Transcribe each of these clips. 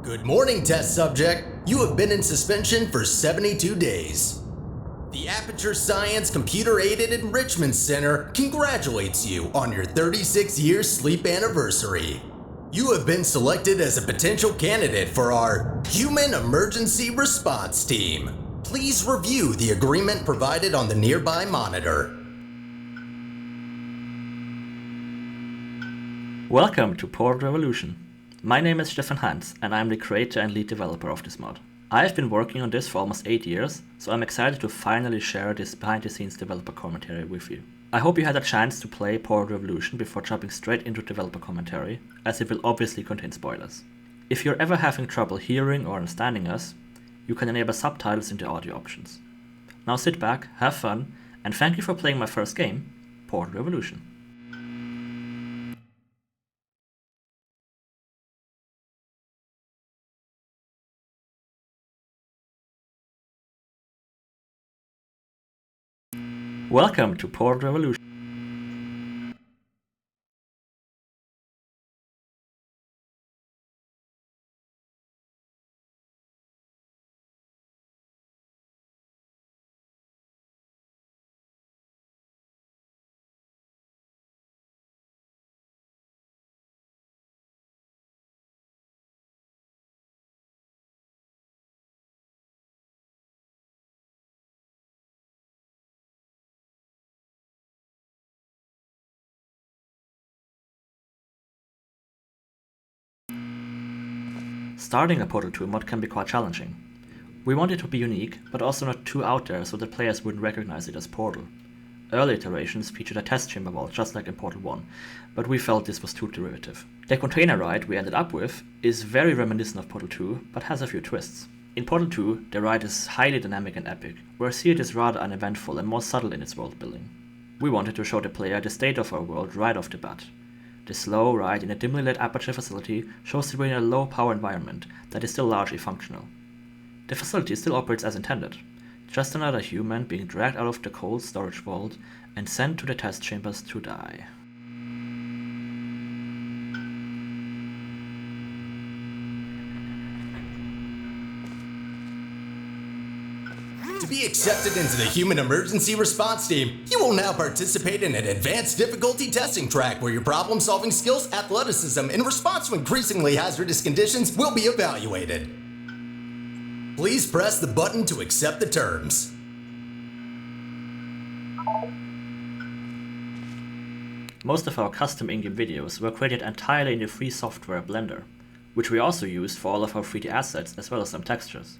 Good morning, test subject. You have been in suspension for 72 days. The Aperture Science Computer-Aided Enrichment Center congratulates you on your 36-year sleep anniversary. You have been selected as a potential candidate for our Human Emergency Response Team. Please review the agreement provided on the nearby monitor. Welcome to Port Revolution. My name is Stefan Hans, and I'm the creator and lead developer of this mod. I've been working on this for almost 8 years, so I'm excited to finally share this behind-the-scenes developer commentary with you. I hope you had a chance to play Port Revolution before jumping straight into developer commentary, as it will obviously contain spoilers. If you're ever having trouble hearing or understanding us, you can enable subtitles in the audio options. Now sit back, have fun, and thank you for playing my first game, Port Revolution. Welcome to Port Revolution. Starting a Portal 2 mod can be quite challenging. We want it to be unique, but also not too out there so that players wouldn't recognize it as Portal. Early iterations featured a test chamber vault just like in Portal 1, but we felt this was too derivative. The container ride we ended up with is very reminiscent of Portal 2, but has a few twists. In Portal 2, the ride is highly dynamic and epic, whereas here it is rather uneventful and more subtle in its world building. We wanted to show the player the state of our world right off the bat. The slow ride in a dimly lit Aperture facility shows that we're in a low power environment that is still largely functional. The facility still operates as intended, just another human being dragged out of the cold storage vault and sent to the test chambers to die. To be accepted into the Human Emergency Response Team, you will now participate in an advanced difficulty testing track where your problem-solving skills, athleticism, and response to increasingly hazardous conditions will be evaluated. Please press the button to accept the terms. Most of our custom in-game videos were created entirely in the free software Blender, which we also used for all of our 3D assets as well as some textures.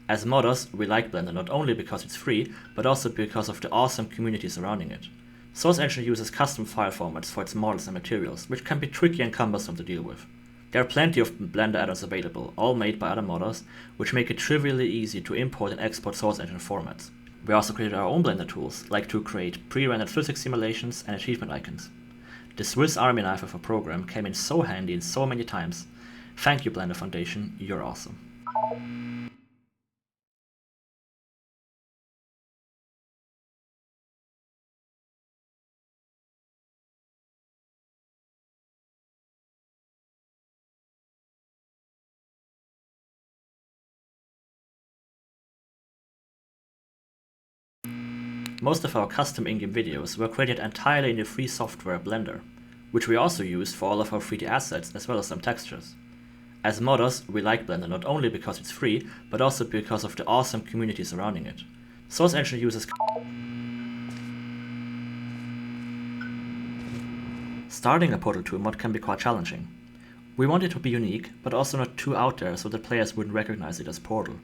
As modders, we like Blender not only because it's free, but also because of the awesome community surrounding it. Source Engine uses custom file formats for its models and materials, which can be tricky and cumbersome to deal with. There are plenty of Blender add-ons available, all made by other modders, which make it trivially easy to import and export Source Engine formats. We also created our own Blender tools, like to create pre-rendered physics simulations and achievement icons. The Swiss Army knife of a program came in so handy and so many times. Thank you, Blender Foundation, you're awesome. Most of our custom in-game videos were created entirely in the free software Blender, which we also used for all of our 3D assets as well as some textures. As modders, we like Blender not only because it's free, but also because of the awesome community surrounding it. Source Engine uses Starting a Portal 2 mod can be quite challenging. We wanted to be unique, but also not too out there so that players wouldn't recognize it as Portal.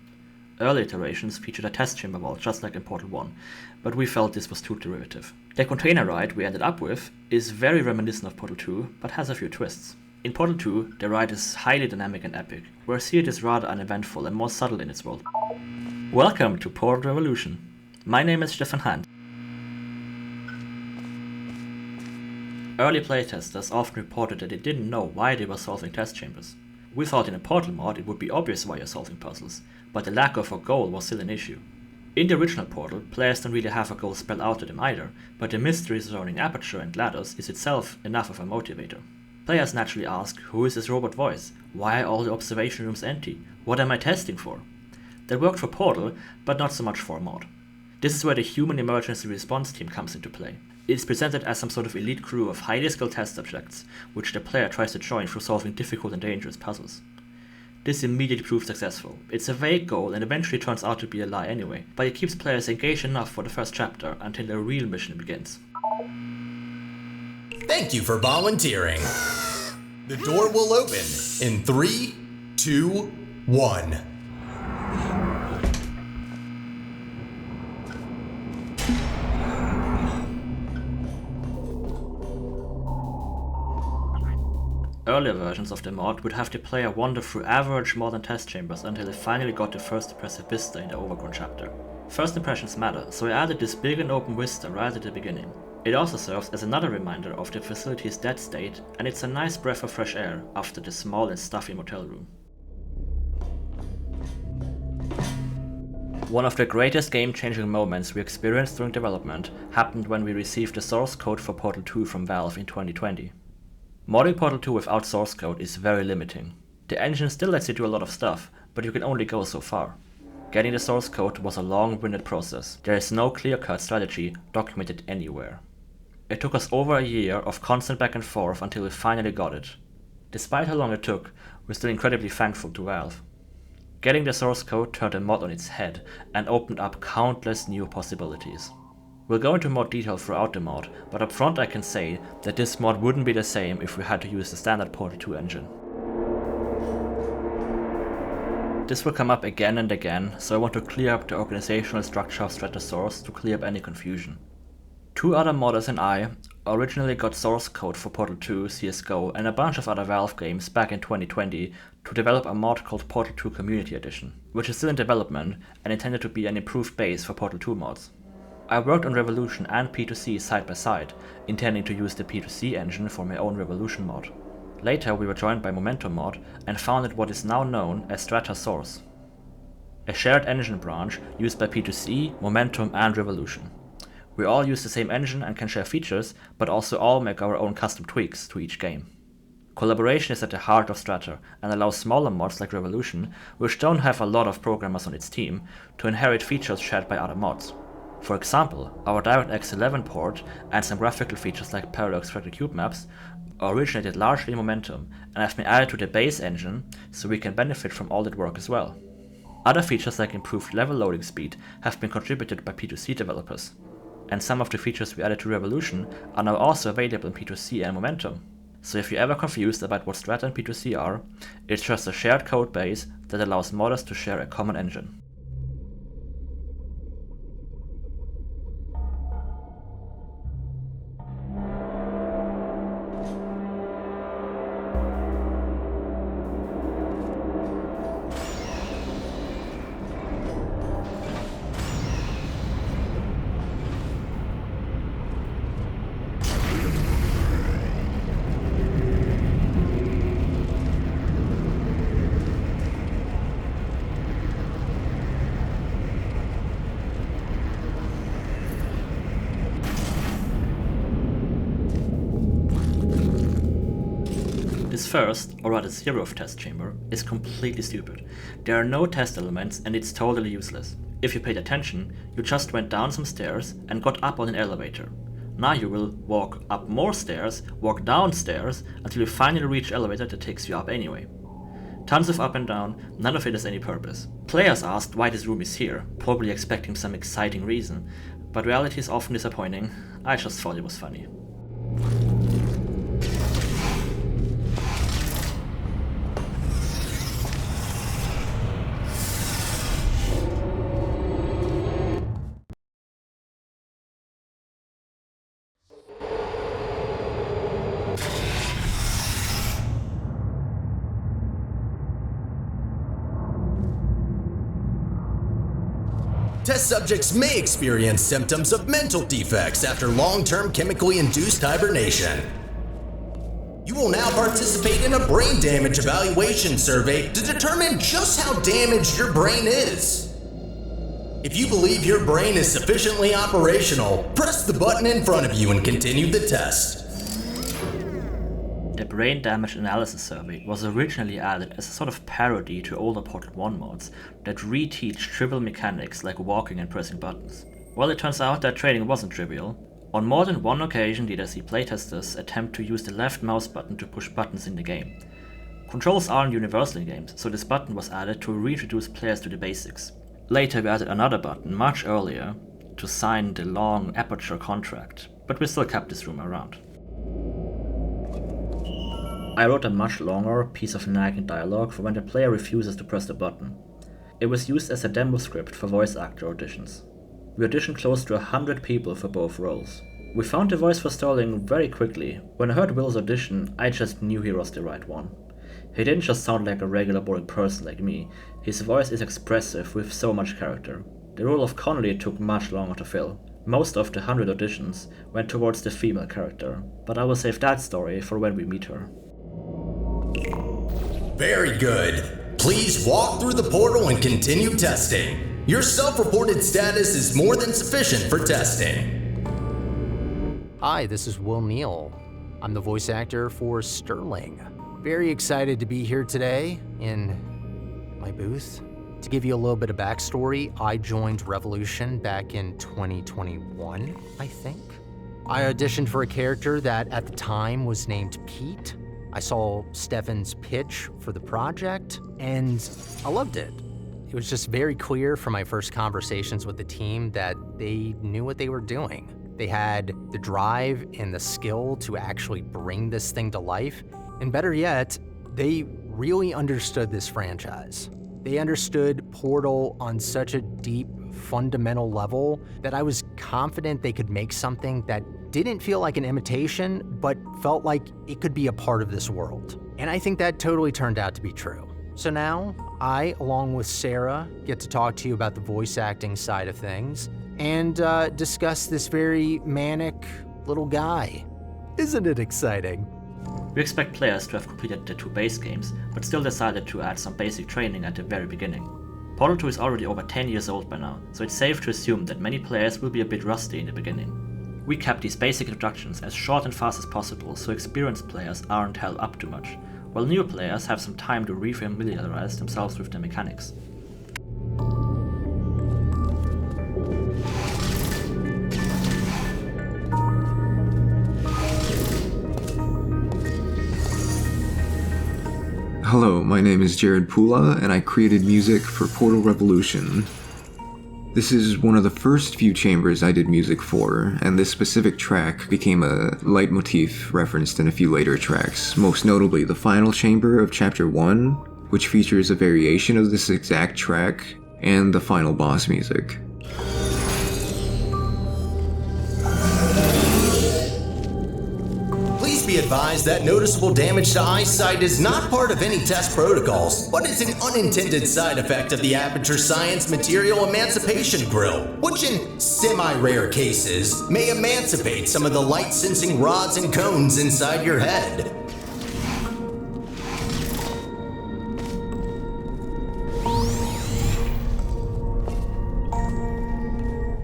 Early iterations featured a test chamber vault just like in Portal 1, but we felt this was too derivative. The container ride we ended up with is very reminiscent of Portal 2, but has a few twists. In Portal 2, the ride is highly dynamic and epic, whereas here it is rather uneventful and more subtle in its world. Welcome to Portal Revolution. My name is Stefan Hand. Early playtesters often reported that they didn't know why they were solving test chambers. We thought in a Portal mod it would be obvious why you're solving puzzles, but the lack of a goal was still an issue. In the original Portal, players don't really have a goal spelled out to them either, but the mystery surrounding Aperture and GLaDOS is itself enough of a motivator. Players naturally ask, who is this robot voice? Why are all the observation rooms empty? What am I testing for? That worked for Portal, but not so much for a mod. This is where the human emergency response team comes into play. It is presented as some sort of elite crew of highly skilled test subjects, which the player tries to join through solving difficult and dangerous puzzles. This immediately proves successful. It's a vague goal and eventually turns out to be a lie anyway, but it keeps players engaged enough for the first chapter until the real mission begins. Thank you for volunteering. The door will open in 3, 2, 1. Earlier versions of the mod would have the player wander through average modern test chambers until they finally got the first impressive vista in the Overgrown chapter. First impressions matter, so I added this big and open vista right at the beginning. It also serves as another reminder of the facility's dead state, and it's a nice breath of fresh air after the small and stuffy motel room. One of the greatest game-changing moments we experienced during development happened when we received the source code for Portal 2 from Valve in 2020. Modding Portal 2 without source code is very limiting. The engine still lets you do a lot of stuff, but you can only go so far. Getting the source code was a long-winded process. There is no clear-cut strategy documented anywhere. It took us over a year of constant back and forth until we finally got it. Despite how long it took, we're still incredibly thankful to Valve. Getting the source code turned the mod on its head and opened up countless new possibilities. We'll go into more detail throughout the mod, but up front I can say that this mod wouldn't be the same if we had to use the standard Portal 2 engine. This will come up again and again, so I want to clear up the organizational structure of Stratosaurus to clear up any confusion. 2 other modders and I originally got source code for Portal 2, CSGO and a bunch of other Valve games back in 2020 to develop a mod called Portal 2 Community Edition, which is still in development and intended to be an improved base for Portal 2 mods. I worked on Revolution and P2C side by side, intending to use the P2C engine for my own Revolution mod. Later we were joined by Momentum mod and founded what is now known as Stratosaurus, a shared engine branch used by P2C, Momentum and Revolution. We all use the same engine and can share features, but also all make our own custom tweaks to each game. Collaboration is at the heart of Strata and allows smaller mods like Revolution, which don't have a lot of programmers on its team, to inherit features shared by other mods. For example, our DirectX 11 port and some graphical features like parallel extracted cube maps originated largely in Momentum and have been added to the base engine so we can benefit from all that work as well. Other features like improved level loading speed have been contributed by P2C developers, and some of the features we added to Revolution are now also available in P2C and Momentum. So if you're ever confused about what Strata and P2C are, it's just a shared code base that allows modders to share a common engine. This first, or rather zeroth test chamber, is completely stupid. There are no test elements and it's totally useless. If you paid attention, you just went down some stairs and got up on an elevator. Now you will walk up more stairs, walk down stairs, until you finally reach an elevator that takes you up anyway. Tons of up and down, none of it has any purpose. Players asked why this room is here, probably expecting some exciting reason, but reality is often disappointing. I just thought it was funny. Test subjects may experience symptoms of mental defects after long-term chemically induced hibernation. You will now participate in a brain damage evaluation survey to determine just how damaged your brain is. If you believe your brain is sufficiently operational, press the button in front of you and continue the test. The Brain Damage Analysis Survey was originally added as a sort of parody to older Portal 1 mods that reteach trivial mechanics like walking and pressing buttons. Well, it turns out that training wasn't trivial. On more than one occasion did I see playtesters attempt to use the left mouse button to push buttons in the game. Controls aren't universal in games, so this button was added to reintroduce players to the basics. Later we added another button, much earlier, to sign the long Aperture contract, but we still kept this room around. I wrote a much longer piece of nagging dialogue for when the player refuses to press the button. It was used as a demo script for voice actor auditions. We auditioned close to 100 people for both roles. We found the voice for Sterling very quickly. When I heard Will's audition, I just knew he was the right one. He didn't just sound like a regular boring person like me, his voice is expressive with so much character. The role of Connolly took much longer to fill. Most of the 100 auditions went towards the female character, but I will save that story for when we meet her. Very good. Please walk through the portal and continue testing. Your self-reported status is more than sufficient for testing. Hi, this is Will Neal. I'm the voice actor for Sterling. Very excited to be here today in my booth. To give you a little bit of backstory, I joined Revolution back in 2021, I think. I auditioned for a character that at the time was named Pete. I saw Stefan's pitch for the project, and I loved it. It was just very clear from my first conversations with the team that they knew what they were doing. They had the drive and the skill to actually bring this thing to life, and better yet, they really understood this franchise. They understood Portal on such a deep, fundamental level that I was confident they could make something that didn't feel like an imitation, but felt like it could be a part of this world. And I think that totally turned out to be true. So now, I, along with Sarah, get to talk to you about the voice acting side of things and discuss this very manic little guy. Isn't it exciting? We expect players to have completed the 2 base games, but still decided to add some basic training at the very beginning. Portal 2 is already over 10 years old by now, so it's safe to assume that many players will be a bit rusty in the beginning. We kept these basic introductions as short and fast as possible so experienced players aren't held up too much, while new players have some time to re-familiarize themselves with the mechanics. Hello, my name is Jared Pula, and I created music for Portal Revolution. This is one of the first few chambers I did music for, and this specific track became a leitmotif referenced in a few later tracks, most notably the final chamber of Chapter 1, which features a variation of this exact track, and the final boss music. Please be advised that noticeable damage to eyesight is not part of any test protocols, but is an unintended side effect of the Aperture Science Material Emancipation Grill, which in semi-rare cases may emancipate some of the light-sensing rods and cones inside your head.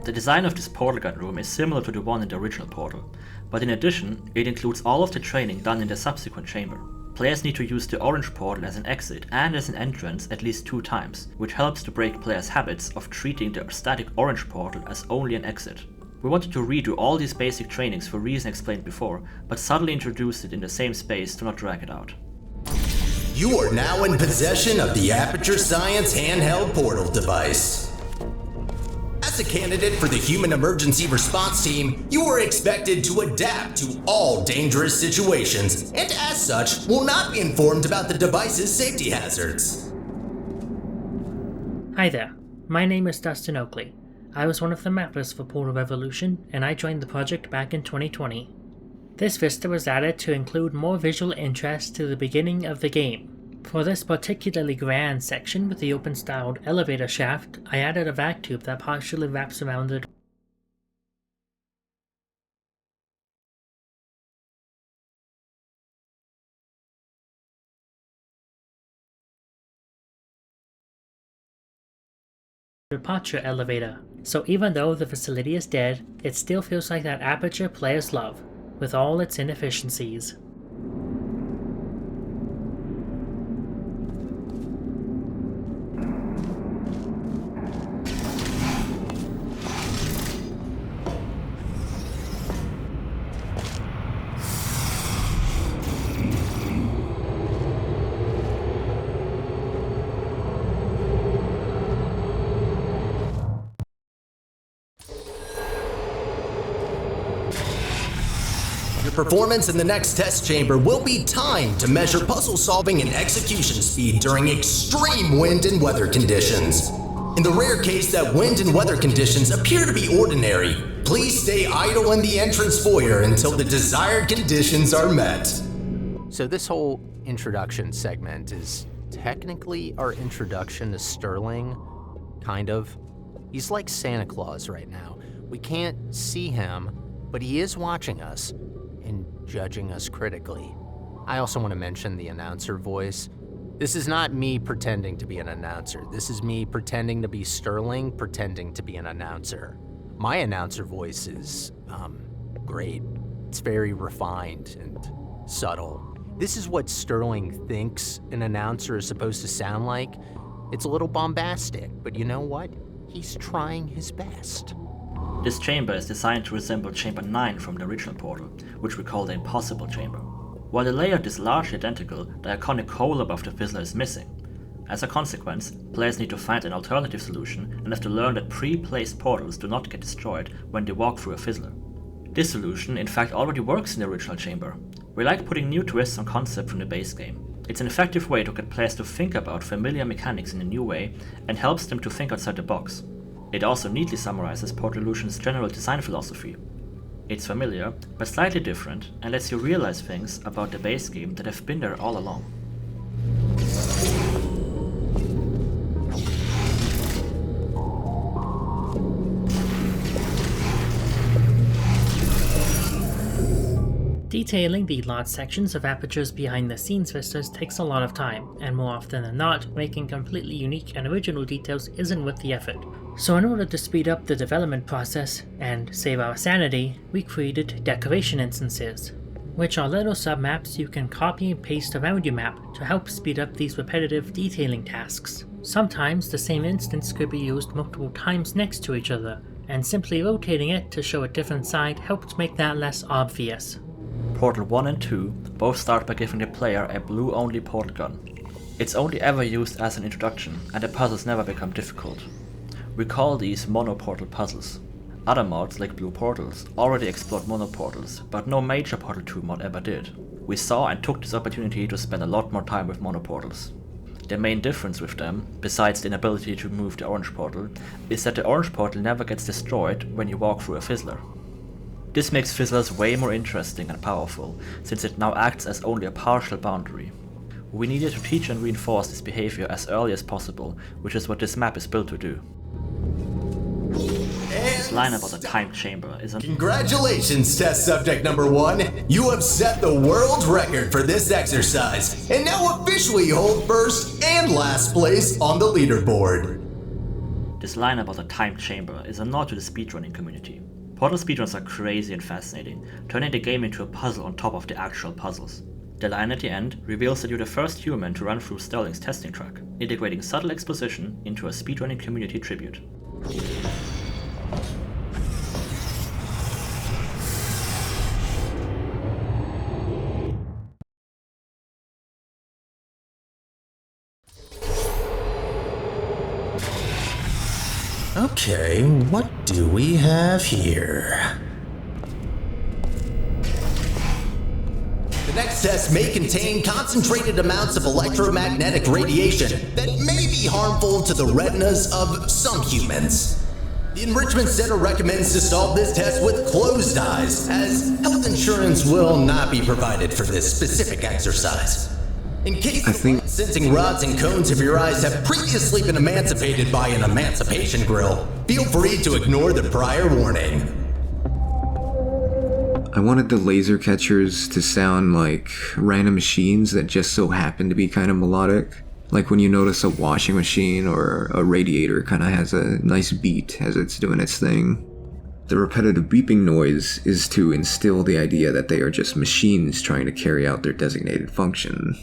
The design of this portal gun room is similar to the one in the original Portal, but in addition, it includes all of the training done in the subsequent chamber. Players need to use the orange portal as an exit and as an entrance at least 2 times, which helps to break players' habits of treating the static orange portal as only an exit. We wanted to redo all these basic trainings for reasons explained before, but subtly introduced it in the same space to not drag it out. You are now in possession of the Aperture Science handheld portal device. As a candidate for the Human Emergency Response Team, you are expected to adapt to all dangerous situations, and as such, will not be informed about the device's safety hazards. Hi there, my name is Dustin Oakley. I was one of the mappers for Portal Revolution, and I joined the project back in 2020. This vista was added to include more visual interest to the beginning of the game. For this particularly grand section with the open-styled elevator shaft, I added a vac tube that partially wraps around the departure elevator. So even though the facility is dead, it still feels like that Aperture players love, with all its inefficiencies. Your performance in the next test chamber will be timed to measure puzzle solving and execution speed during extreme wind and weather conditions. In the rare case that wind and weather conditions appear to be ordinary, please stay idle in the entrance foyer until the desired conditions are met. So this whole introduction segment is technically our introduction to Sterling, kind of. He's like Santa Claus right now. We can't see him, but he is watching us and judging us critically. I also want to mention the announcer voice. This is not me pretending to be an announcer. This is me pretending to be Sterling, pretending to be an announcer. My announcer voice is, great. It's very refined and subtle. This is what Sterling thinks an announcer is supposed to sound like. It's a little bombastic, but you know what? He's trying his best. This chamber is designed to resemble Chamber 9 from the original Portal, which we call the Impossible Chamber. While the layout is largely identical, the iconic hole above the fizzler is missing. As a consequence, players need to find an alternative solution and have to learn that pre-placed portals do not get destroyed when they walk through a fizzler. This solution in fact already works in the original chamber. We like putting new twists on concept from the base game. It's an effective way to get players to think about familiar mechanics in a new way and helps them to think outside the box. It also neatly summarizes Portal Illusion's general design philosophy. It's familiar, but slightly different, and lets you realize things about the base game that have been there all along. Detailing the large sections of Aperture's behind-the-scenes vistas takes a lot of time, and more often than not, making completely unique and original details isn't worth the effort. So in order to speed up the development process, and save our sanity, we created decoration instances, which are little submaps you can copy and paste around your map to help speed up these repetitive detailing tasks. Sometimes the same instance could be used multiple times next to each other, and simply rotating it to show a different side helped make that less obvious. Portal 1 and 2 both start by giving the player a blue-only portal gun. It's only ever used as an introduction, and the puzzles never become difficult. We call these mono-portal puzzles. Other mods, like Blue Portals, already explored mono-portals, but no major Portal 2 mod ever did. We saw and took this opportunity to spend a lot more time with mono-portals. The main difference with them, besides the inability to move the orange portal, is that the orange portal never gets destroyed when you walk through a fizzler. This makes fizzlers way more interesting and powerful, since it now acts as only a partial boundary. We needed to teach and reinforce this behavior as early as possible, which is what this map is built to do. This line about the timed chamber is Congratulations, test subject number 1! You have set the world record for this exercise, and now officially hold first and last place on the leaderboard. This line about the timed chamber is a nod to the speedrunning community. Portal speedruns are crazy and fascinating, turning the game into a puzzle on top of the actual puzzles. The line at the end reveals that you're the first human to run through Sterling's testing track, integrating subtle exposition into a speedrunning community tribute. Okay, what do we have here? The next test may contain concentrated amounts of electromagnetic radiation that may be harmful to the retinas of some humans. The Enrichment Center recommends to solve this test with closed eyes, as health insurance will not be provided for this specific exercise. In case the sensing rods and cones of your eyes have previously been emancipated by an emancipation grill, feel free to ignore the prior warning. I wanted the laser catchers to sound like random machines that just so happen to be kind of melodic. Like when you notice a washing machine or a radiator kind of has a nice beat as it's doing its thing. The repetitive beeping noise is to instill the idea that they are just machines trying to carry out their designated function.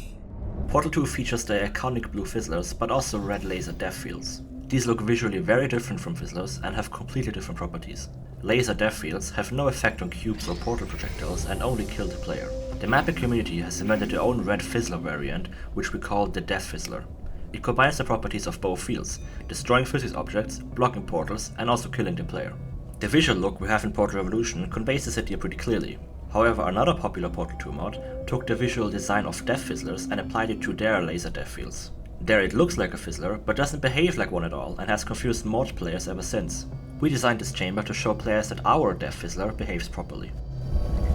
Portal 2 features the iconic blue fizzlers, but also red laser depth fields. These look visually very different from fizzlers and have completely different properties. Laser depth fields have no effect on cubes or portal projectiles and only kill the player. The mapping community has invented their own red fizzler variant, which we call the Death Fizzler. It combines the properties of both fields, destroying physics objects, blocking portals, and also killing the player. The visual look we have in Portal Revolution conveys this idea pretty clearly. However, another popular Portal 2 mod took the visual design of Death Fizzlers and applied it to their laser depth fields. There it looks like a fizzler, but doesn't behave like one at all and has confused mod players ever since. We designed this chamber to show players that our Death Fizzler behaves properly.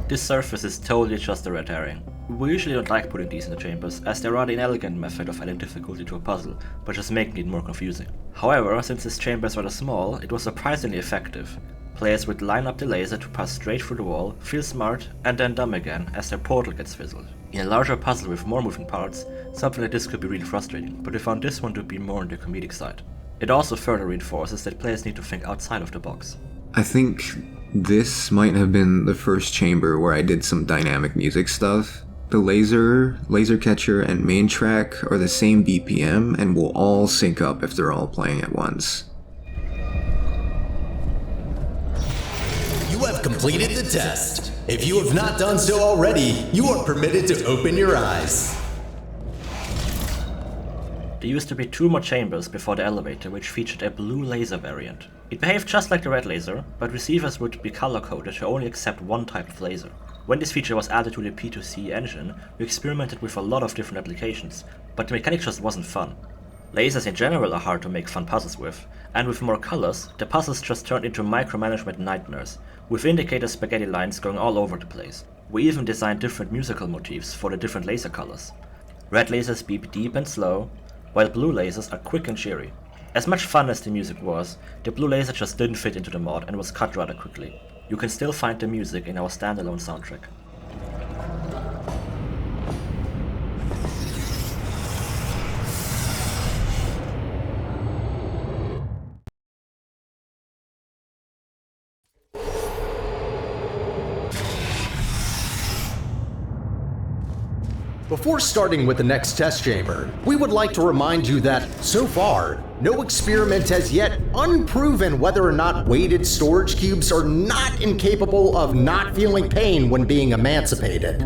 This surface is totally just a red herring. We usually don't like putting these in the chambers, as they're a rather inelegant method of adding difficulty to a puzzle, but just making it more confusing. However, since this chamber is rather small, it was surprisingly effective. Players would line up the laser to pass straight through the wall, feel smart, and then dumb again as their portal gets fizzled. In a larger puzzle with more moving parts, something like this could be really frustrating, but we found this one to be more on the comedic side. It also further reinforces that players need to think outside of the box. I think this might have been the first chamber where I did some dynamic music stuff. The laser catcher, and main track are the same BPM and will all sync up if they're all playing at once. You have completed the test. If you have not done so already, you are permitted to open your eyes. There used to be 2 more chambers before the elevator, which featured a blue laser variant. It behaved just like the red laser, but receivers would be color-coded to only accept one type of laser. When this feature was added to the P2C engine, we experimented with a lot of different applications, but the mechanic just wasn't fun. Lasers in general are hard to make fun puzzles with, and with more colors, the puzzles just turned into micromanagement nightmares, with indicator spaghetti lines going all over the place. We even designed different musical motifs for the different laser colors. Red lasers beep deep and slow, while blue lasers are quick and cheery. As much fun as the music was, the blue laser just didn't fit into the mod and was cut rather quickly. You can still find the music in our standalone soundtrack. Before starting with the next test chamber, we would like to remind you that, so far, no experiment has yet unproven whether or not weighted storage cubes are not incapable of not feeling pain when being emancipated.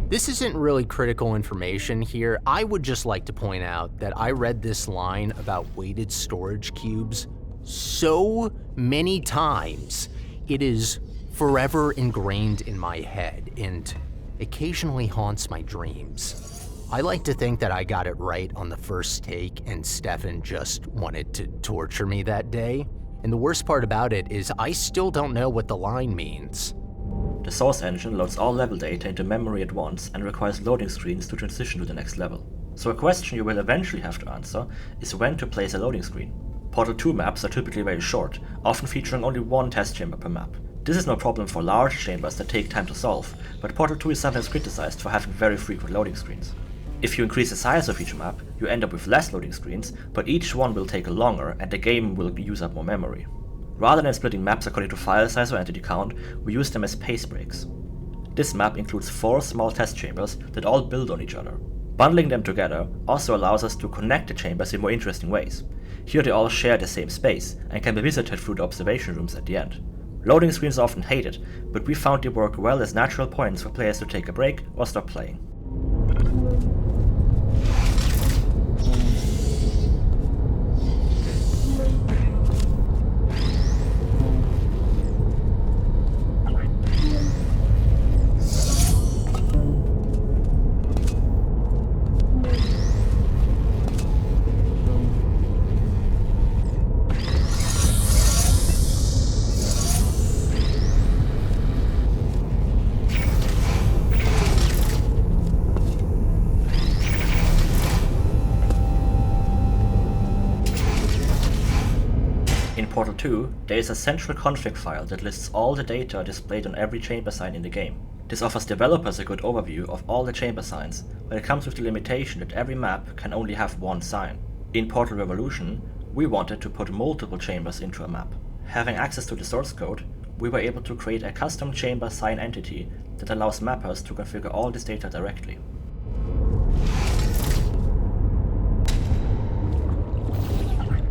This isn't really critical information here. I would just like to point out that I read this line about weighted storage cubes so many times. It is forever ingrained in my head and occasionally haunts my dreams. I like to think that I got it right on the first take and Stefan just wanted to torture me that day. And the worst part about it is I still don't know what the line means. The source engine loads all level data into memory at once and requires loading screens to transition to the next level. So a question you will eventually have to answer is when to place a loading screen. Portal 2 maps are typically very short, often featuring only one test chamber per map. This is no problem for large chambers that take time to solve, but Portal 2 is sometimes criticized for having very frequent loading screens. If you increase the size of each map, you end up with less loading screens, but each one will take longer and the game will use up more memory. Rather than splitting maps according to file size or entity count, we use them as pace breaks. This map includes 4 small test chambers that all build on each other. Bundling them together also allows us to connect the chambers in more interesting ways. Here they all share the same space and can be visited through the observation rooms at the end. Loading screens are often hated, but we found they work well as natural points for players to take a break or stop playing. Portal 2, there is a central config file that lists all the data displayed on every chamber sign in the game. This offers developers a good overview of all the chamber signs, but it comes with the limitation that every map can only have one sign. In Portal Revolution, we wanted to put multiple chambers into a map. Having access to the source code, we were able to create a custom chamber sign entity that allows mappers to configure all this data directly.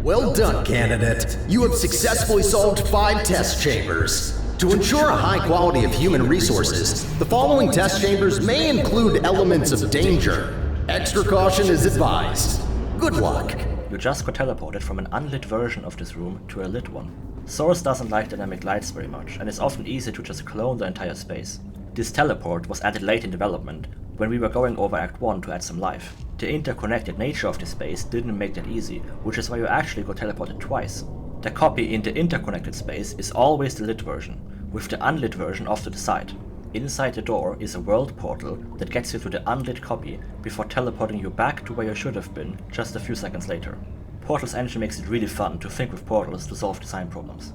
Well done, candidate. You have successfully solved 5 test chambers. To ensure a high quality of human resources, the following test chambers may include elements of danger. Extra caution is advised. Good luck. You just got teleported from an unlit version of this room to a lit one. Source doesn't like dynamic lights very much, and it's often easy to just clone the entire space. This teleport was added late in development, when we were going over Act 1 to add some life. The interconnected nature of the space didn't make that easy, which is why you actually got teleported twice. The copy in the interconnected space is always the lit version, with the unlit version off to the side. Inside the door is a world portal that gets you to the unlit copy before teleporting you back to where you should have been just a few seconds later. Portal's engine makes it really fun to think with portals to solve design problems.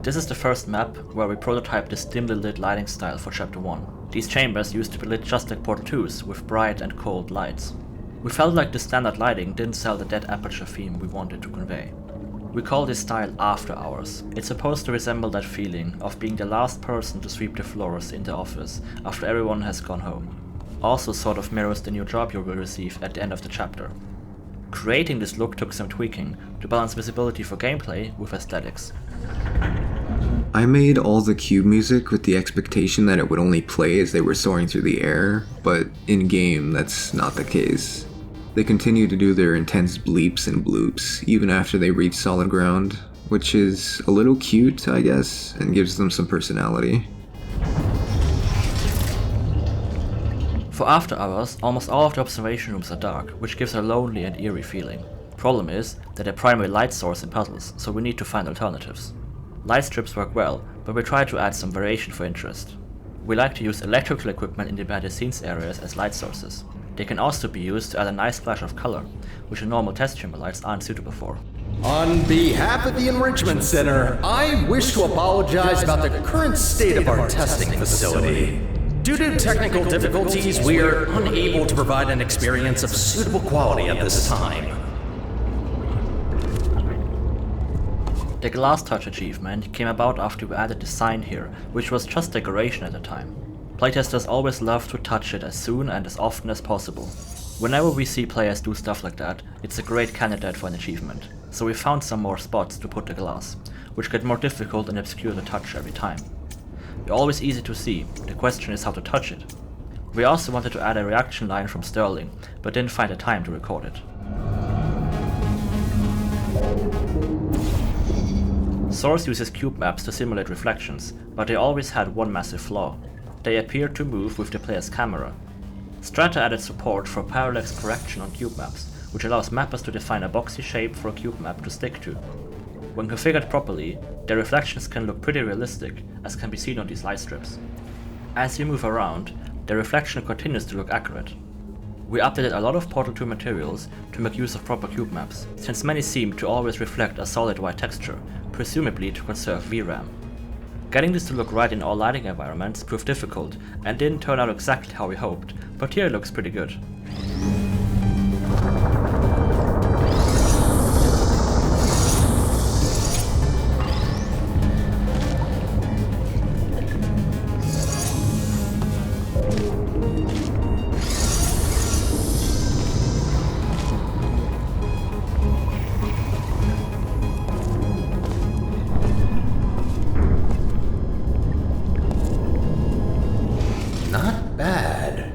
This is the first map where we prototyped this dimly lit lighting style for Chapter 1. These chambers used to be lit just like Portal 2's, with bright and cold lights. We felt like the standard lighting didn't sell the dead aperture theme we wanted to convey. We call this style After Hours. It's supposed to resemble that feeling of being the last person to sweep the floors in the office after everyone has gone home. Also sort of mirrors the new job you will receive at the end of the chapter. Creating this look took some tweaking to balance visibility for gameplay with aesthetics. I made all the cube music with the expectation that it would only play as they were soaring through the air, but in-game that's not the case. They continue to do their intense bleeps and bloops even after they reach solid ground, which is a little cute, I guess, and gives them some personality. For After Hours, almost all of the observation rooms are dark, which gives a lonely and eerie feeling. Problem is that the primary light source in puzzles, so we need to find alternatives. Light strips work well, but we try to add some variation for interest. We like to use electrical equipment in the behind the scenes areas as light sources. They can also be used to add a nice splash of color, which the normal test chamber lights aren't suitable for. On behalf of the Enrichment Center, I wish to apologize about the current state of our testing facility. Due to technical difficulties, we are unable to provide an experience of suitable quality at this time. The Glass Touch achievement came about after we added the sign here, which was just decoration at the time. Playtesters always love to touch it as soon and as often as possible. Whenever we see players do stuff like that, it's a great candidate for an achievement, so we found some more spots to put the glass, which get more difficult and obscure to touch every time. They're always easy to see, the question is how to touch it. We also wanted to add a reaction line from Sterling, but didn't find the time to record it. Source uses cube maps to simulate reflections, but they always had one massive flaw. They appeared to move with the player's camera. Strata added support for parallax correction on cube maps, which allows mappers to define a boxy shape for a cube map to stick to. When configured properly, their reflections can look pretty realistic, as can be seen on these light strips. As you move around, the reflection continues to look accurate. We updated a lot of Portal 2 materials to make use of proper cube maps, since many seem to always reflect a solid white texture, presumably to conserve VRAM. Getting this to look right in all lighting environments proved difficult and didn't turn out exactly how we hoped, but here it looks pretty good. Not bad.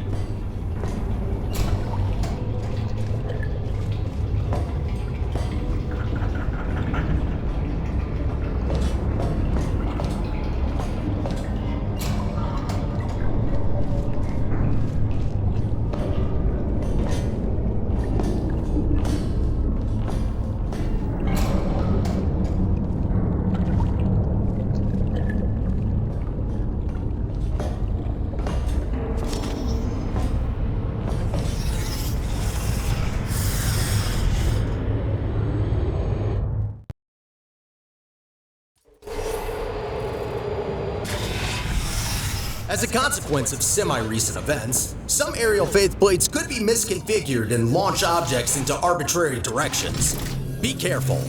As a consequence of semi-recent events, some aerial faithplates could be misconfigured and launch objects into arbitrary directions. Be careful.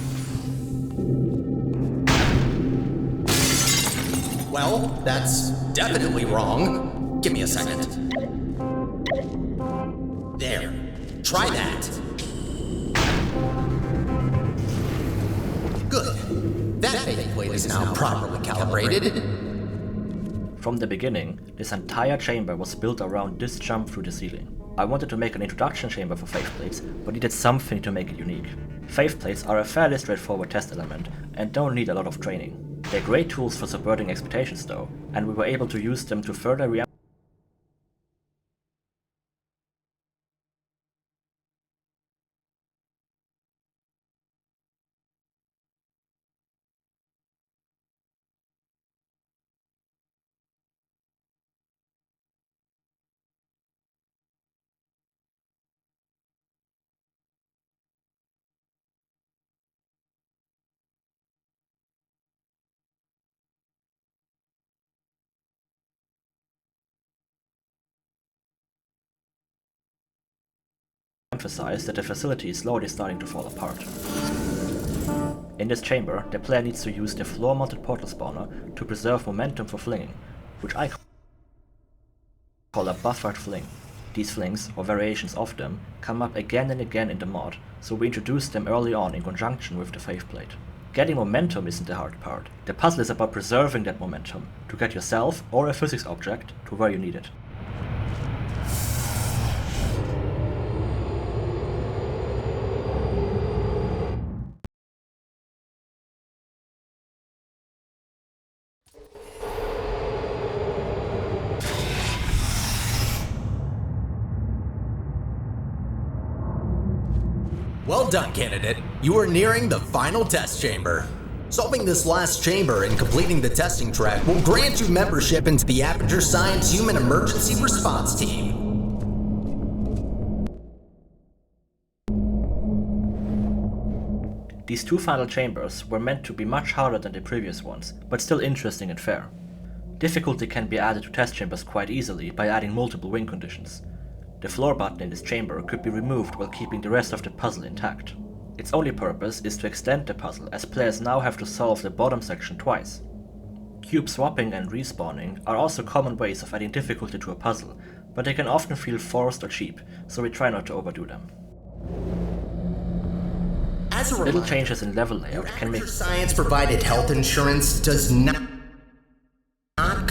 Well, that's definitely wrong. Give me a second. There. Try that. Good. That faithplate is now properly calibrated. From the beginning, this entire chamber was built around this jump through the ceiling. I wanted to make an introduction chamber for faithplates, but needed something to make it unique. Faithplates are a fairly straightforward test element and don't need a lot of training. They're great tools for subverting expectations though, and we were able to use them to further emphasize that the facility is slowly starting to fall apart. In this chamber, the player needs to use the floor-mounted portal spawner to preserve momentum for flinging, which I call a buffered fling. These flings, or variations of them, come up again and again in the mod, so we introduced them early on in conjunction with the faithplate. Getting momentum isn't the hard part. The puzzle is about preserving that momentum, to get yourself or a physics object to where you need it. Well done, candidate. You are nearing the final test chamber. Solving this last chamber and completing the testing track will grant you membership into the Aperture Science Human Emergency Response Team. These two final chambers were meant to be much harder than the previous ones, but still interesting and fair. Difficulty can be added to test chambers quite easily by adding multiple win conditions. The floor button in this chamber could be removed while keeping the rest of the puzzle intact. Its only purpose is to extend the puzzle, as players now have to solve the bottom section twice. Cube swapping and respawning are also common ways of adding difficulty to a puzzle, but they can often feel forced or cheap, so we try not to overdo them. As a Little reminder, changes in level layout your can make Aperture Science provided health insurance does not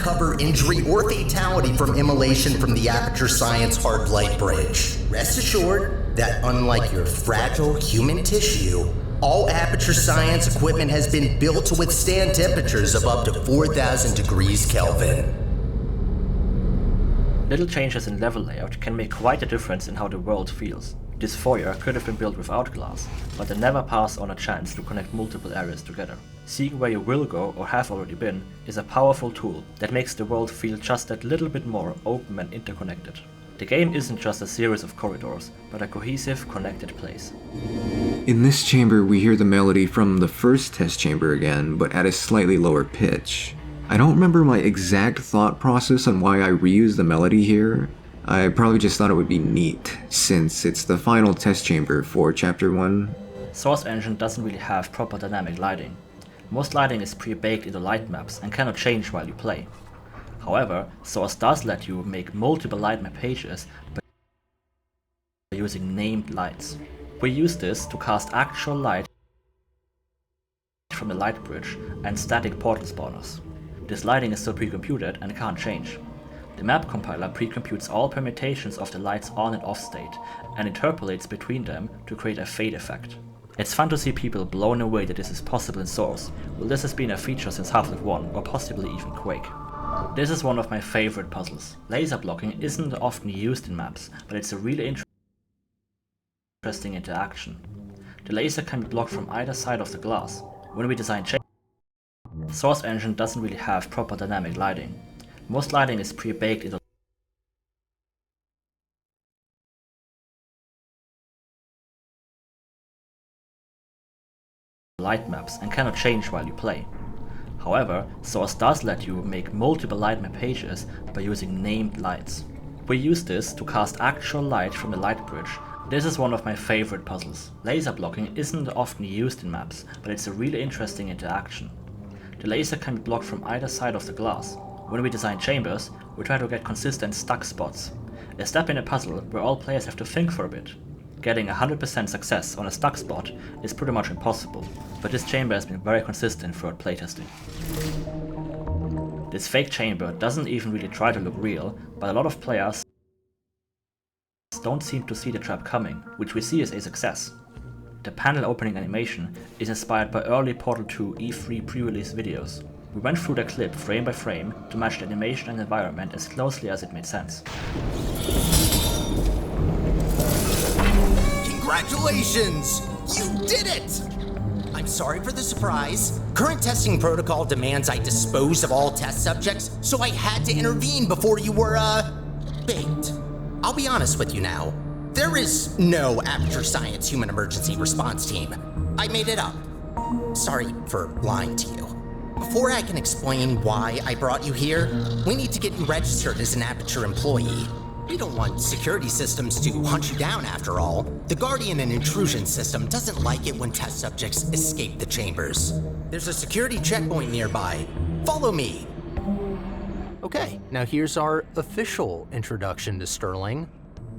cover injury or fatality from immolation from the Aperture Science hard light bridge. Rest assured that unlike your fragile human tissue, all Aperture Science equipment has been built to withstand temperatures of up to 4,000 degrees Kelvin. Little changes in level layout can make quite a difference in how the world feels. This foyer could have been built without glass, but they never pass on a chance to connect multiple areas together. Seeing where you will go or have already been is a powerful tool that makes the world feel just that little bit more open and interconnected. The game isn't just a series of corridors, but a cohesive, connected place. In this chamber, we hear the melody from the first test chamber again, but at a slightly lower pitch. I don't remember my exact thought process on why I reused the melody here. I probably just thought it would be neat, since it's the final test chamber for Chapter 1. Source Engine doesn't really have proper dynamic lighting. Most lighting is pre-baked into light maps and cannot change while you play. However, Source does let you make multiple light map pages by using named lights. We use this to cast actual light from the light bridge and static portal spawners. This lighting is still pre-computed and can't change. The map compiler pre-computes all permutations of the light's on and off state and interpolates between them to create a fade effect. It's fun to see people blown away that this is possible in Source, well this has been a feature since Half-Life 1 or possibly even Quake. This is one of my favorite puzzles. Laser blocking isn't often used in maps, but it's a really interesting interaction. The laser can be blocked from either side of the glass. When we design Source Engine doesn't really have proper dynamic lighting. Most lighting is pre-baked into light maps and cannot change while you play. However, Source does let you make multiple light map pages by using named lights. We use this to cast actual light from the light bridge. This is one of my favorite puzzles. Laser blocking isn't often used in maps, but it's a really interesting interaction. The laser can be blocked from either side of the glass. When we design chambers, we try to get consistent stuck spots. A step in a puzzle where all players have to think for a bit. Getting 100% success on a stuck spot is pretty much impossible, but this chamber has been very consistent throughout playtesting. This fake chamber doesn't even really try to look real, but a lot of players don't seem to see the trap coming, which we see as a success. The panel opening animation is inspired by early Portal 2 E3 pre-release videos. We went through the clip frame by frame to match the animation and environment as closely as it made sense. Congratulations! You did it! I'm sorry for the surprise. Current testing protocol demands I dispose of all test subjects, so I had to intervene before you were, baked. I'll be honest with you now. There is no Aperture Science Human Emergency Response Team. I made it up. Sorry for lying to you. Before I can explain why I brought you here, we need to get you registered as an Aperture employee. We don't want security systems to hunt you down after all. The Guardian and Intrusion system doesn't like it when test subjects escape the chambers. There's a security checkpoint nearby. Follow me. Okay, now here's our official introduction to Sterling.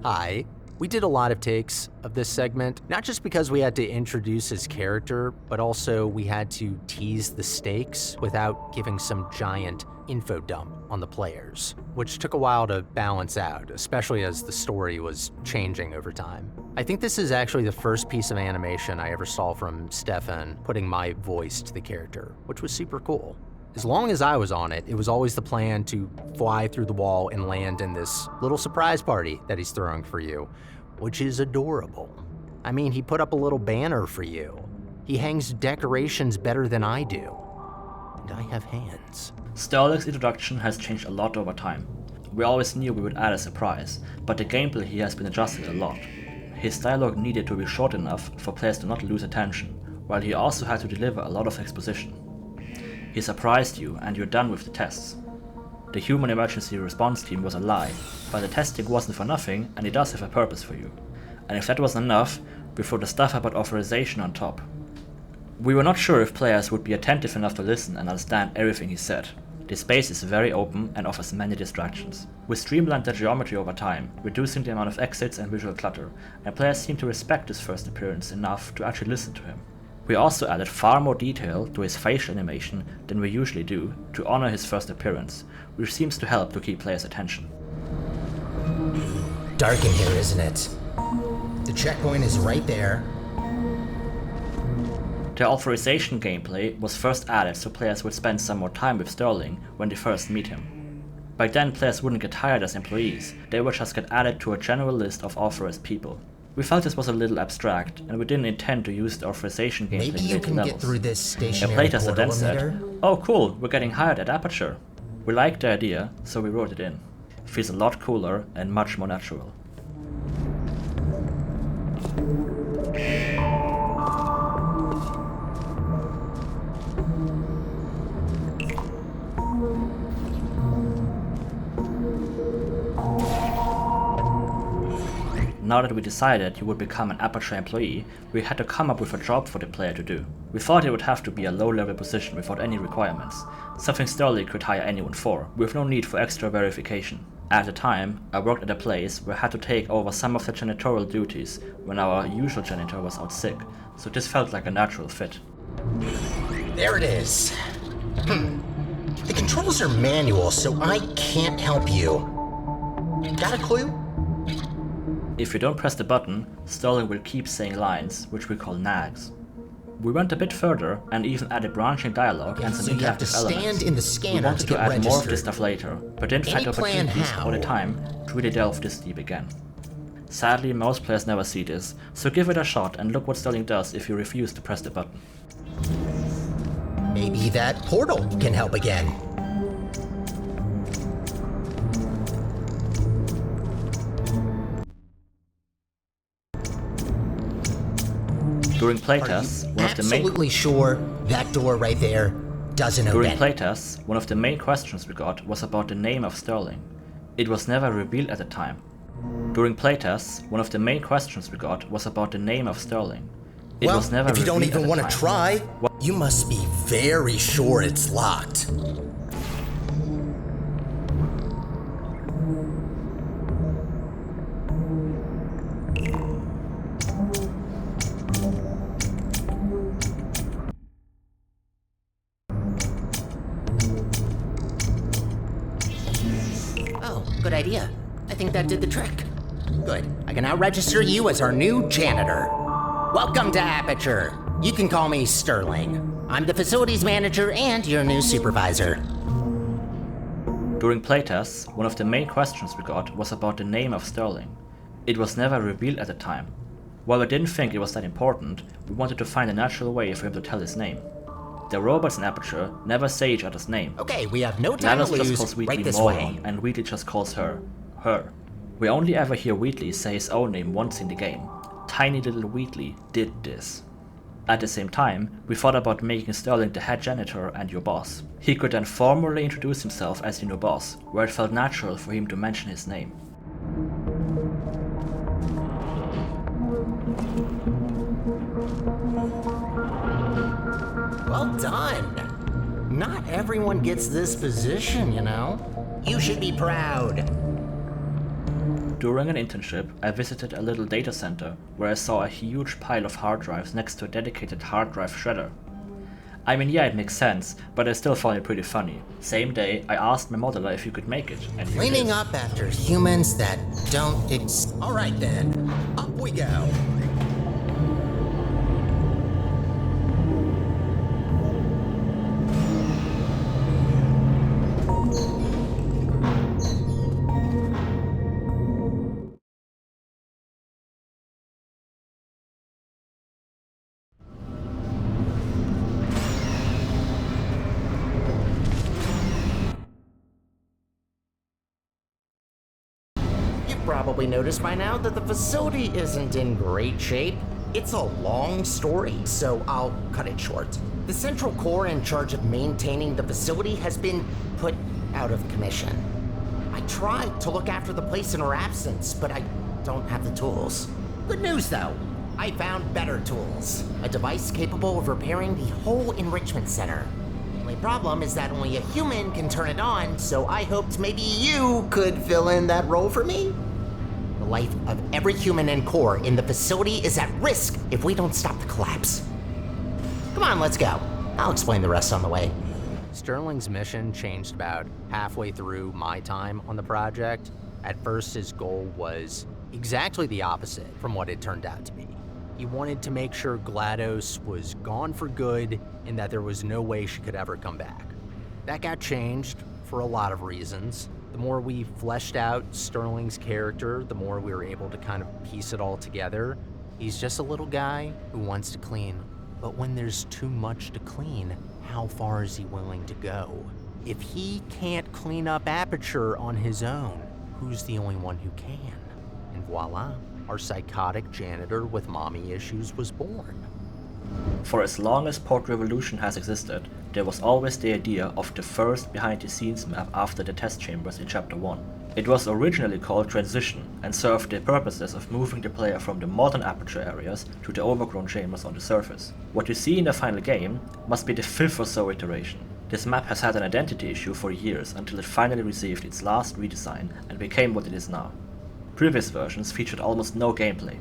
Hi. We did a lot of takes of this segment, not just because we had to introduce his character, but also we had to tease the stakes without giving some giant info dump on the players, which took a while to balance out, especially as the story was changing over time. I think this is actually the first piece of animation I ever saw from Stefan putting my voice to the character, which was super cool. As long as I was on it, it was always the plan to fly through the wall and land in this little surprise party that he's throwing for you, which is adorable. I mean, he put up a little banner for you. He hangs decorations better than I do. And I have hands. Sterling's introduction has changed a lot over time. We always knew we would add a surprise, but the gameplay here has been adjusted a lot. His dialogue needed to be short enough for players to not lose attention, while he also had to deliver a lot of exposition. He surprised you and you're done with the tests. The Human Emergency Response Team was a lie, but the testing wasn't for nothing and it does have a purpose for you. And if that wasn't enough, we throw the stuff about authorization on top. We were not sure if players would be attentive enough to listen and understand everything he said. This space is very open and offers many distractions. We streamlined the geometry over time, reducing the amount of exits and visual clutter, and players seem to respect his first appearance enough to actually listen to him. We also added far more detail to his facial animation than we usually do to honor his first appearance, which seems to help to keep players' attention. Dark in here, isn't it? The checkpoint is right there. The authorization gameplay was first added so players would spend some more time with Sterling when they first meet him. Back then, players wouldn't get hired as employees, they would just get added to a general list of authorized people. We felt this was a little abstract, and we didn't intend to use the authorization gameplay Maybe you can get through this A stationary playtester portal then said, emitter? "Oh cool, we're getting hired at Aperture." We liked the idea, so we wrote it in. Feels a lot cooler and much more natural. Now that we decided you would become an Aperture employee, we had to come up with a job for the player to do. We thought it would have to be a low-level position without any requirements, something Sterling could hire anyone for, with no need for extra verification. At the time, I worked at a place where I had to take over some of the janitorial duties when our usual janitor was out sick, so this felt like a natural fit. There it is. The controls are manual, so I can't help you. Got a clue? If you don't press the button, Sterling will keep saying lines, which we call nags. We went a bit further and even added branching dialogue and some So you have to interactive elements. stand in the We scanner wanted to to get add more of registered. this stuff later, but didn't find Any plan opportunities how? or the time to really delve this deep again. Sadly, most players never see this, so give it a shot and look what Sterling does if you refuse to press the button. Maybe that portal can help again. During playtests, one of the main Absolutely sure that door right there doesn't During open. playtests, one of the main questions we got was about the name of Sterling. It was never revealed at the time. During playtests, one of the main questions we got was about the name of Sterling. It was never if you don't revealed at even the want to time. try, you must be very sure it's locked. Oh, good idea. I think that did the trick. Good. I can now register you as our new janitor. Welcome to Aperture. You can call me Sterling. I'm the facilities manager and your new supervisor. During playtests, one of the main questions we got was about the name of Sterling. It was never revealed at the time. While we didn't think it was that important, we wanted to find a natural way for him to tell his name. The robots in Aperture never say each other's name. Okay, we have no time Gladys to just lose. calls Wheatley Right this Moron, way. and Wheatley just calls her, her. We only ever hear Wheatley say his own name once in the game. Tiny little Wheatley did this. At the same time, we thought about making Sterling the head janitor and your boss. He could then formally introduce himself as the new boss, where it felt natural for him to mention his name. Well done. Not everyone gets this position, you know. You should be proud. During an internship, I visited a little data center where I saw a huge pile of hard drives next to a dedicated hard drive shredder. I mean, yeah, it makes sense, but I still found it pretty funny. Same day, I asked my modeler if he could make it, and here it Cleaning is. up after humans that don't All right then, up we go. You've probably noticed by now that the facility isn't in great shape. It's a long story, so I'll cut it short. The central core in charge of maintaining the facility has been put out of commission. I tried to look after the place in her absence, but I don't have the tools. Good news though, I found better tools. A device capable of repairing the whole enrichment center. The only problem is that only a human can turn it on, so I hoped maybe you could fill in that role for me. The life of every human and core in the facility is at risk if we don't stop the collapse. Come on, let's go. I'll explain the rest on the way. Sterling's mission changed about halfway through my time on the project. At first, his goal was exactly the opposite from what it turned out to be. He wanted to make sure GLaDOS was gone for good and that there was no way she could ever come back. That got changed for a lot of reasons. The more we fleshed out Sterling's character, the more we were able to kind of piece it all together. He's just a little guy who wants to clean. But when there's too much to clean, how far is he willing to go? If he can't clean up Aperture on his own, who's the only one who can? And voila, our psychotic janitor with mommy issues was born. For as long as Port Revolution has existed, there was always the idea of the first behind-the-scenes map after the test chambers in Chapter 1. It was originally called Transition and served the purposes of moving the player from the modern Aperture areas to the overgrown chambers on the surface. What you see in the final game must be the 5th or so iteration. This map has had an identity issue for years until it finally received its last redesign and became what it is now. Previous versions featured almost no gameplay.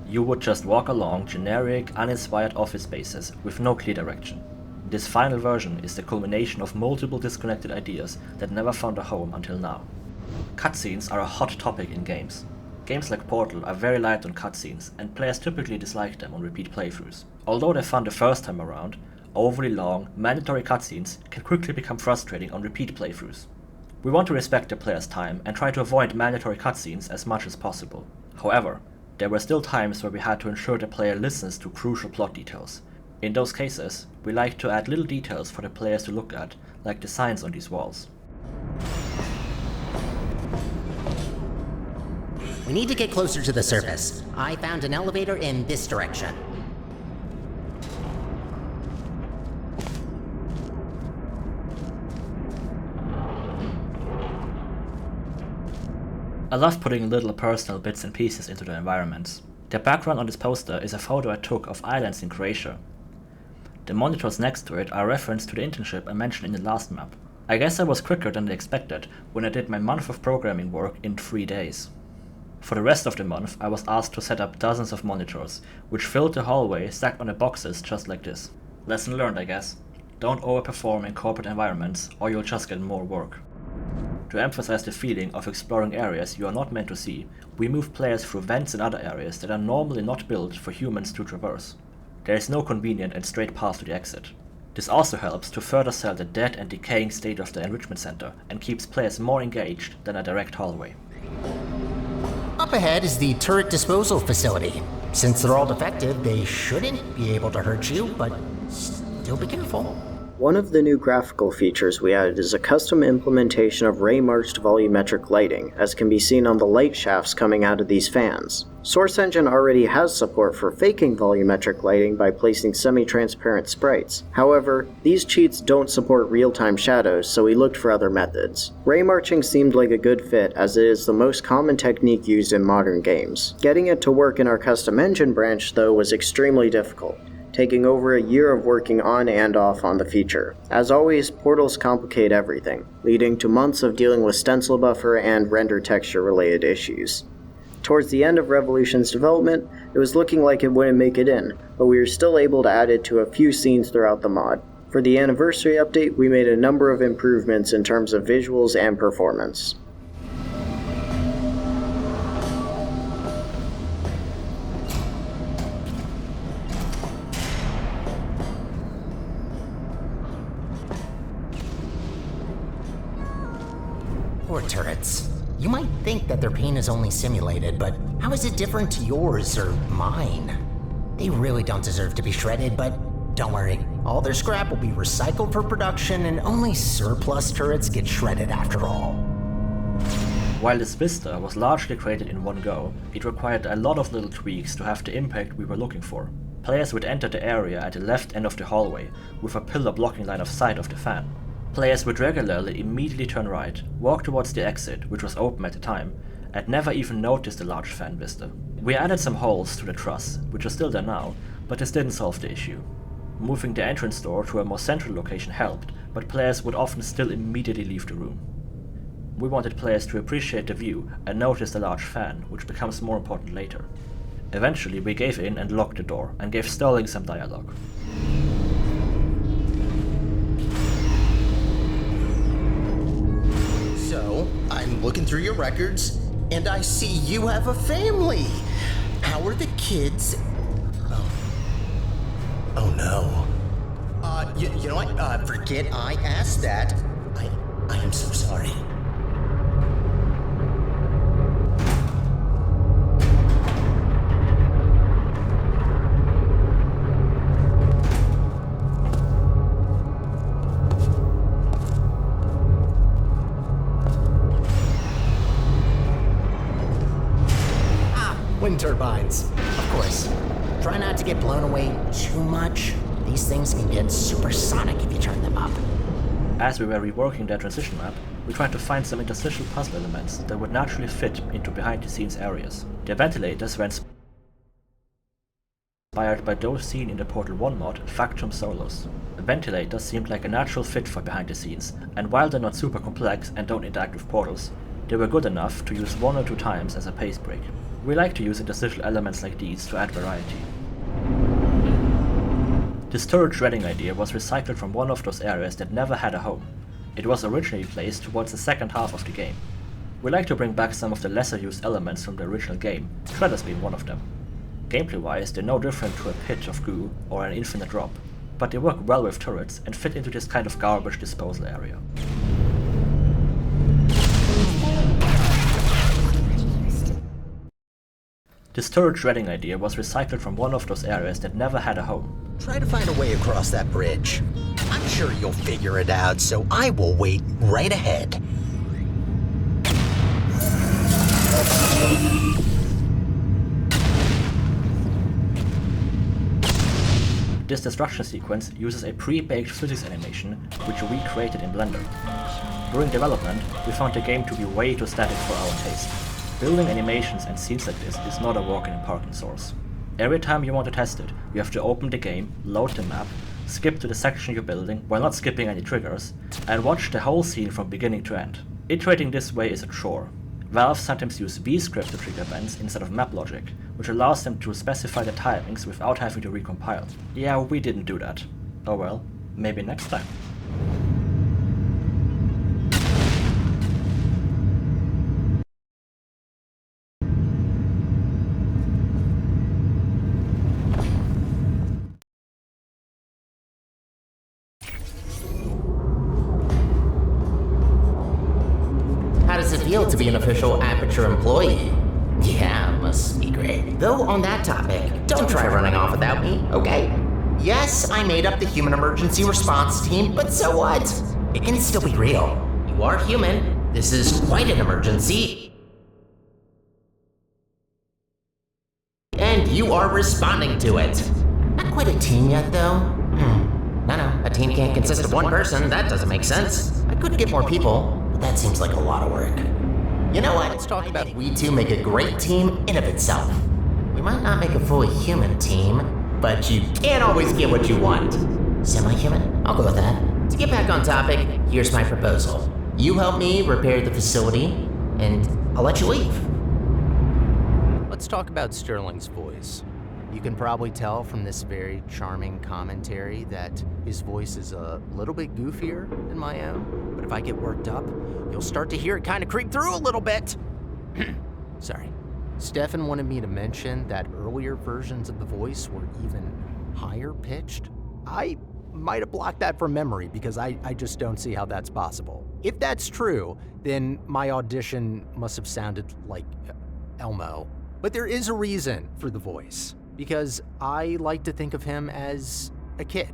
You would just walk along generic, uninspired office spaces with no clear direction. This final version is the culmination of multiple disconnected ideas that never found a home until now. Cutscenes are a hot topic in games. Games like Portal are very light on cutscenes, and players typically dislike them on repeat playthroughs. Although they're fun the first time around, overly long, mandatory cutscenes can quickly become frustrating on repeat playthroughs. We want to respect the player's time and try to avoid mandatory cutscenes as much as possible. However, there were still times where we had to ensure the player listens to crucial plot details. In those cases, we like to add little details for the players to look at, like the signs on these walls. We need to get closer to the surface. I found an elevator in this direction. I love putting little personal bits and pieces into the environments. The background on this poster is a photo I took of islands in Croatia. The monitors next to it are a reference to the internship I mentioned in the last map. I guess I was quicker than they expected when I did my month of programming work in 3 days. For the rest of the month, I was asked to set up dozens of monitors, which filled the hallway stacked on the boxes just like this. Lesson learned, I guess. Don't overperform in corporate environments or you'll just get more work. To emphasize the feeling of exploring areas you are not meant to see, we move players through vents and other areas that are normally not built for humans to traverse. There is no convenient and straight path to the exit. This also helps to further sell the dead and decaying state of the enrichment center and keeps players more engaged than a direct hallway. Up ahead is the turret disposal facility. Since they're all defective, they shouldn't be able to hurt you, but still be careful. One of the new graphical features we added is a custom implementation of ray-marched volumetric lighting, as can be seen on the light shafts coming out of these fans. Source Engine already has support for faking volumetric lighting by placing semi-transparent sprites. However, these cheats don't support real-time shadows, so we looked for other methods. Ray marching seemed like a good fit, as it is the most common technique used in modern games. Getting it to work in our custom engine branch, though, was extremely difficult, taking over a year of working on and off on the feature. As always, portals complicate everything, leading to months of dealing with stencil buffer and render texture related issues. Towards the end of Revolution's development, it was looking like it wouldn't make it in, but we were still able to add it to a few scenes throughout the mod. For the anniversary update, we made a number of improvements in terms of visuals and performance. Poor turrets. You might think that their pain is only simulated, but how is it different to yours or mine? They really don't deserve to be shredded, but don't worry. All their scrap will be recycled for production, and only surplus turrets get shredded after all. While this vista was largely created in one go, it required a lot of little tweaks to have the impact we were looking for. Players would enter the area at the left end of the hallway, with a pillar blocking line of sight of the fan. Players would regularly immediately turn right, walk towards the exit, which was open at the time, and never even notice the large fan vista. We added some holes to the truss, which are still there now, but this didn't solve the issue. Moving the entrance door to a more central location helped, but players would often still immediately leave the room. We wanted players to appreciate the view and notice the large fan, which becomes more important later. Eventually we gave in and locked the door, and gave Sterling some dialogue. So, I'm looking through your records, and I see you have a family. How are the kids? Oh no. You know what? Forget I asked that. I am so sorry. Wind turbines. Of course. Try not to get blown away too much. These things can get supersonic if you turn them up. As we were reworking their transition map, we tried to find some interstitial puzzle elements that would naturally fit into behind-the-scenes areas. The ventilators were inspired by those seen in the Portal 1 mod, Factum Solos. The ventilators seemed like a natural fit for behind the scenes, and while they're not super complex and don't interact with portals, they were good enough to use 1 or 2 times as a pace break. We like to use interstitial elements like these to add variety. This turret shredding idea was recycled from one of those areas that never had a home. It was originally placed towards the second half of the game. We like to bring back some of the lesser used elements from the original game, shredders being one of them. Gameplay wise, they're no different to a pit of goo or an infinite drop, but they work well with turrets and fit into this kind of garbage disposal area. This turret shredding idea was recycled from one of those areas that never had a home. Try to find a way across that bridge. I'm sure you'll figure it out, so I will wait right ahead. This destruction sequence uses a pre-baked physics animation, which we created in Blender. During development, we found the game to be way too static for our taste. Building animations and scenes like this is not a walk in a parking source. Every time you want to test it, you have to open the game, load the map, skip to the section you're building while not skipping any triggers, and watch the whole scene from beginning to end. Iterating this way is a chore. Valve sometimes use vscript to trigger events instead of map logic, which allows them to specify the timings without having to recompile. Yeah, we didn't do that. Oh well, maybe next time. How does it feel to be an official Aperture employee? Yeah, must be great. Though on that topic, don't try running off without me, okay? Yes, I made up the human emergency response team, but so what? It can still be real. You are human. This is quite an emergency. And you are responding to it. Not quite a team yet, though. No, a team can't consist of one person. That doesn't make sense. I could get more people, but that seems like a lot of work. You know what? Let's talk about we two make a great team in of itself. We might not make a fully human team, but you can't always get what you want. Semi-human? I'll go with that. To get back on topic, here's my proposal. You help me repair the facility, and I'll let you leave. Let's talk about Sterling's voice. You can probably tell from this very charming commentary that his voice is a little bit goofier than my own, but if I get worked up, you'll start to hear it kind of creep through a little bit. Sorry. Stefan wanted me to mention that earlier versions of the voice were even higher pitched. I might have blocked that from memory because I just don't see how that's possible. If that's true, then my audition must have sounded like Elmo. But there is a reason for the voice, because I like to think of him as a kid.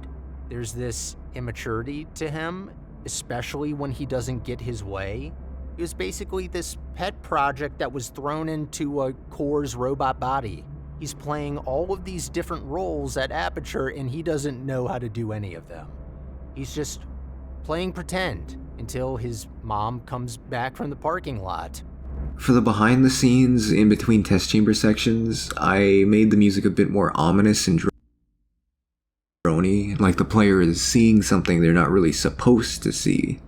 There's this immaturity to him, especially when he doesn't get his way. He was basically this pet project that was thrown into a Core's robot body. He's playing all of these different roles at Aperture and he doesn't know how to do any of them. He's just playing pretend until his mom comes back from the parking lot. For the behind the scenes, in between test chamber sections, I made the music a bit more ominous and drony, like the player is seeing something they're not really supposed to see.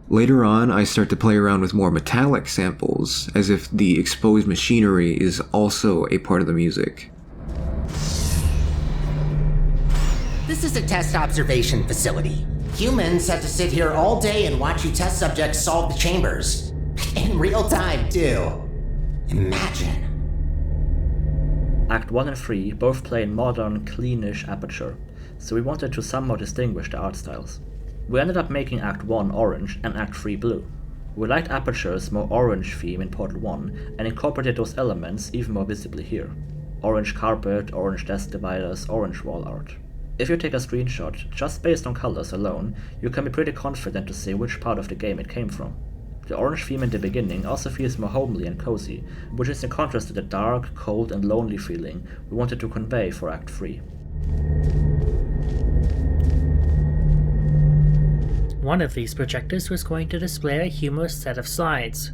Later on, I start to play around with more metallic samples, as if the exposed machinery is also a part of the music. This is a test observation facility. Humans have to sit here all day and watch you test subjects solve the chambers. In real time, too. Imagine. Act 1 and 3 both play in modern, cleanish Aperture, so we wanted to somehow distinguish the art styles. We ended up making Act 1 orange and Act 3 blue. We liked Aperture's more orange theme in Portal 1 and incorporated those elements even more visibly here. Orange carpet, orange desk dividers, orange wall art. If you take a screenshot, just based on colors alone, you can be pretty confident to say which part of the game it came from. The orange theme in the beginning also feels more homely and cozy, which is in contrast to the dark, cold and lonely feeling we wanted to convey for Act 3. One of these projectors was going to display a humorous set of slides,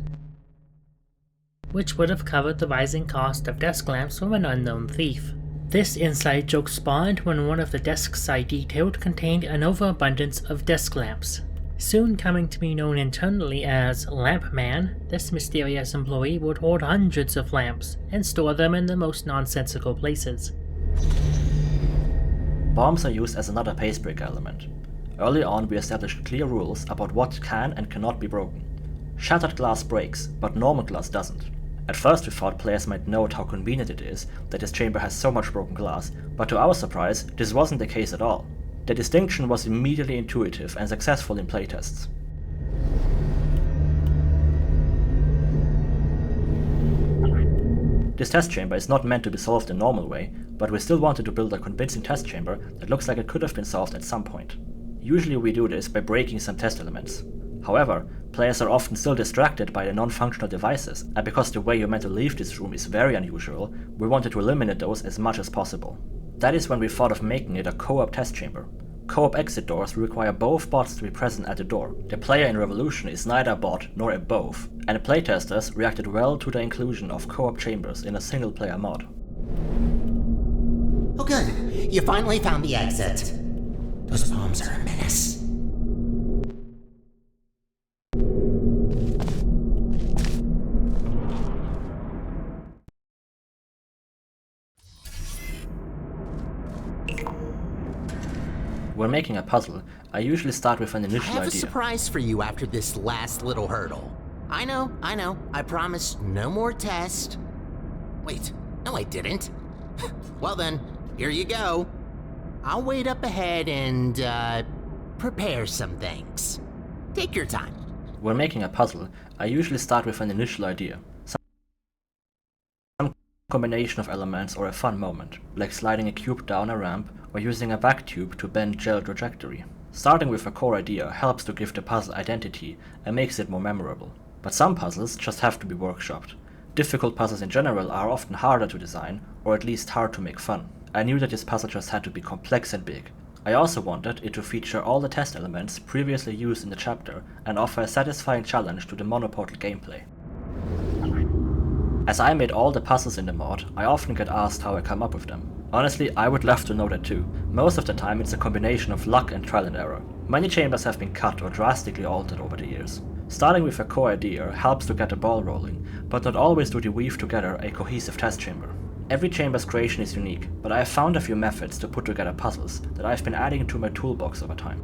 which would have covered the rising cost of desk lamps from an unknown thief. This inside joke spawned when one of the desks I detailed contained an overabundance of desk lamps. Soon coming to be known internally as Lamp Man, this mysterious employee would hoard hundreds of lamps and store them in the most nonsensical places. Bombs are used as another pacebreaker element. Early on we established clear rules about what can and cannot be broken. Shattered glass breaks, but normal glass doesn't. At first we thought players might note how convenient it is that this chamber has so much broken glass, but to our surprise, this wasn't the case at all. The distinction was immediately intuitive and successful in playtests. This test chamber is not meant to be solved the normal way, but we still wanted to build a convincing test chamber that looks like it could have been solved at some point. Usually we do this by breaking some test elements. However, players are often still distracted by the non-functional devices, and because the way you're meant to leave this room is very unusual, we wanted to eliminate those as much as possible. That is when we thought of making it a co-op test chamber. co-op exit doors require both bots to be present at the door. The player in Revolution is neither a bot nor a both, and playtesters reacted well to the inclusion of co-op chambers in a single-player mod. Oh good, you finally found the exit. Those bombs are a menace. When making a puzzle, I usually start with an initial I have idea. a surprise for you after this last little hurdle. I know. I promise no more test. Wait, no I didn't. Well then, here you go. I'll wait up ahead and, prepare some things. Take your time. When making a puzzle, I usually start with an initial idea. Some combination of elements or a fun moment, like sliding a cube down a ramp or using a vac tube to bend gel trajectory. Starting with a core idea helps to give the puzzle identity and makes it more memorable. But some puzzles just have to be workshopped. Difficult puzzles in general are often harder to design, or at least hard to make fun. I knew that this puzzle just had to be complex and big. I also wanted it to feature all the test elements previously used in the chapter and offer a satisfying challenge to the monoportal gameplay. As I made all the puzzles in the mod, I often get asked how I come up with them. Honestly, I would love to know that too. Most of the time it's a combination of luck and trial and error. Many chambers have been cut or drastically altered over the years. Starting with a core idea helps to get the ball rolling, but not always do they weave together a cohesive test chamber. Every chamber's creation is unique, but I have found a few methods to put together puzzles that I've been adding to my toolbox over time.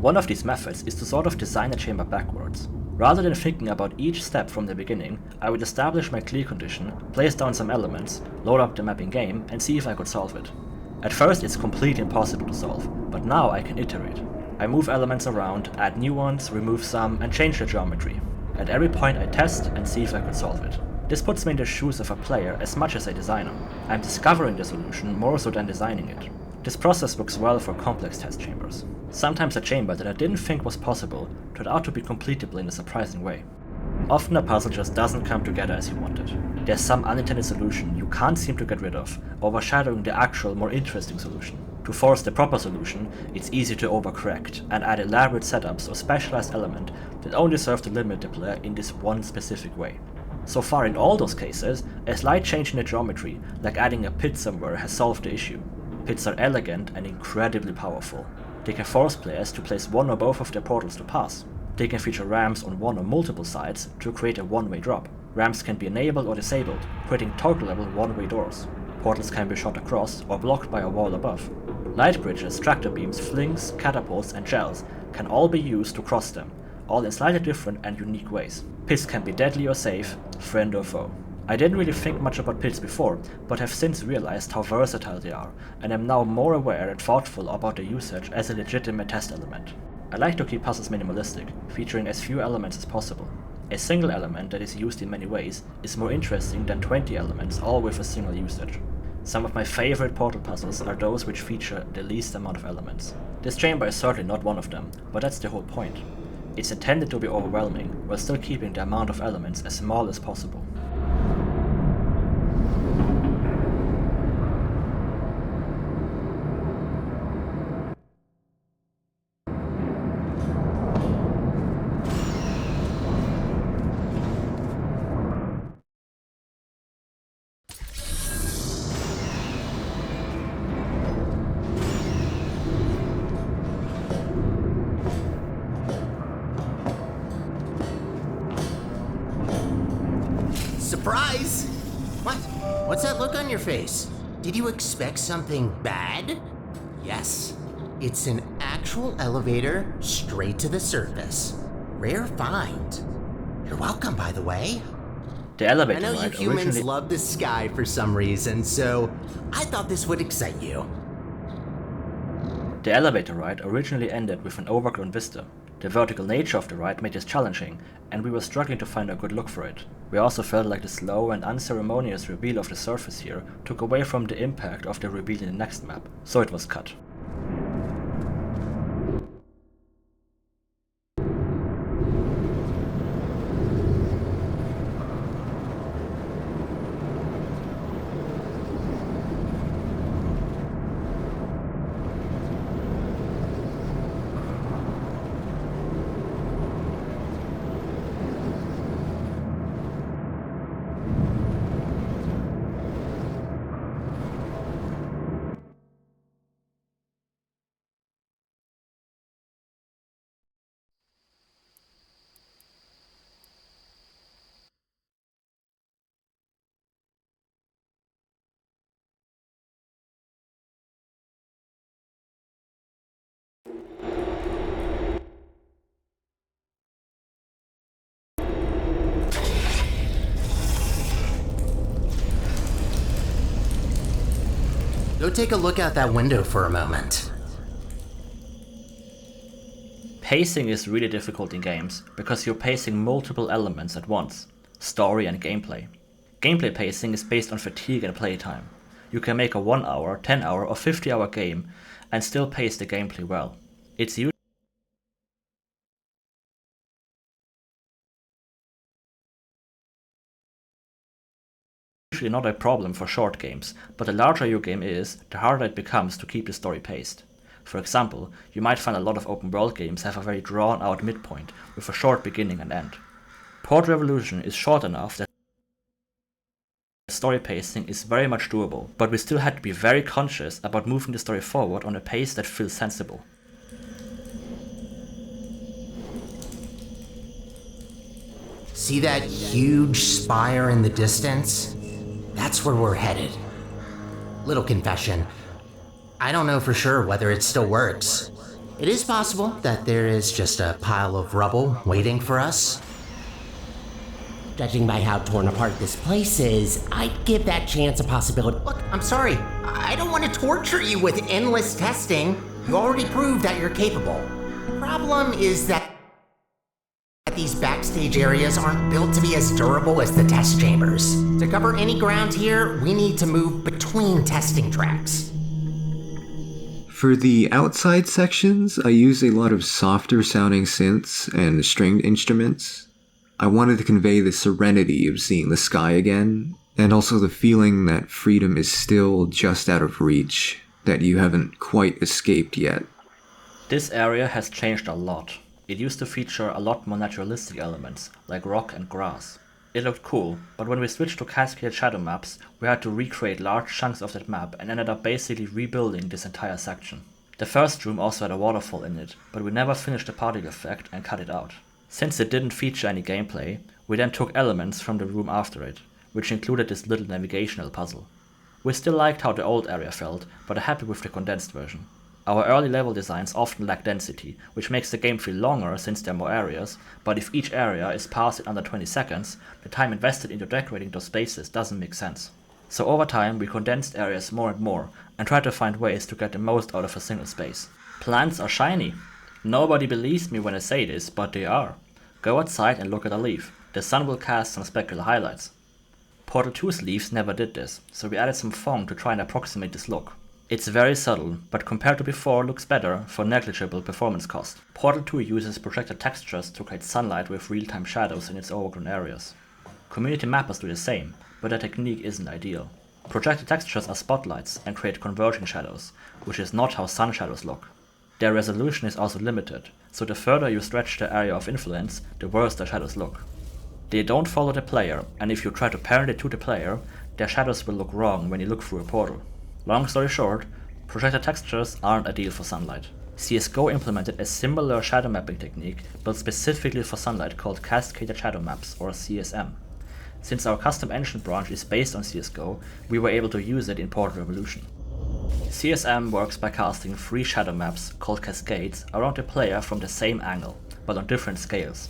One of these methods is to sort of design a chamber backwards. Rather than thinking about each step from the beginning, I would establish my clear condition, place down some elements, load up the map in game, and see if I could solve it. At first it's completely impossible to solve, but now I can iterate. I move elements around, add new ones, remove some, and change the geometry. At every point I test and see if I could solve it. This puts me in the shoes of a player as much as a designer. I'm discovering the solution more so than designing it. This process works well for complex test chambers. Sometimes a chamber that I didn't think was possible turned out to be completable in a surprising way. Often a puzzle just doesn't come together as you wanted. There's some unintended solution you can't seem to get rid of, overshadowing the actual, more interesting solution. To force the proper solution, it's easy to overcorrect and add elaborate setups or specialized elements that only serve to limit the player in this one specific way. So far in all those cases, a slight change in the geometry, like adding a pit somewhere, has solved the issue. Pits are elegant and incredibly powerful. They can force players to place one or both of their portals to pass. They can feature ramps on one or multiple sides to create a one-way drop. Ramps can be enabled or disabled, creating total-level one-way doors. Portals can be shot across or blocked by a wall above. Light bridges, tractor beams, flings, catapults, and gels can all be used to cross them, all in slightly different and unique ways. Pits can be deadly or safe, friend or foe. I didn't really think much about pits before, but have since realized how versatile they are, and am now more aware and thoughtful about their usage as a legitimate test element. I like to keep puzzles minimalistic, featuring as few elements as possible. A single element that is used in many ways is more interesting than 20 elements all with a single usage. Some of my favorite portal puzzles are those which feature the least amount of elements. This chamber is certainly not one of them, but that's the whole point. It's intended to be overwhelming, while still keeping the amount of elements as small as possible. Surprise! What? What's that look on your face? Did you expect something bad? Yes. It's an actual elevator straight to the surface. Rare find. You're welcome, by the way. The elevator I know you ride humans originally... love the sky for some reason, so I thought this would excite you. The elevator ride originally ended with an overgrown vista. The vertical nature of the ride made this challenging, and we were struggling to find a good look for it. We also felt like the slow and unceremonious reveal of the surface here took away from the impact of the reveal in the next map, so it was cut. Go take a look out that window for a moment. Pacing is really difficult in games because you're pacing multiple elements at once, story and gameplay. Gameplay pacing is based on fatigue and playtime. You can make a 1 hour, 10 hour or 50 hour game and still pace the gameplay well. It's usually not a problem for short games, but the larger your game is, the harder it becomes to keep the story paced. For example, you might find a lot of open world games have a very drawn out midpoint with a short beginning and end. Portal Revolution is short enough that story pacing is very much doable, but we still had to be very conscious about moving the story forward on a pace that feels sensible. See that huge spire in the distance? That's where we're headed. Little confession. I don't know for sure whether it still works. It is possible that there is just a pile of rubble waiting for us. Judging by how torn apart this place is, I'd give that chance a possibility. Look, I'm sorry. I don't want to torture you with endless testing. You already proved that you're capable. The problem is that these backstage areas aren't built to be as durable as the test chambers. To cover any ground here, we need to move between testing tracks. For the outside sections, I use a lot of softer sounding synths and stringed instruments. I wanted to convey the serenity of seeing the sky again, and also the feeling that freedom is still just out of reach, that you haven't quite escaped yet. This area has changed a lot. It used to feature a lot more naturalistic elements, like rock and grass. It looked cool, but when we switched to cascaded shadow maps, we had to recreate large chunks of that map and ended up basically rebuilding this entire section. The first room also had a waterfall in it, but we never finished the particle effect and cut it out. Since it didn't feature any gameplay, we then took elements from the room after it, which included this little navigational puzzle. We still liked how the old area felt, but are happy with the condensed version. Our early level designs often lack density, which makes the game feel longer since there are more areas, but if each area is passed in under 20 seconds, the time invested into decorating those spaces doesn't make sense. So over time we condensed areas more and more, and tried to find ways to get the most out of a single space. Plants are shiny. Nobody believes me when I say this, but they are. Go outside and look at a leaf. The sun will cast some specular highlights. Portal 2's leaves never did this, so we added some foam to try and approximate this look. It's very subtle, but compared to before looks better for negligible performance cost. Portal 2 uses projected textures to create sunlight with real-time shadows in its overgrown areas. Community mappers do the same, but their technique isn't ideal. Projected textures are spotlights and create converging shadows, which is not how sun shadows look. Their resolution is also limited, so the further you stretch the area of influence, the worse the shadows look. They don't follow the player, and if you try to parent it to the player, their shadows will look wrong when you look through a portal. Long story short, projected textures aren't ideal for sunlight. CSGO implemented a similar shadow mapping technique built specifically for sunlight called Cascaded Shadow Maps, or CSM. Since our custom engine branch is based on CSGO, we were able to use it in Portal Revolution. CSM works by casting 3 shadow maps, called cascades, around the player from the same angle, but on different scales.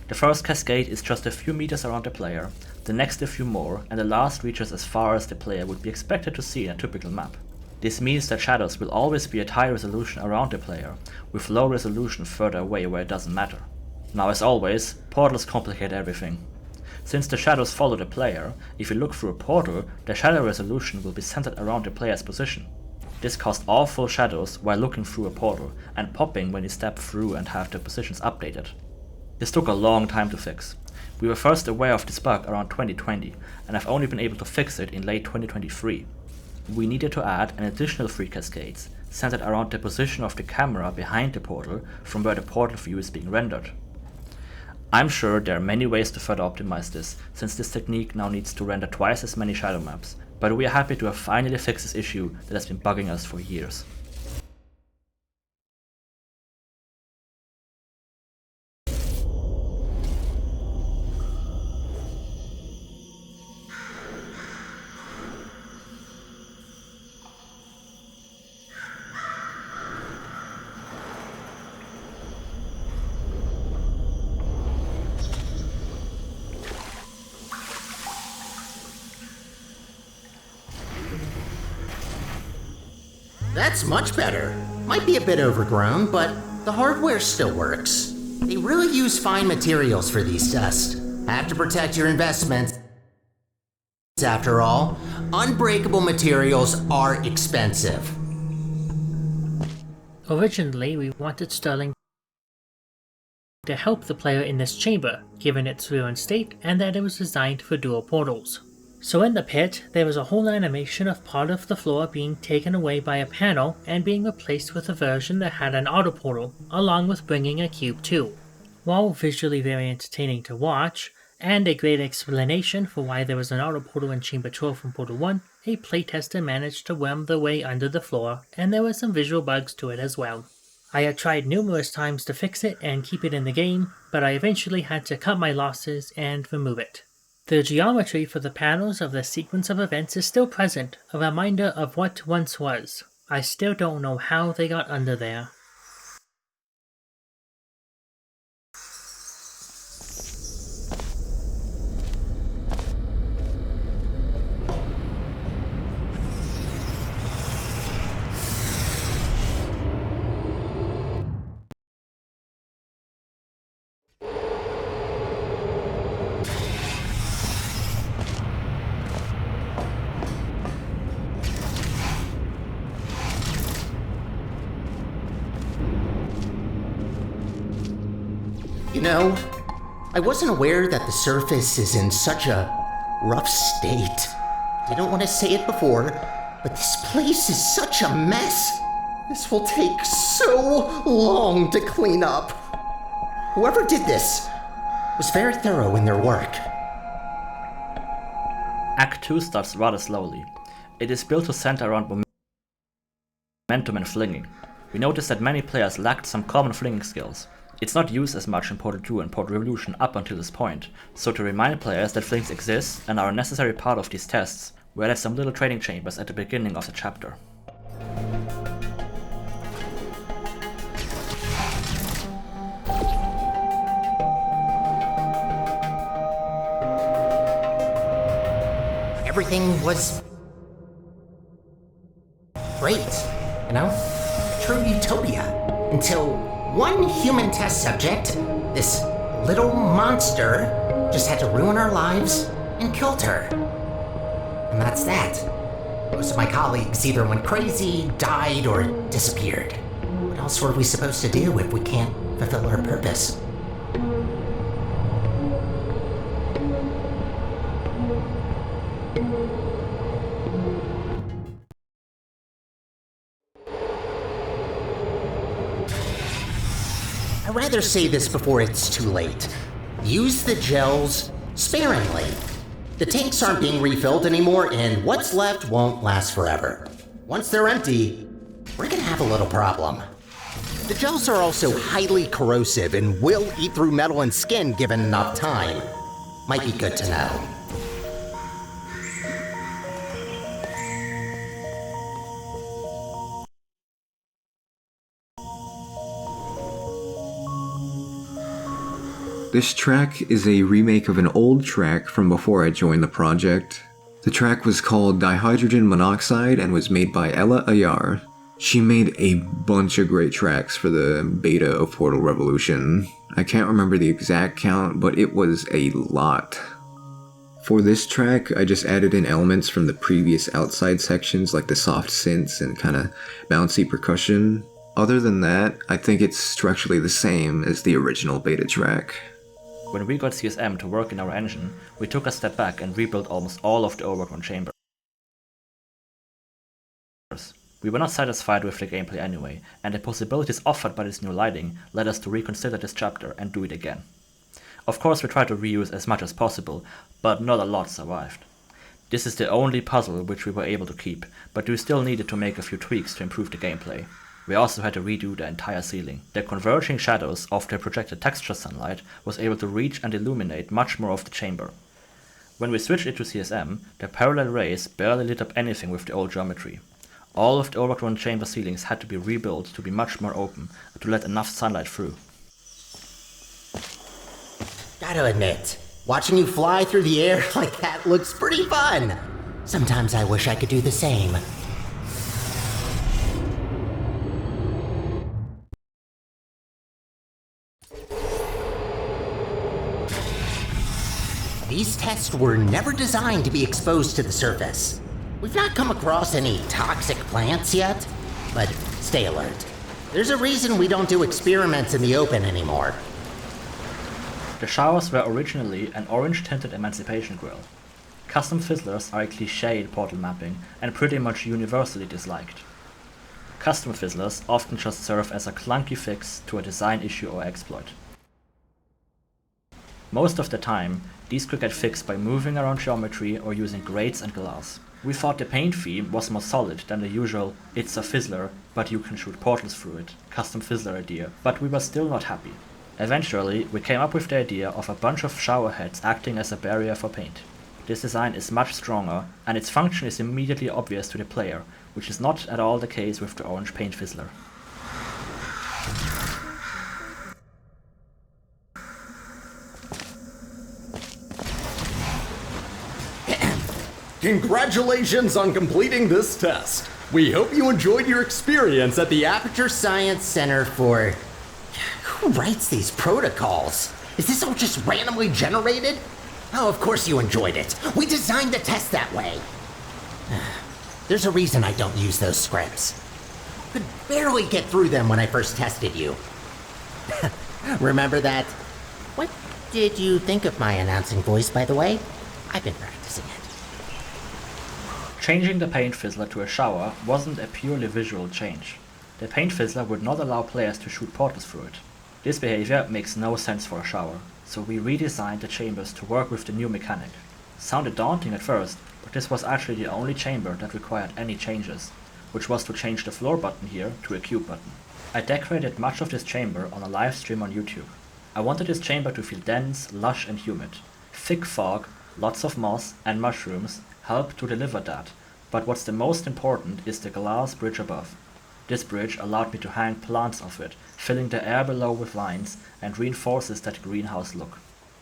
The first cascade is just a few meters around the player, the next a few more, and the last reaches as far as the player would be expected to see in a typical map. This means that shadows will always be at high resolution around the player, with low resolution further away where it doesn't matter. Now as always, portals complicate everything. Since the shadows follow the player, if you look through a portal, the shadow resolution will be centered around the player's position. This caused awful shadows while looking through a portal, and popping when you step through and have the positions updated. This took a long time to fix. We were first aware of this bug around 2020, and have only been able to fix it in late 2023. We needed to add an additional 3 cascades, centered around the position of the camera behind the portal from where the portal view is being rendered. I'm sure there are many ways to further optimize this, since this technique now needs to render twice as many shadow maps, but we are happy to have finally fixed this issue that has been bugging us for years. That's much better. Might be a bit overgrown, but the hardware still works. They really use fine materials for these tests. Have to protect your investments. After all, unbreakable materials are expensive. Originally, we wanted Sterling to help the player in this chamber, given its ruined state and that it was designed for dual portals. So in the pit, there was a whole animation of part of the floor being taken away by a panel and being replaced with a version that had an auto portal, along with bringing a cube too. While visually very entertaining to watch, and a great explanation for why there was an auto portal in Chamber 12 from Portal 1, a playtester managed to worm their way under the floor, and there were some visual bugs to it as well. I had tried numerous times to fix it and keep it in the game, but I eventually had to cut my losses and remove it. The geometry for the panels of the sequence of events is still present, a reminder of what once was. I still don't know how they got under there. You know, I wasn't aware that the surface is in such a rough state. Didn't want to say it before, but this place is such a mess. This will take so long to clean up. Whoever did this was very thorough in their work. Act 2 starts rather slowly. It is built to center around momentum and flinging. We noticed that many players lacked some common flinging skills. It's not used as much in Portal 2 and Portal Revolution up until this point, so to remind players that flings exist and are a necessary part of these tests, we added some little training chambers at the beginning of the chapter. Everything was great, you know? True utopia. Until one human test subject, this little monster, just had to ruin our lives and killed her. And that's that. Most of my colleagues either went crazy, died, or disappeared. What else were we supposed to do if we can't fulfill our purpose? I'd rather say this before it's too late. Use the gels sparingly. The tanks aren't being refilled anymore, and what's left won't last forever. Once they're empty, we're gonna have a little problem. The gels are also highly corrosive and will eat through metal and skin given enough time. Might be good to know. This track is a remake of an old track from before I joined the project. The track was called Dihydrogen Monoxide and was made by Ella Ayar. She made a bunch of great tracks for the beta of Portal Revolution. I can't remember the exact count, but it was a lot. For this track, I just added in elements from the previous outside sections like the soft synths and kinda bouncy percussion. Other than that, I think it's structurally the same as the original beta track. When we got CSM to work in our engine, we took a step back and rebuilt almost all of the overgrown chambers. We were not satisfied with the gameplay anyway, and the possibilities offered by this new lighting led us to reconsider this chapter and do it again. Of course we tried to reuse as much as possible, but not a lot survived. This is the only puzzle which we were able to keep, but we still needed to make a few tweaks to improve the gameplay. We also had to redo the entire ceiling. The converging shadows of the projected texture sunlight was able to reach and illuminate much more of the chamber. When we switched it to CSM, the parallel rays barely lit up anything with the old geometry. All of the overgrown chamber ceilings had to be rebuilt to be much more open, to let enough sunlight through. Gotta admit, watching you fly through the air like that looks pretty fun. Sometimes I wish I could do the same. These tests were never designed to be exposed to the surface. We've not come across any toxic plants yet, but stay alert. There's a reason we don't do experiments in the open anymore. The showers were originally an orange-tinted emancipation grill. Custom fizzlers are a cliché in portal mapping and pretty much universally disliked. Custom fizzlers often just serve as a clunky fix to a design issue or exploit. Most of the time, these could get fixed by moving around geometry or using grates and glass. We thought the paint theme was more solid than the usual "it's a fizzler, but you can shoot portals through it" custom fizzler idea, but we were still not happy. Eventually, we came up with the idea of a bunch of shower heads acting as a barrier for paint. This design is much stronger, and its function is immediately obvious to the player, which is not at all the case with the orange paint fizzler. Congratulations on completing this test. We hope you enjoyed your experience at the Aperture Science Center for... Who writes these protocols? Is this all just randomly generated? Oh, of course you enjoyed it. We designed the test that way. There's a reason I don't use those scripts. Could barely get through them when I first tested you. Remember that? What did you think of my announcing voice, by the way? I've been practicing it. Changing the paint fizzler to a shower wasn't a purely visual change. The paint fizzler would not allow players to shoot portals through it. This behavior makes no sense for a shower, so we redesigned the chambers to work with the new mechanic. Sounded daunting at first, but this was actually the only chamber that required any changes, which was to change the floor button here to a cube button. I decorated much of this chamber on a live stream on YouTube. I wanted this chamber to feel dense, lush and humid. Thick fog, lots of moss and mushrooms help to deliver that, but what's the most important is the glass bridge above. This bridge allowed me to hang plants off it, filling the air below with vines and reinforces that greenhouse look.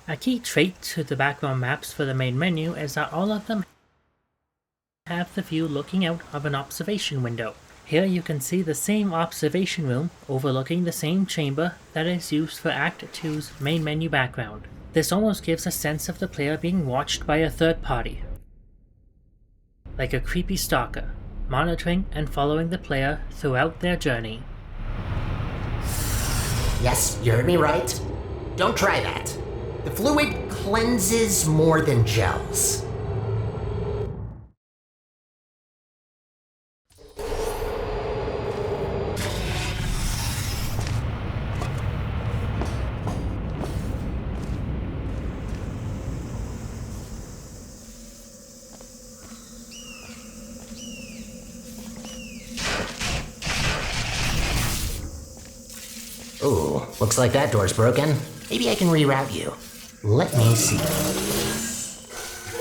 A key trait to the background maps for the main menu is that all of them have the view looking out of an observation window. Here you can see the same observation room overlooking the same chamber that is used for Act 2's main menu background. This almost gives a sense of the player being watched by a third party, like a creepy stalker, monitoring and following the player throughout their journey. Yes, you heard me right. Don't try that. The fluid cleanses more than gels. Ooh, looks like that door's broken. Maybe I can reroute you. Let me see.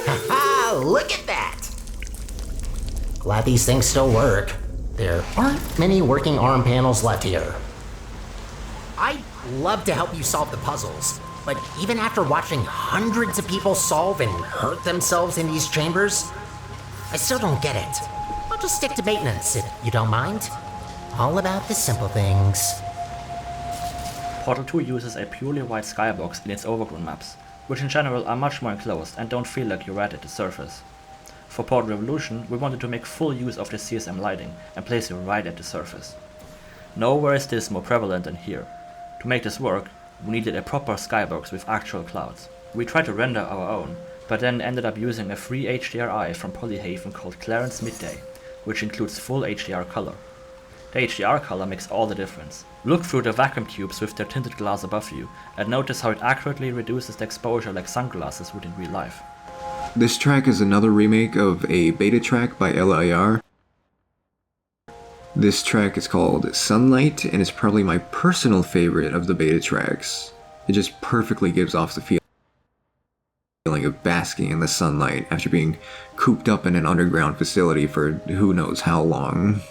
Haha, look at that! Glad these things still work. There aren't many working arm panels left here. I'd love to help you solve the puzzles, but even after watching hundreds of people solve and hurt themselves in these chambers, I still don't get it. I'll just stick to maintenance if you don't mind. All about the simple things. Portal 2 uses a purely white skybox in its overgrown maps, which in general are much more enclosed and don't feel like you're right at the surface. For Portal Revolution, we wanted to make full use of the CSM lighting and place you right at the surface. Nowhere is this more prevalent than here. To make this work, we needed a proper skybox with actual clouds. We tried to render our own, but then ended up using a free HDRI from Polyhaven called Clarence Midday, which includes full HDR color. The HDR color makes all the difference. Look through the vacuum tubes with their tinted glass above you, and notice how it accurately reduces the exposure like sunglasses would in real life. This track is another remake of a beta track by LIR. This track is called Sunlight, and it's probably my personal favorite of the beta tracks. It just perfectly gives off the feeling of basking in the sunlight after being cooped up in an underground facility for who knows how long.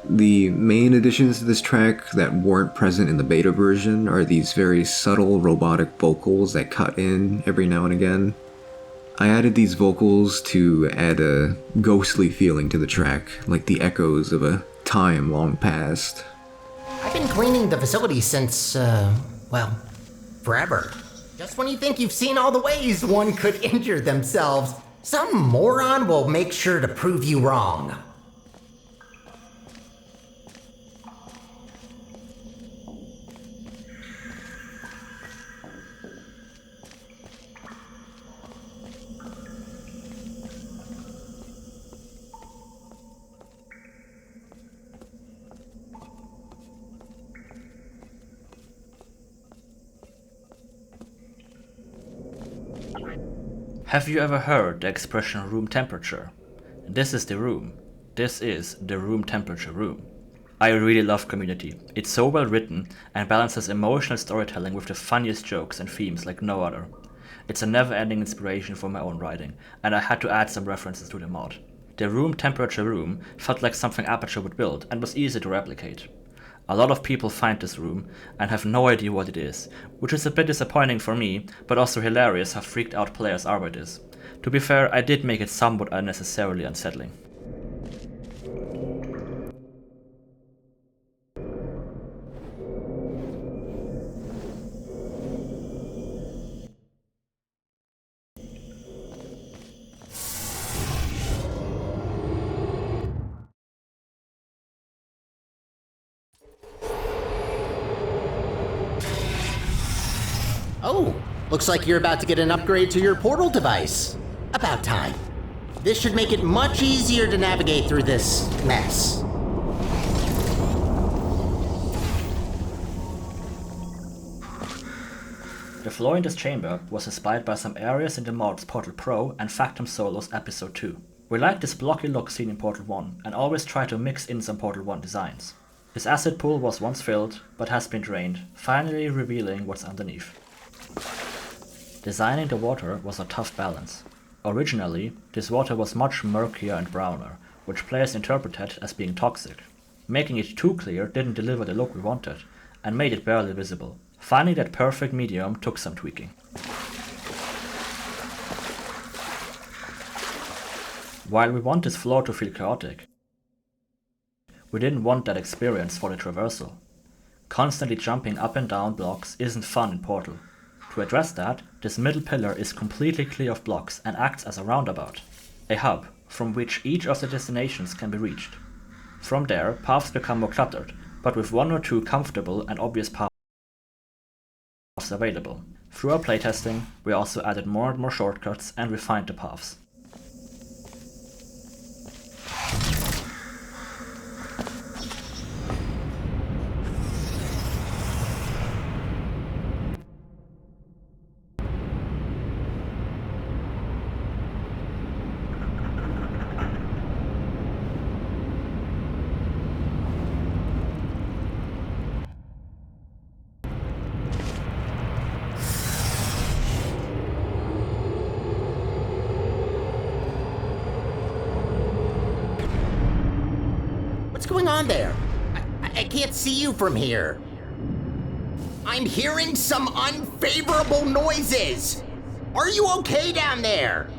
The main additions to this track that weren't present in the beta version are these very subtle robotic vocals that cut in every now and again. I added these vocals to add a ghostly feeling to the track, like the echoes of a time long past. I've been cleaning the facility since, well, forever. Just when you think you've seen all the ways one could injure themselves, some moron will make sure to prove you wrong. Have you ever heard the expression room temperature? This is the room. This is the room temperature room. I really love Community. It's so well written and balances emotional storytelling with the funniest jokes and themes like no other. It's a never-ending inspiration for my own writing, and I had to add some references to the mod. The room temperature room felt like something Aperture would build and was easy to replicate. A lot of people find this room and have no idea what it is, which is a bit disappointing for me, but also hilarious how freaked out players are by this. To be fair, I did make it somewhat unnecessarily unsettling. Oh, looks like you're about to get an upgrade to your portal device. About time. This should make it much easier to navigate through this mess. The floor in this chamber was inspired by some areas in the mods Portal Pro and Factum Solo's Episode 2. We like this blocky look seen in Portal 1 and always try to mix in some Portal 1 designs. This acid pool was once filled, but has been drained, finally revealing what's underneath. Designing the water was a tough balance. Originally, this water was much murkier and browner, which players interpreted as being toxic. Making it too clear didn't deliver the look we wanted, and made it barely visible. Finding that perfect medium took some tweaking. While we want this floor to feel chaotic, we didn't want that experience for the traversal. Constantly jumping up and down blocks isn't fun in Portal. To address that, this middle pillar is completely clear of blocks and acts as a roundabout, a hub from which each of the destinations can be reached. From there, paths become more cluttered, but with one or two comfortable and obvious paths available. Through our playtesting, we also added more and more shortcuts and refined the paths. What's going on there? I can't see you from here. I'm hearing some unfavorable noises. Are you okay down there?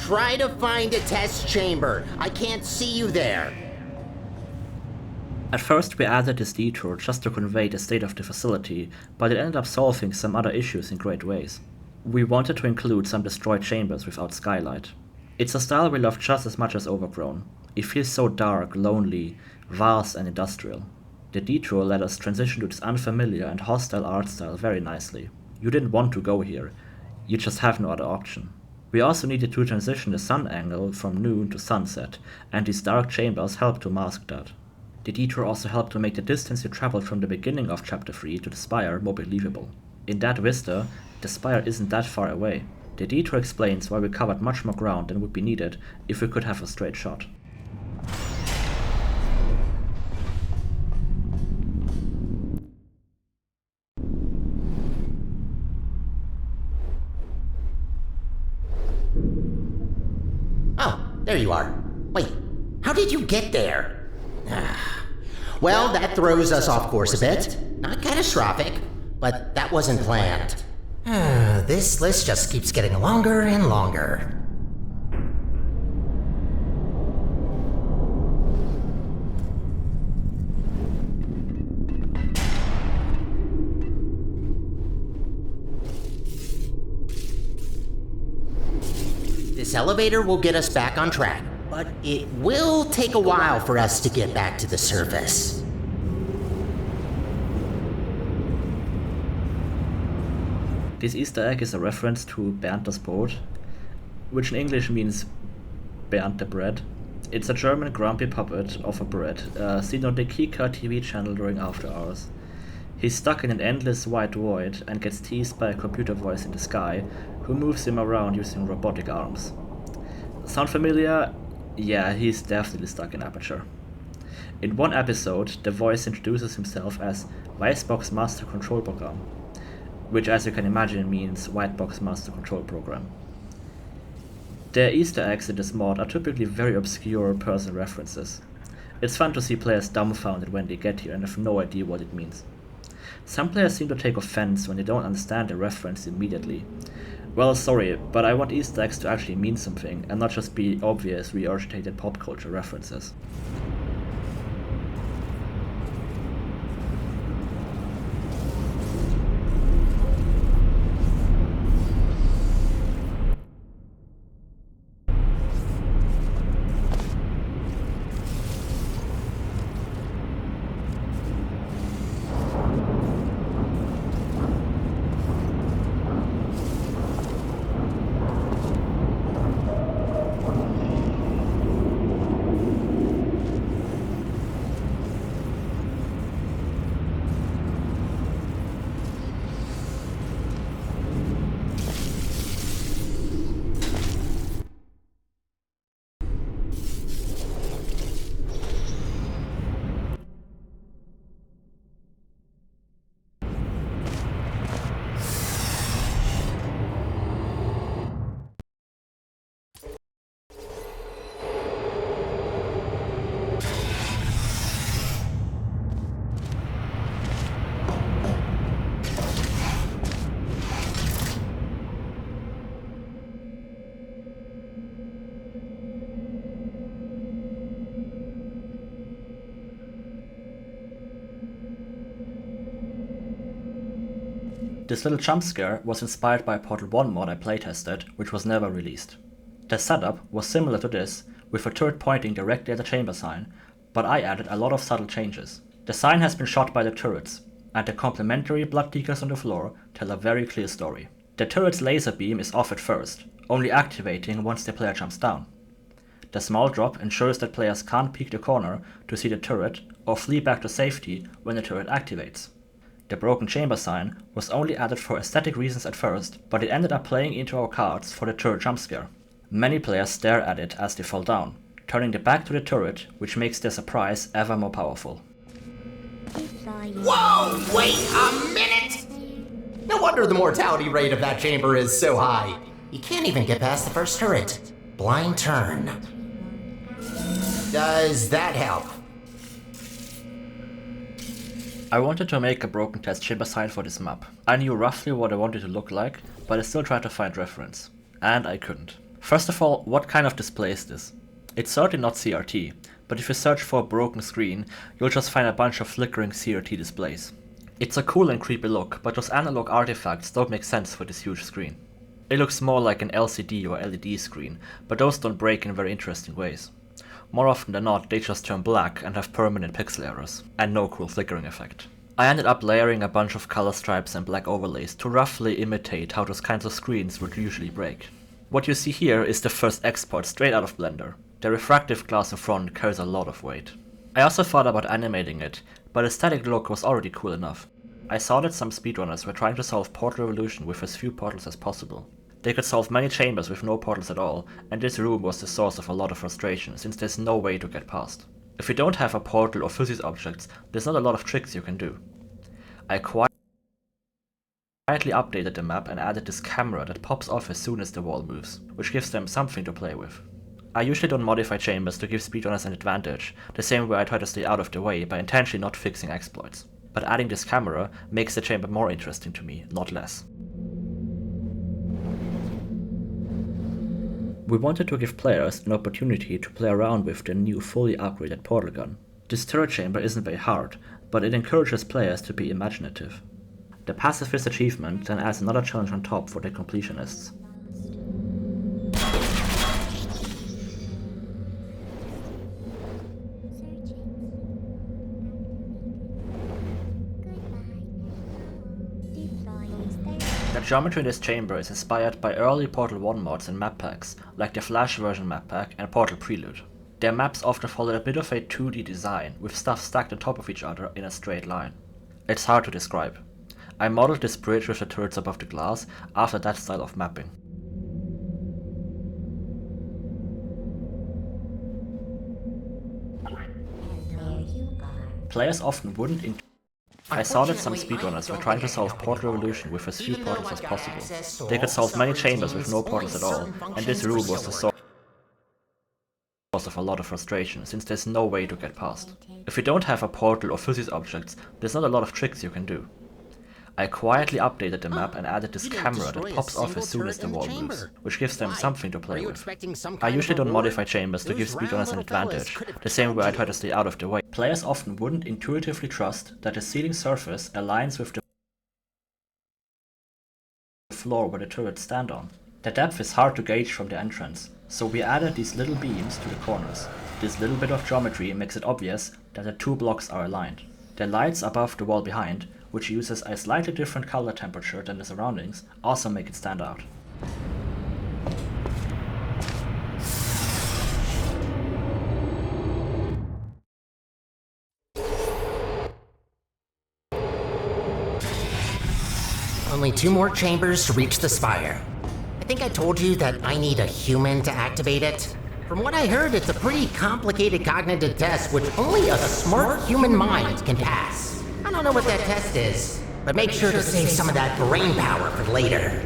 Try to find a test chamber. I can't see you there. At first we added this detour just to convey the state of the facility, but it ended up solving some other issues in great ways. We wanted to include some destroyed chambers without skylight. It's a style we love just as much as Overgrown. It feels so dark, lonely, vast and industrial. The detour let us transition to this unfamiliar and hostile art style very nicely. You didn't want to go here, you just have no other option. We also needed to transition the sun angle from noon to sunset, and these dark chambers helped to mask that. The detour also helped to make the distance you traveled from the beginning of Chapter 3 to the Spire more believable. In that vista, the Spire isn't that far away. The detour explains why we covered much more ground than would be needed if we could have a straight shot. Oh, there you are. Wait, how did you get there? Well, that throws us off course a bit. Not catastrophic, but that wasn't planned. This list just keeps getting longer and longer. This elevator will get us back on track, but it will take a while for us to get back to the surface. This Easter egg is a reference to Bernd das Brot, which in English means Bernd the Bread. It's a German grumpy puppet of a bread, seen on the Kika TV channel during after hours. He's stuck in an endless white void and gets teased by a computer voice in the sky, who moves him around using robotic arms. Sound familiar? Yeah, he's definitely stuck in Aperture. In one episode, the voice introduces himself as Weißbox Master Control Program, which as you can imagine means White Box Master Control Program. The Easter eggs in this mod are typically very obscure personal references. It's fun to see players dumbfounded when they get here and have no idea what it means. Some players seem to take offense when they don't understand the reference immediately. Well, sorry, but I want Easter eggs to actually mean something and not just be obvious regurgitated pop culture references. This little jump scare was inspired by a Portal 1 mod I playtested, which was never released. The setup was similar to this, with a turret pointing directly at the chamber sign, but I added a lot of subtle changes. The sign has been shot by the turrets, and the complementary blood deacons on the floor tell a very clear story. The turret's laser beam is off at first, only activating once the player jumps down. The small drop ensures that players can't peek the corner to see the turret or flee back to safety when the turret activates. The broken chamber sign was only added for aesthetic reasons at first, but it ended up playing into our cards for the turret jump scare. Many players stare at it as they fall down, turning their back to the turret, which makes their surprise ever more powerful. Whoa, wait a minute! No wonder the mortality rate of that chamber is so high. You can't even get past the first turret. Blind turn. Does that help? I wanted to make a broken test chamber sign for this map. I knew roughly what I wanted it to look like, but I still tried to find reference. And I couldn't. First of all, what kind of display is this? It's certainly not CRT, but if you search for a broken screen, you'll just find a bunch of flickering CRT displays. It's a cool and creepy look, but those analog artifacts don't make sense for this huge screen. It looks more like an LCD or LED screen, but those don't break in very interesting ways. More often than not, they just turn black and have permanent pixel errors, and no cool flickering effect. I ended up layering a bunch of color stripes and black overlays to roughly imitate how those kinds of screens would usually break. What you see here is the first export straight out of Blender. The refractive glass in front carries a lot of weight. I also thought about animating it, but the static look was already cool enough. I saw that some speedrunners were trying to solve Portal Revolution with as few portals as possible. They could solve many chambers with no portals at all, and this room was the source of a lot of frustration, since there's no way to get past. If you don't have a portal or physics objects, there's not a lot of tricks you can do. I quietly updated the map and added this camera that pops off as soon as the wall moves, which gives them something to play with. I usually don't modify chambers to give speedrunners an advantage, the same way I try to stay out of the way by intentionally not fixing exploits. But adding this camera makes the chamber more interesting to me, not less. We wanted to give players an opportunity to play around with the new fully upgraded portal gun. This turret chamber isn't very hard, but it encourages players to be imaginative. The pacifist achievement then adds another challenge on top for the completionists. The geometry in this chamber is inspired by early Portal 1 mods and map packs, like the Flash version map pack and Portal Prelude. Their maps often followed a bit of a 2D design, with stuff stacked on top of each other in a straight line. It's hard to describe. I modeled this bridge with the turrets above the glass after that style of mapping. Players often wouldn't I saw that some speedrunners were trying to solve Portal Revolution with as few portals as possible. They could solve many chambers with no portals at all, and this room was the source of a lot of frustration, since there's no way to get past. If you don't have a portal or physics objects, there's not a lot of tricks you can do. I quietly updated the map and added this camera that pops off as soon as the wall moves, which gives them something to play with. I usually don't modify chambers to give speedrunners an advantage, the same way I try to stay out of the way. Players often wouldn't intuitively trust that the ceiling surface aligns with the floor where the turrets stand on. The depth is hard to gauge from the entrance, so we added these little beams to the corners. This little bit of geometry makes it obvious that the two blocks are aligned. The lights above the wall behind, which uses a slightly different color temperature than the surroundings, also make it stand out. Only 2 more chambers to reach the spire. I think I told you that I need a human to activate it. From what I heard, it's a pretty complicated cognitive test which only a smart human mind can pass. I don't know what that test is, but make sure to save some of that brain power for later.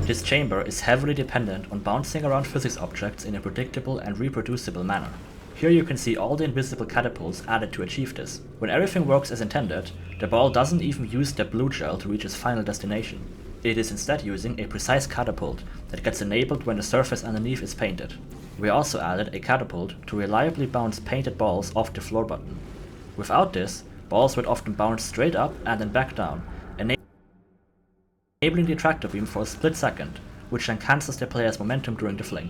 This chamber is heavily dependent on bouncing around physics objects in a predictable and reproducible manner. Here you can see all the invisible catapults added to achieve this. When everything works as intended, the ball doesn't even use the blue gel to reach its final destination. It is instead using a precise catapult that gets enabled when the surface underneath is painted. We also added a catapult to reliably bounce painted balls off the floor button. Without this, balls would often bounce straight up and then back down, enabling the attractor beam for a split second, which then cancels the player's momentum during the fling.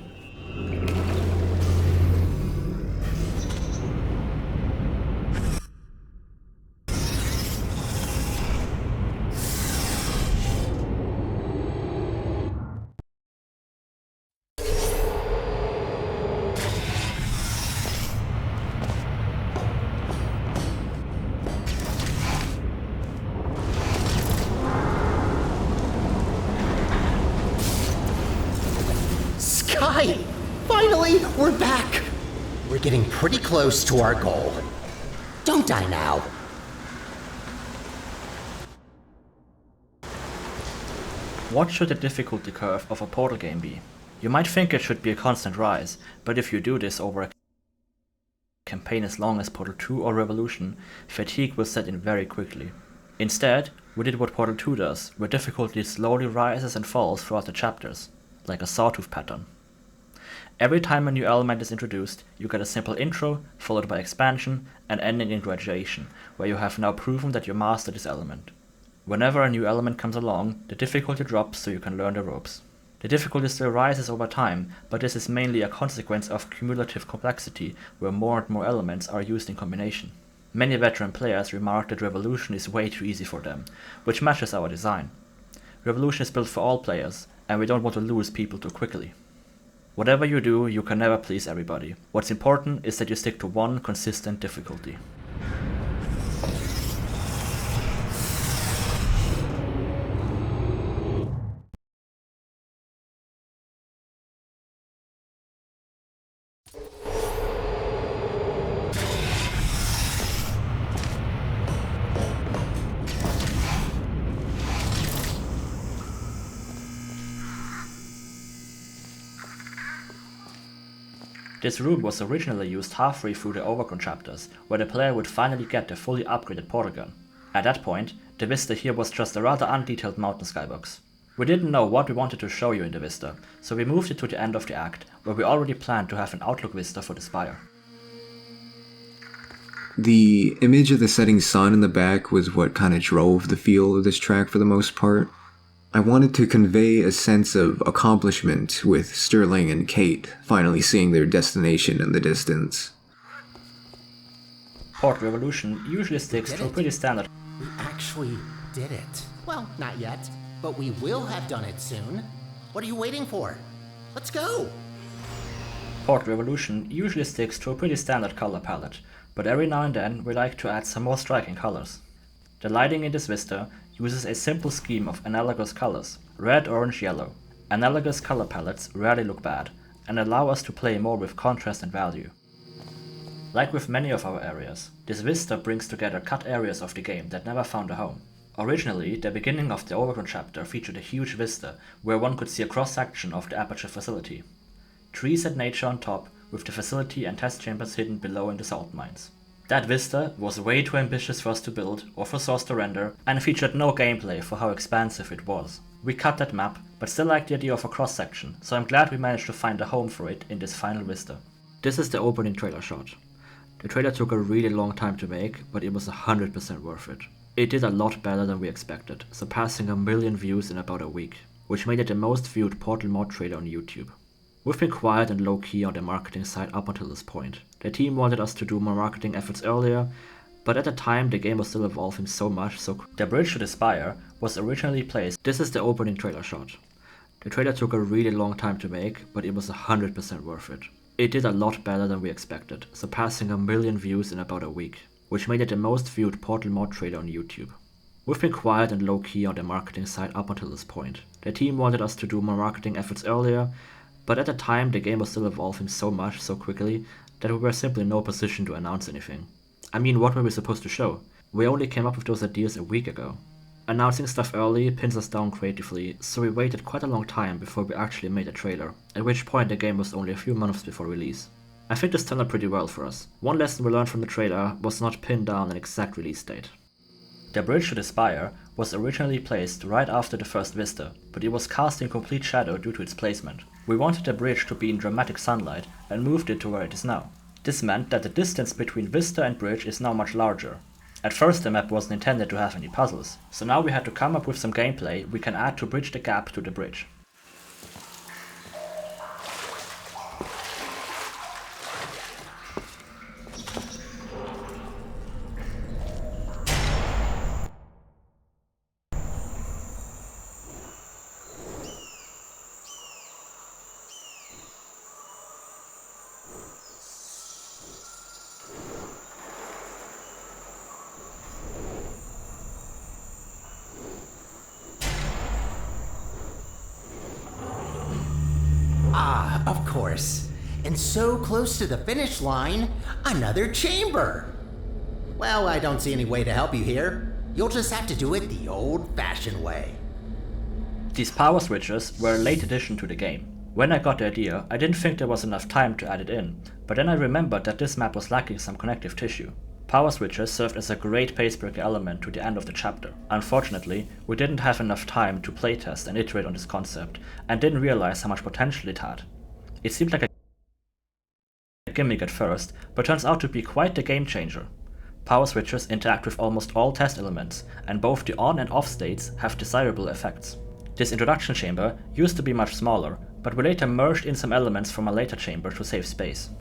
Sky! Finally, we're back! We're getting pretty close to our goal. Don't die now. What should the difficulty curve of a Portal game be? You might think it should be a constant rise, but if you do this over a campaign as long as Portal 2 or Revolution, fatigue will set in very quickly. Instead, we did what Portal 2 does, where difficulty slowly rises and falls throughout the chapters, like a sawtooth pattern. Every time a new element is introduced, you get a simple intro, followed by expansion, and ending in graduation, where you have now proven that you mastered this element. Whenever a new element comes along, the difficulty drops so you can learn the ropes. The difficulty still rises over time, but this is mainly a consequence of cumulative complexity, where more and more elements are used in combination. Many veteran players remark that Revolution is way too easy for them, which matches our design. Revolution is built for all players, and we don't want to lose people too quickly. Whatever you do, you can never please everybody. What's important is that you stick to one consistent difficulty. This route was originally used halfway through the Overgrown chapters, where the player would finally get the fully upgraded portal gun. At that point, the vista here was just a rather undetailed mountain skybox. We didn't know what we wanted to show you in the vista, so we moved it to the end of the act, where we already planned to have an outlook vista for the spire. The image of the setting sun in the back was what kind of drove the feel of this track for the most part. I wanted to convey a sense of accomplishment with Sterling and Kate finally seeing their destination in the distance. Portal Revolution usually sticks to a pretty standard We actually did it. Well, not yet. But we will have done it soon. What are you waiting for? Let's go! Portal Revolution usually sticks to a pretty standard color palette, but every now and then we like to add some more striking colors. The lighting in this vista uses a simple scheme of analogous colors, red, orange, yellow. Analogous color palettes rarely look bad, and allow us to play more with contrast and value. Like with many of our areas, this vista brings together cut areas of the game that never found a home. Originally, the beginning of the Overgrown chapter featured a huge vista where one could see a cross-section of the Aperture facility. Trees and nature on top, with the facility and test chambers hidden below in the salt mines. That vista was way too ambitious for us to build or for Source to render, and featured no gameplay for how expansive it was. We cut that map, but still liked the idea of a cross-section, so I'm glad we managed to find a home for it in this final vista. This is the opening trailer shot. The trailer took a really long time to make, but it was 100% worth it. It did a lot better than we expected, surpassing 1 million views in about a week, which made it the most viewed Portal mod trailer on YouTube. We've been quiet and low-key on the marketing side up until this point. The team wanted us to do more marketing efforts earlier, but at the time the game was still evolving so much, so the bridge to the spire was originally placed. This is the opening trailer shot. The trailer took a really long time to make, but it was 100% worth it. It did a lot better than we expected, surpassing 1 million views in about a week, which made it the most viewed Portal mod trailer on YouTube. We've been quiet and low-key on the marketing side up until this point. The team wanted us to do more marketing efforts earlier, but at the time the game was still evolving so much so quickly that we were simply in no position to announce anything. I mean, what were we supposed to show? We only came up with those ideas a week ago. Announcing stuff early pins us down creatively, so we waited quite a long time before we actually made a trailer, at which point the game was only a few months before release. I think this turned out pretty well for us. One lesson we learned from the trailer was not pin down an exact release date. The bridge to the spire was originally placed right after the first vista, but it was cast in complete shadow due to its placement. We wanted the bridge to be in dramatic sunlight and moved it to where it is now. This meant that the distance between vista and bridge is now much larger. At first the map wasn't intended to have any puzzles, so now we had to come up with some gameplay we can add to bridge the gap to the bridge. Ah, of course. And so close to the finish line, another chamber. Well, I don't see any way to help you here. You'll just have to do it the old-fashioned way. These power switches were a late addition to the game. When I got the idea, I didn't think there was enough time to add it in, but then I remembered that this map was lacking some connective tissue. Power switches served as a great pacebreaker element to the end of the chapter. Unfortunately, we didn't have enough time to playtest and iterate on this concept, and didn't realize how much potential it had. It seemed like a gimmick at first, but turns out to be quite the game changer. Power switches interact with almost all test elements, and both the on and off states have desirable effects. This introduction chamber used to be much smaller, but we later merged in some elements from a later chamber to save space.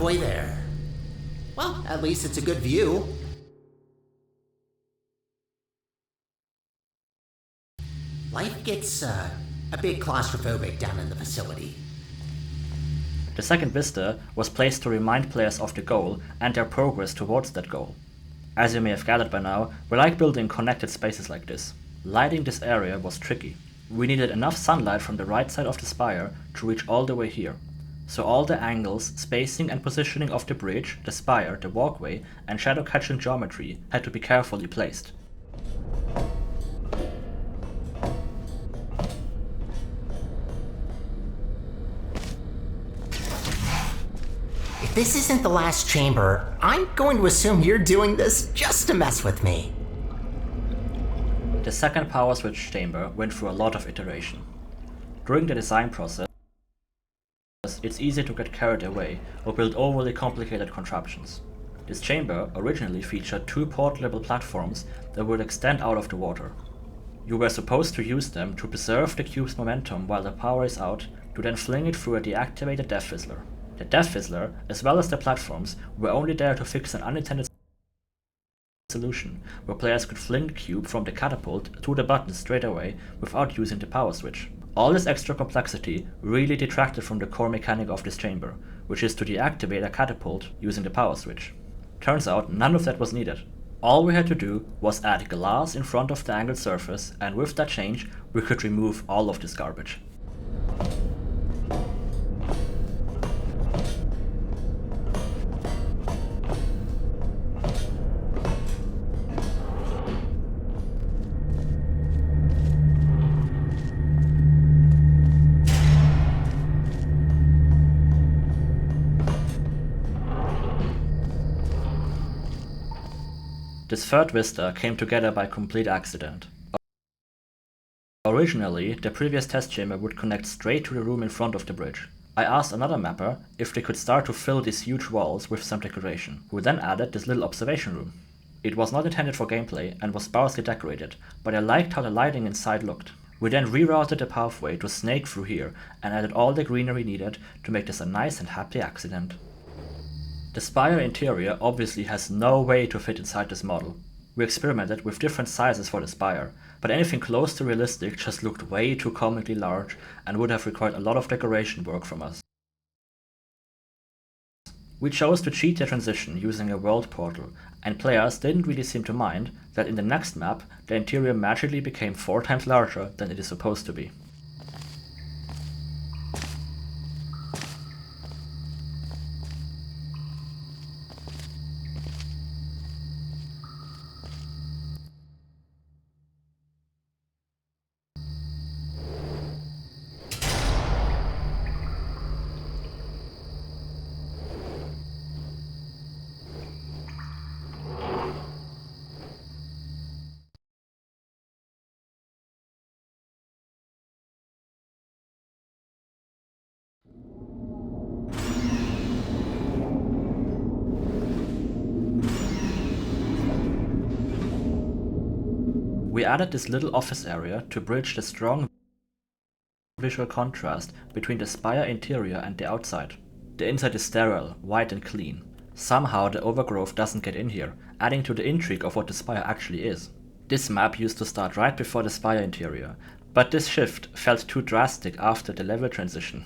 halfway there. Well, at least it's a good view. Life gets a bit claustrophobic down in the facility. The second vista was placed to remind players of the goal and their progress towards that goal. As you may have gathered by now, we like building connected spaces like this. Lighting this area was tricky. We needed enough sunlight from the right side of the spire to reach all the way here. So all the angles, spacing and positioning of the bridge, the spire, the walkway and shadow catching geometry had to be carefully placed. If this isn't the last chamber, I'm going to assume you're doing this just to mess with me. The second power switch chamber went through a lot of iteration. During the design process, it's easy to get carried away or build overly complicated contraptions. This chamber originally featured 2 portable platforms that would extend out of the water. You were supposed to use them to preserve the cube's momentum while the power is out, to then fling it through a deactivated Death Fizzler. The Death Fizzler, as well as the platforms, were only there to fix an unintended solution, where players could fling the cube from the catapult to the button straight away without using the power switch. All this extra complexity really detracted from the core mechanic of this chamber, which is to deactivate a catapult using the power switch. Turns out none of that was needed. All we had to do was add glass in front of the angled surface, and with that change we could remove all of this garbage. This third vista came together by complete accident. Originally, the previous test chamber would connect straight to the room in front of the bridge. I asked another mapper if they could start to fill these huge walls with some decoration, who then added this little observation room. It was not intended for gameplay and was sparsely decorated, but I liked how the lighting inside looked. We then rerouted the pathway to snake through here and added all the greenery needed to make this a nice and happy accident. The spire interior obviously has no way to fit inside this model. We experimented with different sizes for the spire, but anything close to realistic just looked way too comically large and would have required a lot of decoration work from us. We chose to cheat the transition using a world portal, and players didn't really seem to mind that in the next map the interior magically became 4 times larger than it is supposed to be. We added this little office area to bridge the strong visual contrast between the spire interior and the outside. The inside is sterile, white and clean. Somehow the overgrowth doesn't get in here, adding to the intrigue of what the spire actually is. This map used to start right before the spire interior, but this shift felt too drastic after the level transition.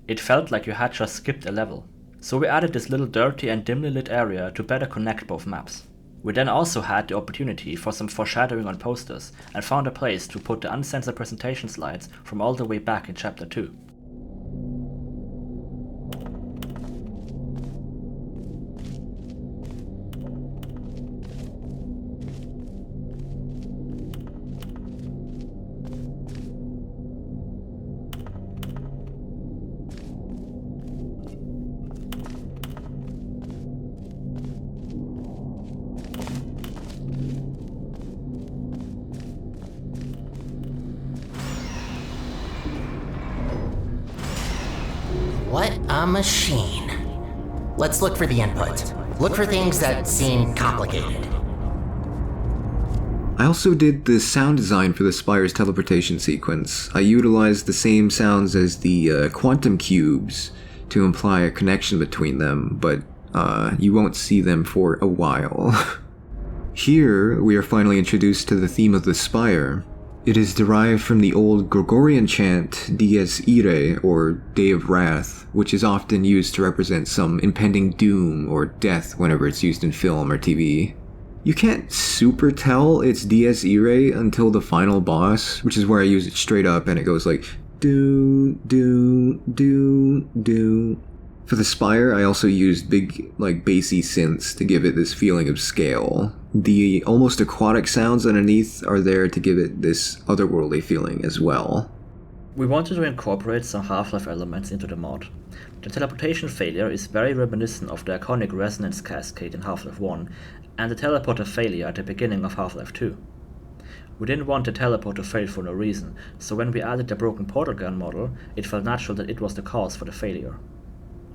It felt like you had just skipped a level. So we added this little dirty and dimly lit area to better connect both maps. We then also had the opportunity for some foreshadowing on posters, and found a place to put the uncensored presentation slides from all the way back in Chapter 2. What a machine. Let's look for the input. Look for things that seem complicated. I also did the sound design for the Spire's teleportation sequence. I utilized the same sounds as the quantum cubes to imply a connection between them, but you won't see them for a while. Here, we are finally introduced to the theme of the spire. It is derived from the old Gregorian chant Dies Irae, or Day of Wrath, which is often used to represent some impending doom or death whenever it's used in film or TV. You can't super tell it's Dies Irae until the final boss, which is where I use it straight up and it goes like do, do, do, do. For the spire, I also used big, bassy synths to give it this feeling of scale. The almost aquatic sounds underneath are there to give it this otherworldly feeling as well. We wanted to incorporate some Half-Life elements into the mod. The teleportation failure is very reminiscent of the iconic resonance cascade in Half-Life 1 and the teleporter failure at the beginning of Half-Life 2. We didn't want the teleporter to fail for no reason, so when we added the broken portal gun model, it felt natural that it was the cause for the failure.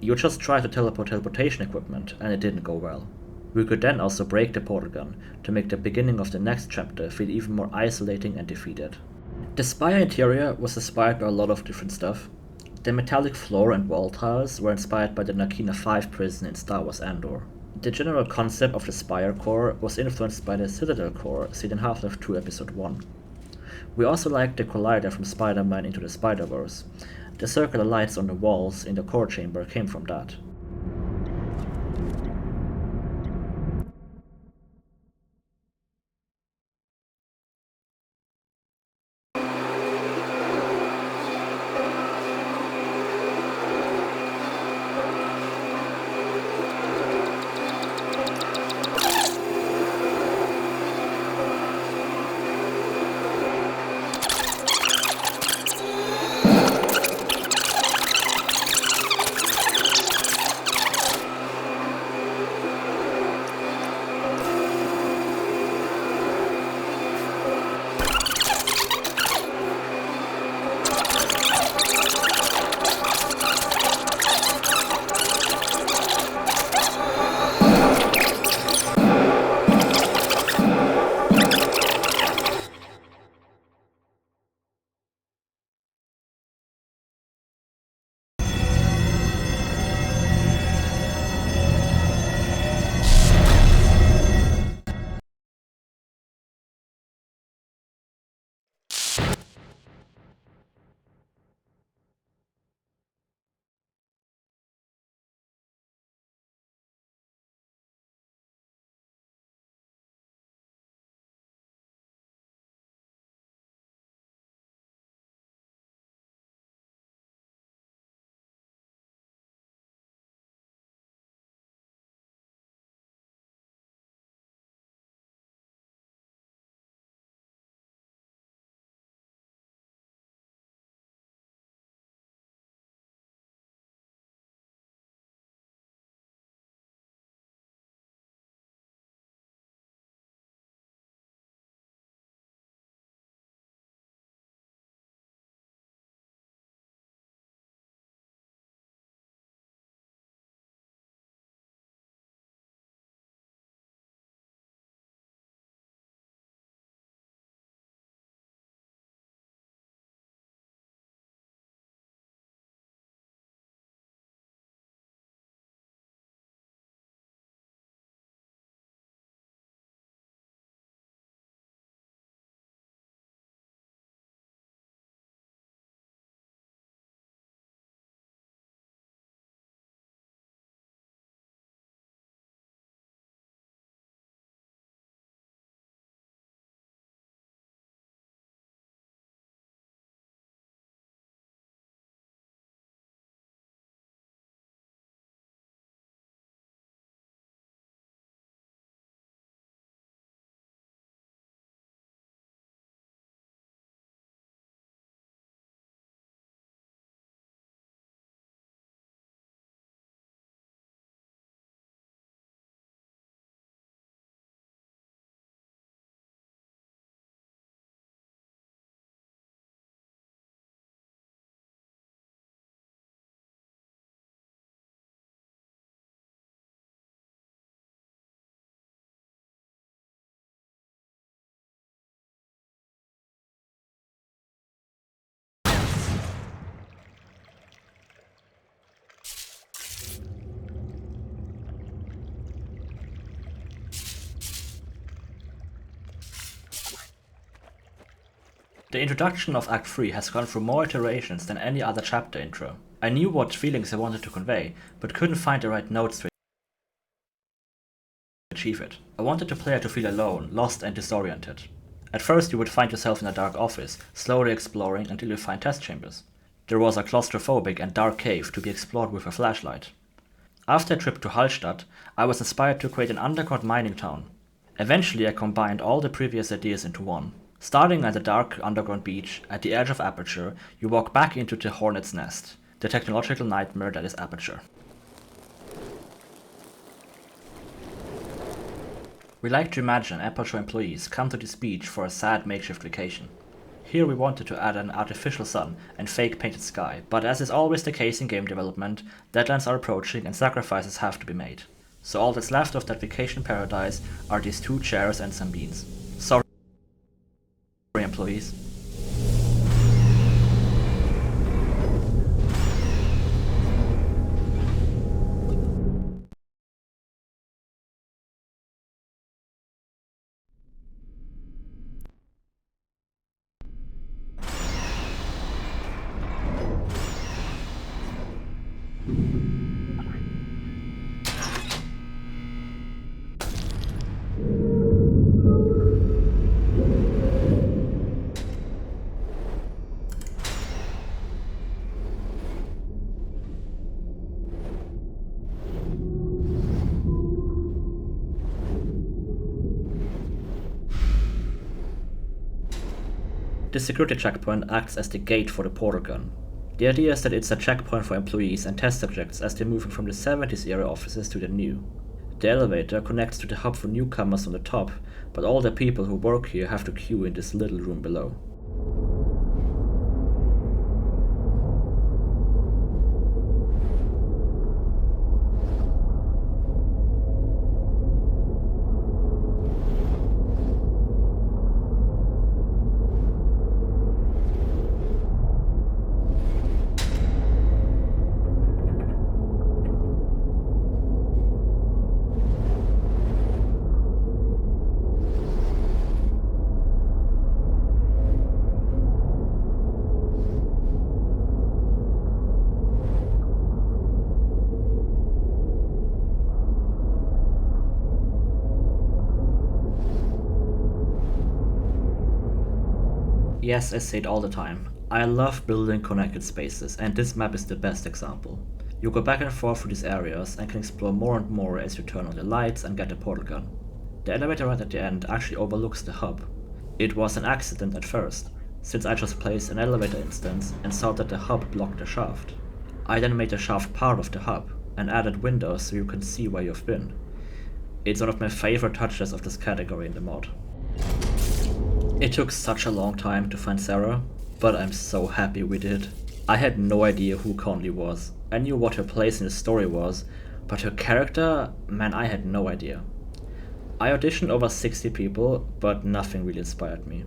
You just tried to teleport teleportation equipment, and it didn't go well. We could then also break the portal gun, to make the beginning of the next chapter feel even more isolating and defeated. The spire interior was inspired by a lot of different stuff. The metallic floor and wall tiles were inspired by the Narkina 5 prison in Star Wars Andor. The general concept of the spire core was influenced by the Citadel core seen in Half-Life 2 Episode 1. We also liked the collider from Spider-Man Into the Spider-Verse. The circular lights on the walls in the core chamber came from that. The introduction of Act 3 has gone through more iterations than any other chapter intro. I knew what feelings I wanted to convey, but couldn't find the right notes to achieve it. I wanted the player to feel alone, lost and disoriented. At first you would find yourself in a dark office, slowly exploring until you find test chambers. There was a claustrophobic and dark cave to be explored with a flashlight. After a trip to Hallstatt, I was inspired to create an underground mining town. Eventually I combined all the previous ideas into one. Starting at the dark underground beach, at the edge of Aperture, you walk back into the Hornet's Nest, the technological nightmare that is Aperture. We like to imagine Aperture employees come to this beach for a sad makeshift vacation. Here we wanted to add an artificial sun and fake painted sky, but as is always the case in game development, deadlines are approaching and sacrifices have to be made. So all that's left of that vacation paradise are these 2 chairs and some beans. Sorry, employees. The security checkpoint acts as the gate for the portal gun. The idea is that it's a checkpoint for employees and test subjects as they're moving from the 70s era offices to the new. The elevator connects to the hub for newcomers on the top, but all the people who work here have to queue in this little room below. Yes, I say it all the time. I love building connected spaces, and this map is the best example. You go back and forth through these areas and can explore more and more as you turn on the lights and get the portal gun. The elevator right at the end actually overlooks the hub. It was an accident at first, since I just placed an elevator instance and saw that the hub blocked the shaft. I then made the shaft part of the hub, and added windows so you can see where you've been. It's one of my favorite touches of this category in the mod. It took such a long time to find Sarah, but I'm so happy we did. I had no idea who Conley was. I knew what her place in the story was, but her character, man, I had no idea. I auditioned over 60 people, but nothing really inspired me.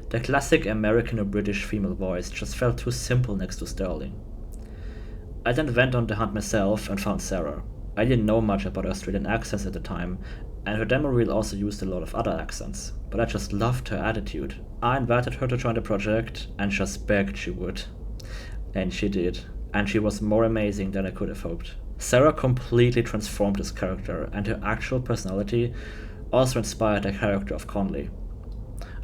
The classic American or British female voice just felt too simple next to Sterling. I then went on the hunt myself and found Sarah. I didn't know much about Australian accents at the time, and her demo reel also used a lot of other accents, but I just loved her attitude. I invited her to join the project and just begged she would. And she did, and she was more amazing than I could have hoped. Sarah completely transformed this character, and her actual personality also inspired the character of Conley.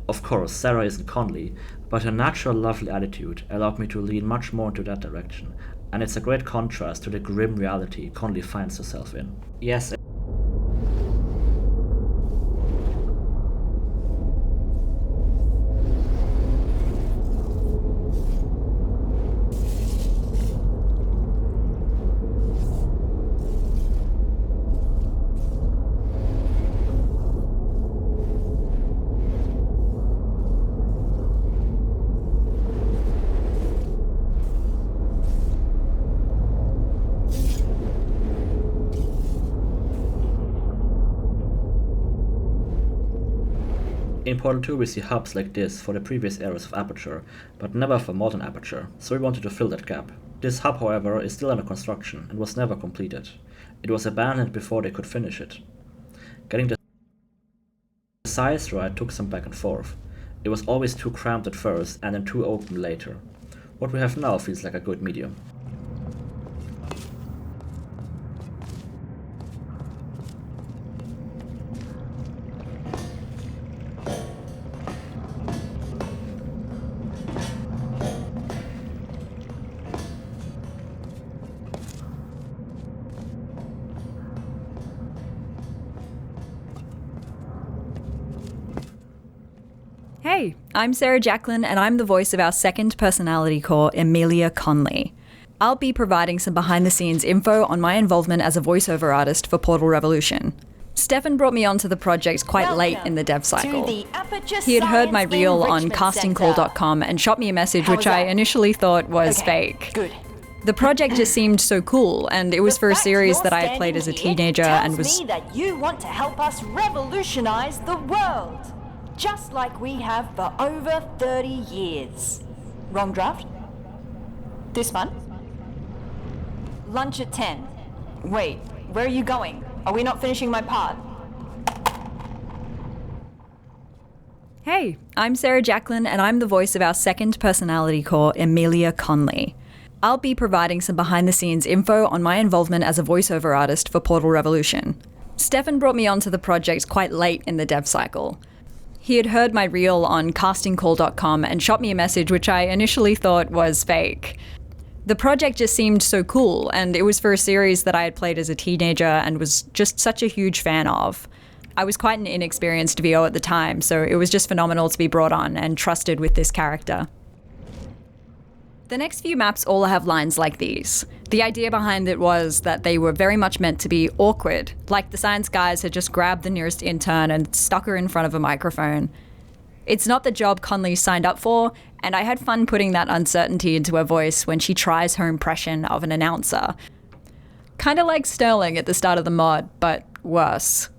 Of course, Sarah isn't Conley, but her natural lovely attitude allowed me to lean much more into that direction, and it's a great contrast to the grim reality Conley finds herself in. Yes, in Portal 2 we see hubs like this for the previous eras of Aperture, but never for modern Aperture, so we wanted to fill that gap. This hub, however, is still under construction and was never completed. It was abandoned before they could finish it. Getting the size right took some back and forth. It was always too cramped at first and then too open later. What we have now feels like a good medium. Hey, I'm Sarah Jacqueline, and I'm the voice of our second personality core, Amelia Conley. I'll be providing some behind-the-scenes info on my involvement as a voiceover artist for Portal Revolution. Stefan brought me onto the project quite late in the dev cycle. He had heard my reel on castingcall.com and shot me a message which I initially thought was fake. Good. The project just seemed so cool, and it was for a series that I had played as a teenager and was... tells me that you want to help us revolutionize the world. Just like we have for over 30 years. Wrong draft? This one? Lunch at 10. Wait, where are you going? Are we not finishing my part? Hey, I'm Sarah Jacqueline, and I'm the voice of our second personality core, Amelia Conley. I'll be providing some behind-the-scenes info on my involvement as a voiceover artist for Portal Revolution. Stefan brought me onto the project quite late in the dev cycle. He had heard my reel on castingcall.com and shot me a message which I initially thought was fake. The project just seemed so cool, and it was for a series that I had played as a teenager and was just such a huge fan of. I was quite an inexperienced VO at the time, so it was just phenomenal to be brought on and trusted with this character. The next few maps all have lines like these. The idea behind it was that they were very much meant to be awkward, like the science guys had just grabbed the nearest intern and stuck her in front of a microphone. It's not the job Conley signed up for, and I had fun putting that uncertainty into her voice when she tries her impression of an announcer. Kinda like Sterling at the start of the mod, but worse.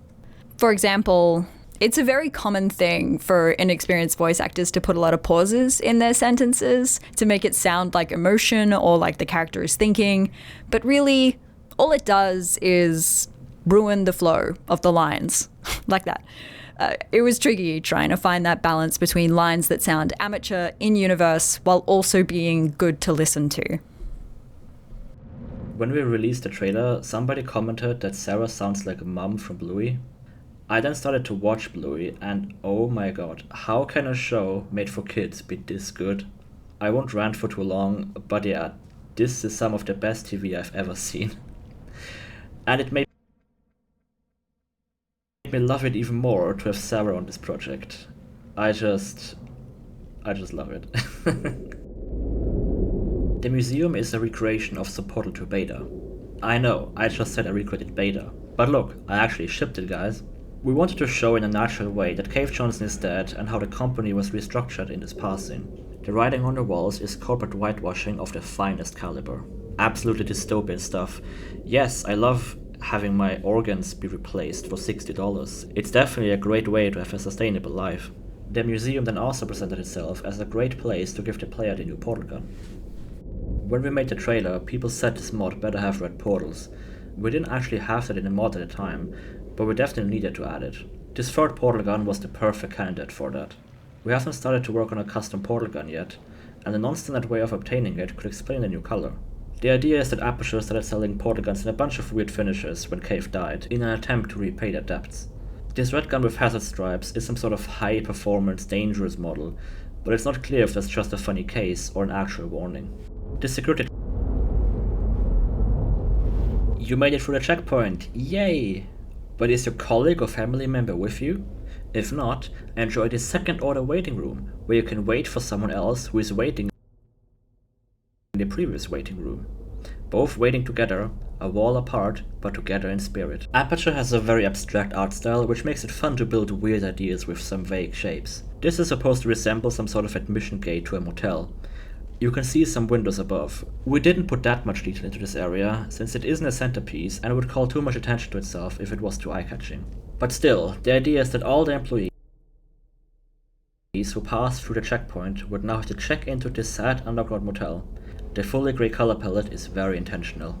For example, it's a very common thing for inexperienced voice actors to put a lot of pauses in their sentences to make it sound like emotion or like the character is thinking, but really, all it does is ruin the flow of the lines, like that. It was tricky trying to find that balance between lines that sound amateur, in-universe, while also being good to listen to. When we released the trailer, somebody commented that Sarah sounds like a mom from Bluey. I then started to watch Bluey, and oh my god, how can a show made for kids be this good? I won't rant for too long, but yeah, this is some of the best TV I've ever seen. And it made me love it even more to have Sarah on this project. I just love it. The museum is a recreation of the Portal 2 beta. I know, I just said I recreated beta. But look, I actually shipped it, guys. We wanted to show in a natural way that Cave Johnson is dead and how the company was restructured in his passing. The writing on the walls is corporate whitewashing of the finest caliber. Absolutely dystopian stuff. Yes, I love having my organs be replaced for $60. It's definitely a great way to have a sustainable life. The museum then also presented itself as a great place to give the player the new portal gun. When we made the trailer, people said this mod better have red portals. We didn't actually have that in the mod at the time, but we definitely needed to add it. This third portal gun was the perfect candidate for that. We haven't started to work on a custom portal gun yet, and the non-standard way of obtaining it could explain the new color. The idea is that Aperture started selling portal guns in a bunch of weird finishes when Cave died, in an attempt to repay their debts. This red gun with hazard stripes is some sort of high-performance, dangerous model, but it's not clear if that's just a funny case or an actual warning. This security... You made it through the checkpoint, yay! But is your colleague or family member with you? If not, enjoy the second order waiting room, where you can wait for someone else who is waiting in the previous waiting room. Both waiting together, a wall apart, but together in spirit. Aperture has a very abstract art style, which makes it fun to build weird ideas with some vague shapes. This is supposed to resemble some sort of admission gate to a motel. You can see some windows above. We didn't put that much detail into this area, since it isn't a centerpiece and would call too much attention to itself if it was too eye-catching. But still, the idea is that all the employees who pass through the checkpoint would now have to check into this sad underground motel. The fully grey color palette is very intentional.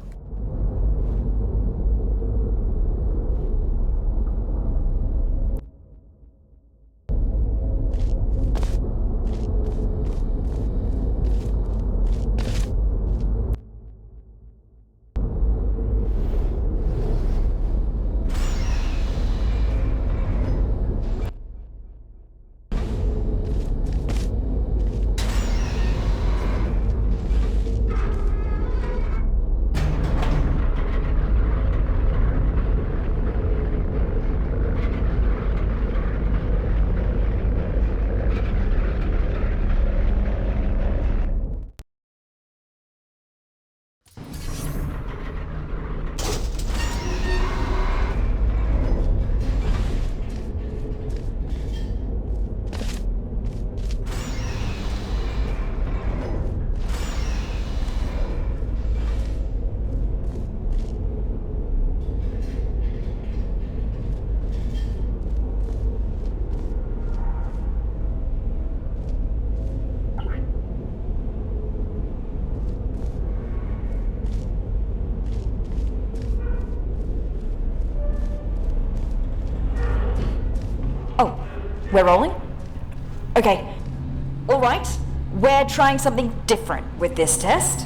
We're rolling? Okay. Alright, we're trying something different with this test.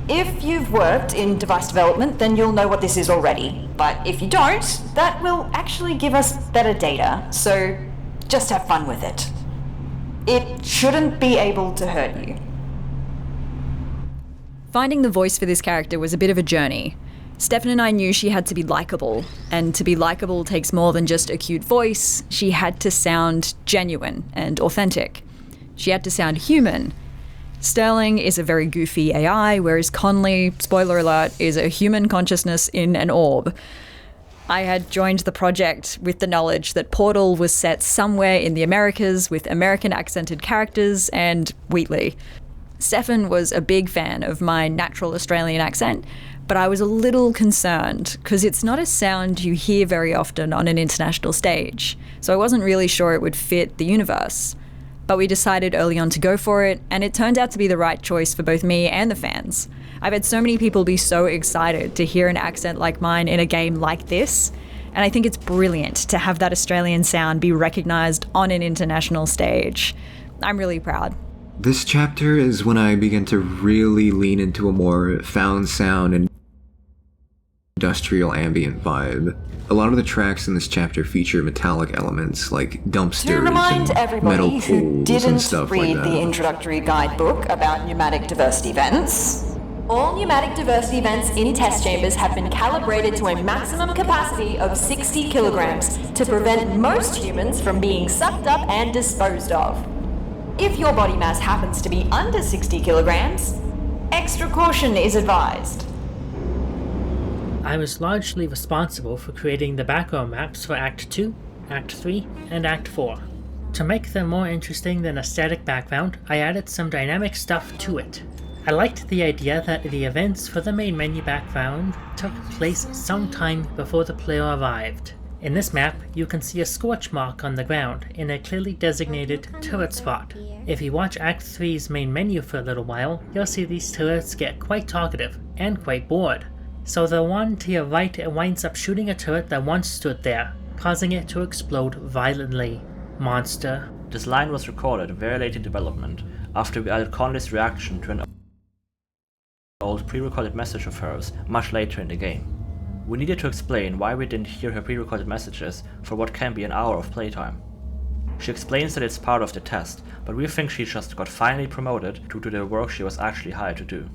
If you've worked in device development, then you'll know what this is already. But if you don't, that will actually give us better data, so just have fun with it. It shouldn't be able to hurt you. Finding the voice for this character was a bit of a journey. Stefan and I knew she had to be likable, and to be likable takes more than just a cute voice. She had to sound genuine and authentic. She had to sound human. Sterling is a very goofy AI, whereas Conley, spoiler alert, is a human consciousness in an orb. I had joined the project with the knowledge that Portal was set somewhere in the Americas with American accented characters and Wheatley. Stefan was a big fan of my natural Australian accent, but I was a little concerned because it's not a sound you hear very often on an international stage, so I wasn't really sure it would fit the universe. But we decided early on to go for it, and it turned out to be the right choice for both me and the fans. I've had so many people be so excited to hear an accent like mine in a game like this, and I think it's brilliant to have that Australian sound be recognised on an international stage. I'm really proud. This chapter is when I began to really lean into a more found sound and industrial ambient vibe. A lot of the tracks in this chapter feature metallic elements like dumpsters To remind and everybody metal who pools and didn't stuff read like the that. introductory guidebook about pneumatic diversity vents, all pneumatic diversity vents in test chambers have been calibrated to a maximum capacity of 60 kilograms to prevent most humans from being sucked up and disposed of. If your body mass happens to be under 60 kilograms, extra caution is advised. I was largely responsible for creating the background maps for Act 2, Act 3, and Act 4. To make them more interesting than a static background, I added some dynamic stuff to it. I liked the idea that the events for the main menu background took place sometime before the player arrived. In this map, you can see a scorch mark on the ground in a clearly designated turret spot. If you watch Act 3's main menu for a little while, you'll see these turrets get quite talkative and quite bored. So the one to your right winds up shooting a turret that once stood there, causing it to explode violently. Monster. This line was recorded very late in development, after we added Conley's reaction to an old pre-recorded message of hers much later in the game. We needed to explain why we didn't hear her pre-recorded messages for what can be an hour of playtime. She explains that it's part of the test, but we think she just got finally promoted due to the work she was actually hired to do.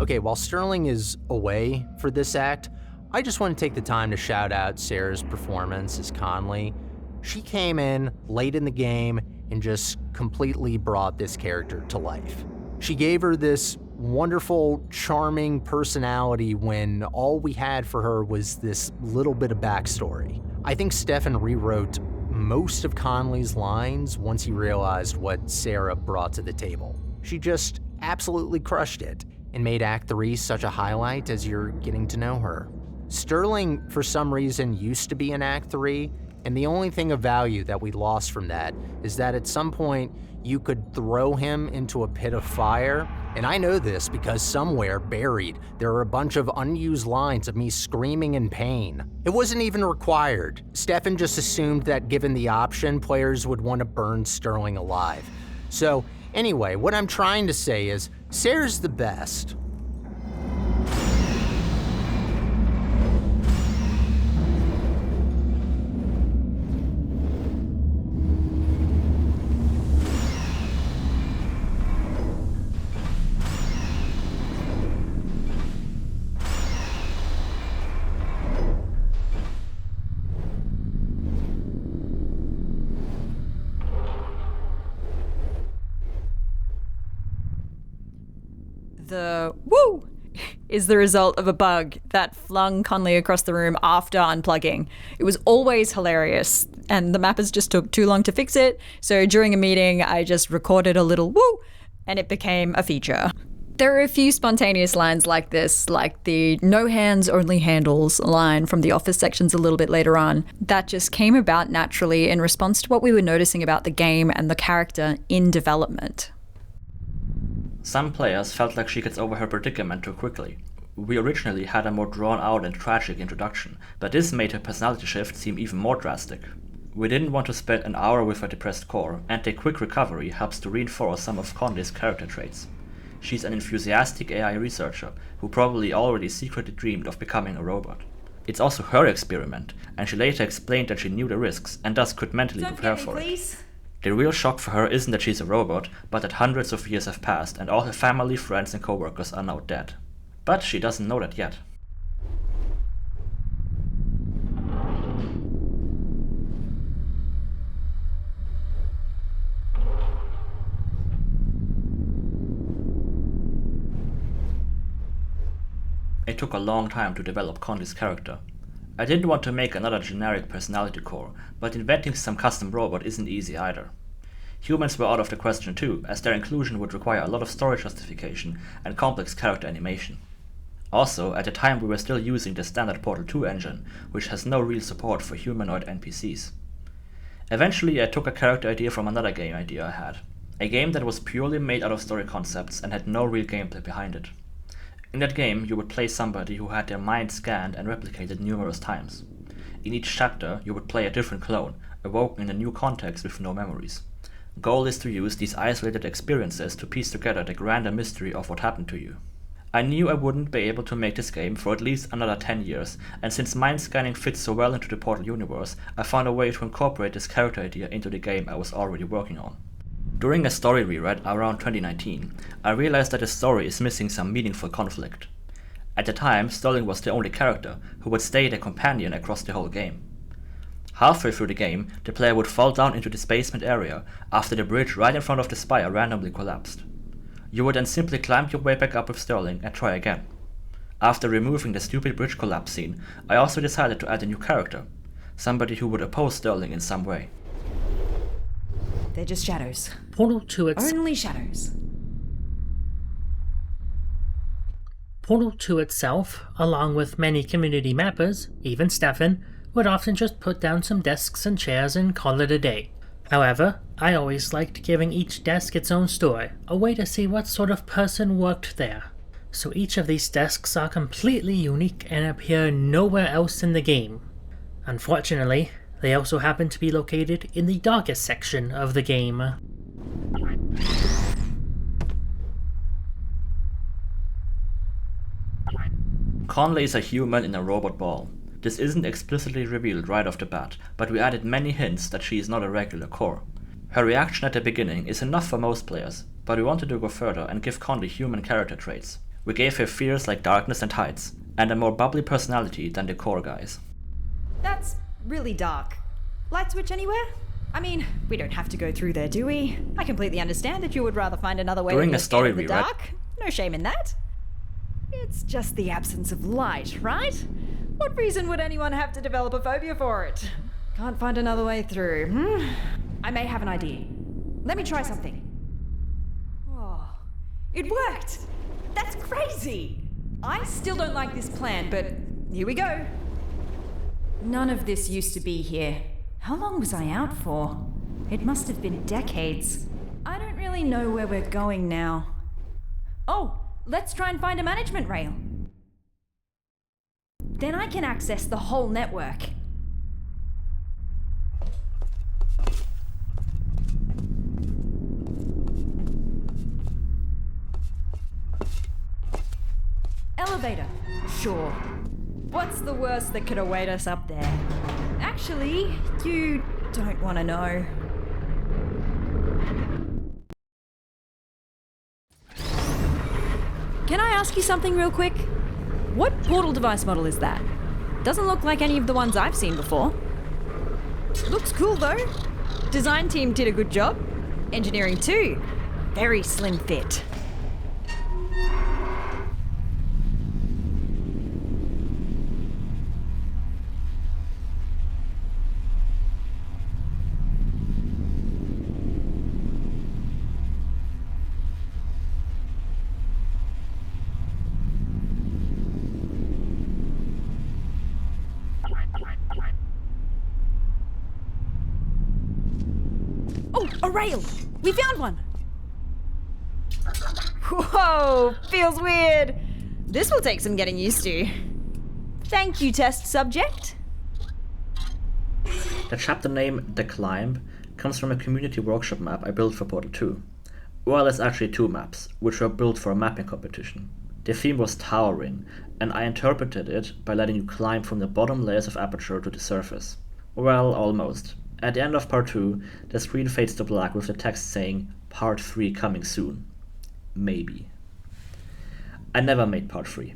Okay, while Sterling is away for this act, I just want to take the time to shout out Sarah's performance as Conley. She came in late in the game and just completely brought this character to life. She gave her this wonderful, charming personality when all we had for her was this little bit of backstory. I think Stefan rewrote most of Conley's lines once he realized what Sarah brought to the table. She just absolutely crushed it and made Act 3 such a highlight as you're getting to know her. Sterling, for some reason, used to be in Act 3, and the only thing of value that we lost from that is that at some point you could throw him into a pit of fire, and I know this because somewhere buried there are a bunch of unused lines of me screaming in pain. It wasn't even required. Stefan just assumed that given the option, players would want to burn Sterling alive. So anyway, what I'm trying to say is, Sarah's the best. The woo is the result of a bug that flung Conley across the room after unplugging. It was always hilarious, and the mappers just took too long to fix it, so during a meeting I just recorded a little woo, and it became a feature. There are a few spontaneous lines like this, like the no hands, only handles line from the office sections a little bit later on, that just came about naturally in response to what we were noticing about the game and the character in development. Some players felt like she gets over her predicament too quickly. We originally had a more drawn out and tragic introduction, but this made her personality shift seem even more drastic. We didn't want to spend an hour with her depressed core, and a quick recovery helps to reinforce some of Conley's character traits. She's an enthusiastic AI researcher who probably already secretly dreamed of becoming a robot. It's also her experiment, and she later explained that she knew the risks and thus could mentally prepare for it. The real shock for her isn't that she's a robot, but that hundreds of years have passed and all her family, friends and coworkers are now dead. But she doesn't know that yet. It took a long time to develop Conley's character. I didn't want to make another generic personality core, but inventing some custom robot isn't easy either. Humans were out of the question too, as their inclusion would require a lot of story justification and complex character animation. Also, at the time we were still using the standard Portal 2 engine, which has no real support for humanoid NPCs. Eventually I took a character idea from another game idea I had, a game that was purely made out of story concepts and had no real gameplay behind it. In that game, you would play somebody who had their mind scanned and replicated numerous times. In each chapter, you would play a different clone, awoken in a new context with no memories. Goal is to use these isolated experiences to piece together the grander mystery of what happened to you. I knew I wouldn't be able to make this game for at least another 10 years, and since mind scanning fits so well into the Portal universe, I found a way to incorporate this character idea into the game I was already working on. During a story reread around 2019, I realized that the story is missing some meaningful conflict. At the time, Sterling was the only character who would stay the companion across the whole game. Halfway through the game, the player would fall down into this basement area after the bridge right in front of the spire randomly collapsed. You would then simply climb your way back up with Sterling and try again. After removing the stupid bridge collapse scene, I also decided to add a new character, somebody who would oppose Sterling in some way. They're just shadows. Portal 2 Only shadows. Portal 2 itself, along with many community mappers, even Stefan, would often just put down some desks and chairs and call it a day. However, I always liked giving each desk its own story, a way to see what sort of person worked there. So each of these desks are completely unique and appear nowhere else in the game. Unfortunately, they also happen to be located in the darkest section of the game. Conley is a human in a robot ball. This isn't explicitly revealed right off the bat, but we added many hints that she is not a regular core. Her reaction at the beginning is enough for most players, but we wanted to go further and give Conley human character traits. We gave her fears like darkness and heights, and a more bubbly personality than the core guys. That's really dark. Light switch anywhere? I mean, we don't have to go through there, do we? I completely understand that you would rather find another way During to a story escape the reread, dark. No shame in that. It's just the absence of light, right? What reason would anyone have to develop a phobia for it? Can't find another way through, I may have an idea. Let me try something. Oh, it worked! That's crazy! I still don't like this plan, but here we go. None of this used to be here. How long was I out for? It must have been decades. I don't really know where we're going now. Oh, let's try and find a management rail. Then I can access the whole network. Elevator. Sure. What's the worst that could await us up there? Actually, you don't want to know. Can I ask you something real quick? What portal device model is that? Doesn't look like any of the ones I've seen before. Looks cool though. Design team did a good job. Engineering too. Very slim fit. Oh, a rail! We found one! Whoa, feels weird. This will take some getting used to. Thank you, test subject. The chapter name, The Climb, comes from a community workshop map I built for Portal 2. Well, it's actually 2 maps, which were built for a mapping competition. The theme was towering, and I interpreted it by letting you climb from the bottom layers of Aperture to the surface. Well, almost. At the end of Part 2, the screen fades to black with the text saying, Part 3 coming soon. Maybe. I never made Part 3.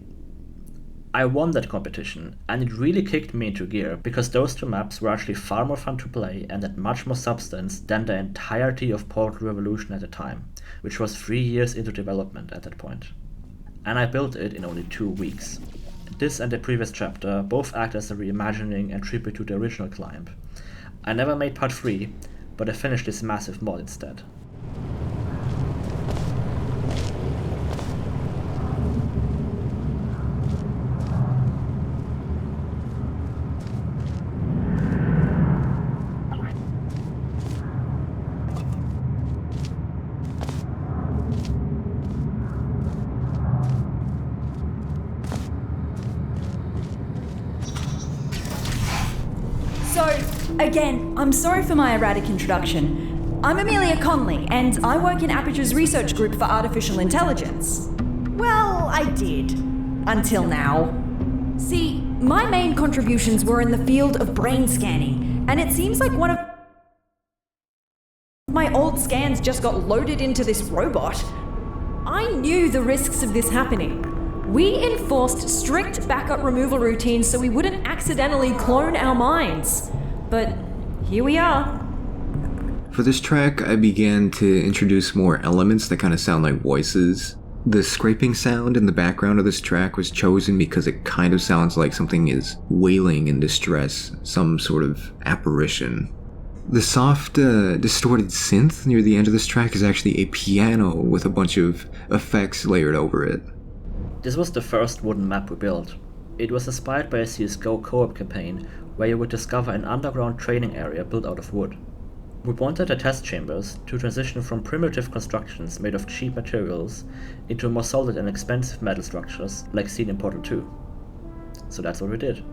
I won that competition, and it really kicked me into gear because those 2 maps were actually far more fun to play and had much more substance than the entirety of Portal Revolution at the time, which was 3 years into development at that point. And I built it in only 2 weeks. This and the previous chapter both act as a reimagining and tribute to the original Climb. I never made Part 3, but I finished this massive mod instead. Again, I'm sorry for my erratic introduction. I'm Amelia Conley, and I work in Aperture's research group for artificial intelligence. Well, I did. Until now. See, my main contributions were in the field of brain scanning, and it seems like one of my old scans just got loaded into this robot. I knew the risks of this happening. We enforced strict backup removal routines so we wouldn't accidentally clone our minds. But here we are. For this track, I began to introduce more elements that kind of sound like voices. The scraping sound in the background of this track was chosen because it kind of sounds like something is wailing in distress, some sort of apparition. The soft, distorted synth near the end of this track is actually a piano with a bunch of effects layered over it. This was the first wooden map we built. It was inspired by a CSGO co-op campaign where you would discover an underground training area built out of wood. We wanted the test chambers to transition from primitive constructions made of cheap materials into more solid and expensive metal structures like seen in Portal 2. So that's what we did.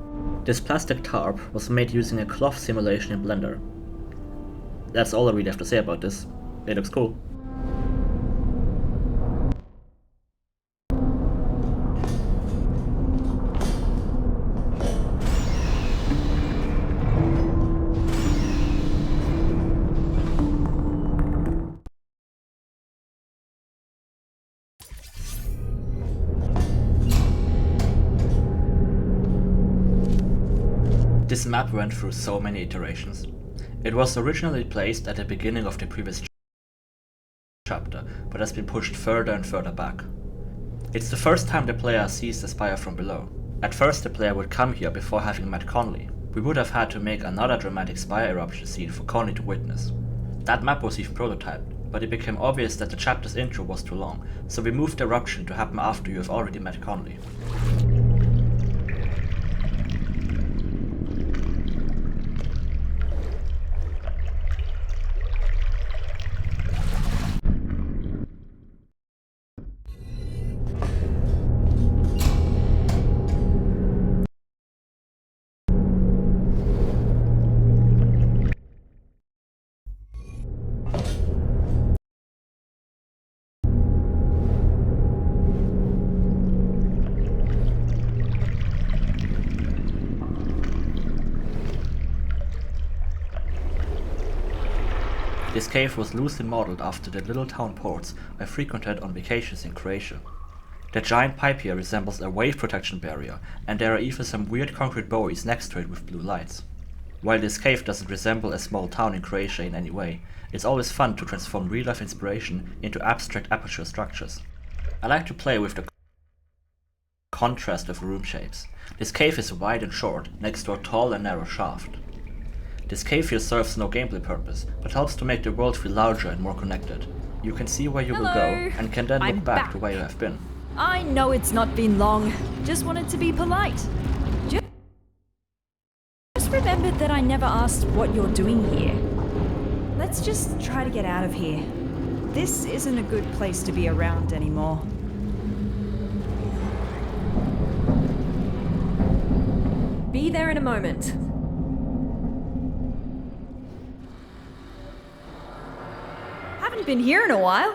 This plastic tarp was made using a cloth simulation in Blender. That's all I really have to say about this. It looks cool. This map went through so many iterations. It was originally placed at the beginning of the previous chapter, but has been pushed further and further back. It's the first time the player sees the spire from below. At first the player would come here before having met Conley. We would have had to make another dramatic spire eruption scene for Conley to witness. That map was even prototyped, but it became obvious that the chapter's intro was too long, so we moved the eruption to happen after you have already met Conley. This cave was loosely modeled after the little town ports I frequented on vacations in Croatia. The giant pipe here resembles a wave protection barrier, and there are even some weird concrete buoys next to it with blue lights. While this cave doesn't resemble a small town in Croatia in any way, it's always fun to transform real-life inspiration into abstract Aperture structures. I like to play with the contrast of room shapes. This cave is wide and short, next to a tall and narrow shaft. This cave here serves no gameplay purpose, but helps to make the world feel larger and more connected. You can see where you will go, and can then look back to where you have been. I know it's not been long. Just wanted to be polite. Just remembered that I never asked what you're doing here. Let's just try to get out of here. This isn't a good place to be around anymore. Be there in a moment. Haven't been here in a while.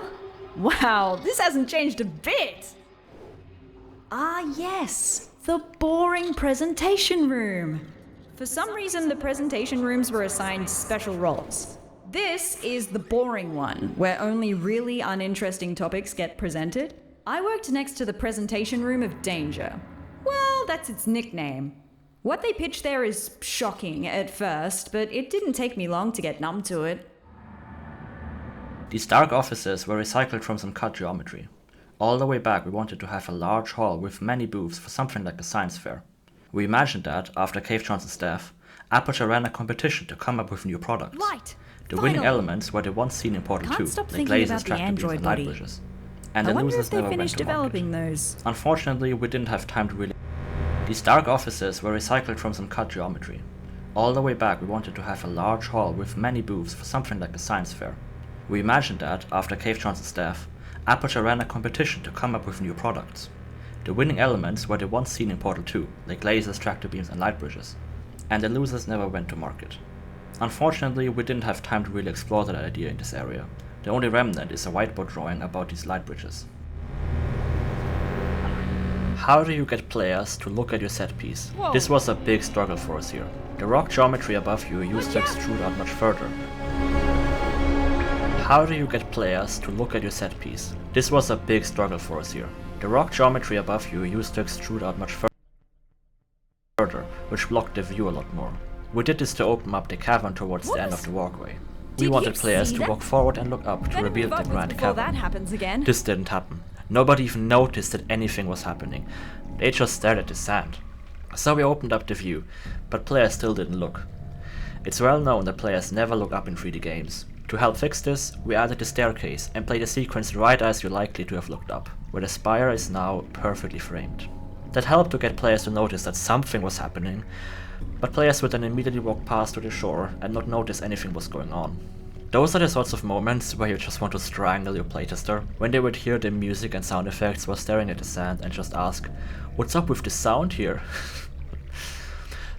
Wow, this hasn't changed a bit. Ah, yes, the boring presentation room. For some reason, the presentation rooms were assigned special roles. This is the boring one, where only really uninteresting topics get presented. I worked next to the presentation room of danger. Well, that's its nickname. What they pitch there is shocking at first, but it didn't take me long to get numb to it. These dark offices were recycled from some cut geometry. All the way back we wanted to have a large hall with many booths for something like a science fair. We imagined that, after Cave Johnson's death, Aperture ran a competition to come up with new products. Light! The Finally. winning elements were the ones seen in Portal 2, Can't stop like thinking lasers, about the tractor beams, android and light body. bridges. And I the wonder losers if they never went finished to market. developing those. Unfortunately, we didn't have time to really... These dark offices were recycled from some cut geometry. All the way back we wanted to have a large hall with many booths for something like a science fair. We imagined that, after Cave Johnson's death, Aperture ran a competition to come up with new products. The winning elements were the ones seen in Portal 2, like lasers, tractor beams, and light bridges. And the losers never went to market. Unfortunately, we didn't have time to really explore that idea in this area. The only remnant is a whiteboard drawing about these light bridges. How do you get players to look at your set piece? Whoa. This was a big struggle for us here. The rock geometry above you used to extrude out much further. How do you get players to look at your set piece? This was a big struggle for us here. The rock geometry above you used to extrude out much further, which blocked the view a lot more. We did this to open up the cavern towards the end of the walkway. We Did wanted you put see to that? walk forward and look up to Better reveal move the upwards grand before cavern. that happens again. This didn't happen. Nobody even noticed that anything was happening. They just stared at the sand. So we opened up the view, but players still didn't look. It's well known that players never look up in 3D games. To help fix this, we added the staircase and played the sequence right as you're likely to have looked up, where the spire is now perfectly framed. That helped to get players to notice that something was happening, but players would then immediately walk past to the shore and not notice anything was going on. Those are the sorts of moments where you just want to strangle your playtester, when they would hear the music and sound effects while staring at the sand and just ask, "What's up with the sound here?"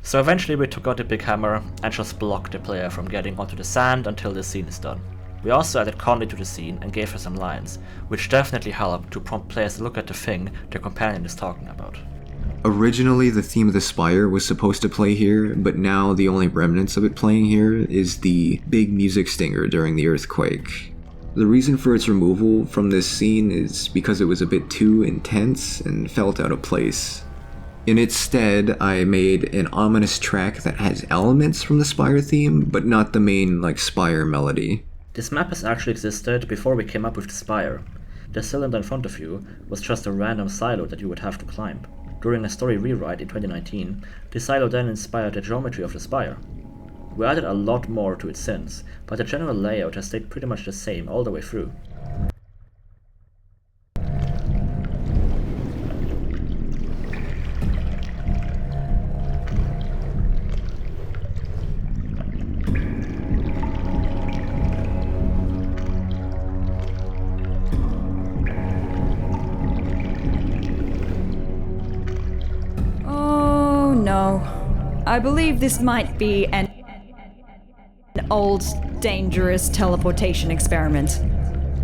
So eventually we took out the big hammer and just blocked the player from getting onto the sand until the scene is done. We also added Conley to the scene and gave her some lines, which definitely helped to prompt players to look at the thing their companion is talking about. Originally, the theme of the Spire was supposed to play here, but now the only remnants of it playing here is the big music stinger during the earthquake. The reason for its removal from this scene is because it was a bit too intense and felt out of place. In its stead, I made an ominous track that has elements from the Spire theme, but not the main, Spire melody. This map has actually existed before we came up with the Spire. The cylinder in front of you was just a random silo that you would have to climb. During a story rewrite in 2019, the silo then inspired the geometry of the Spire. We added a lot more to it since, but the general layout has stayed pretty much the same all the way through. Oh no. I believe this might be an old, dangerous teleportation experiment.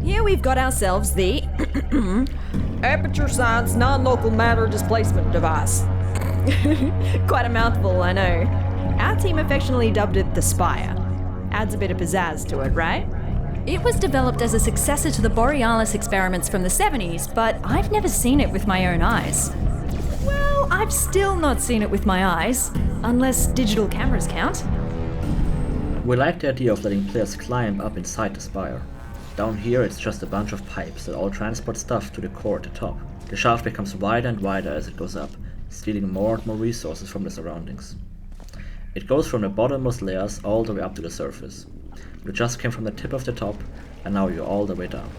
Here we've got ourselves the Aperture Science Non-Local Matter Displacement Device. Quite a mouthful, I know. Our team affectionately dubbed it the Spire. Adds a bit of pizzazz to it, right? It was developed as a successor to the Borealis experiments from the 70s, but I've never seen it with my own eyes. Well, I've still not seen it with my eyes, unless digital cameras count. We like the idea of letting players climb up inside the Spire. Down here it's just a bunch of pipes that all transport stuff to the core at the top. The shaft becomes wider and wider as it goes up, stealing more and more resources from the surroundings. It goes from the bottommost layers all the way up to the surface. You just came from the tip of the top, and now you're all the way down.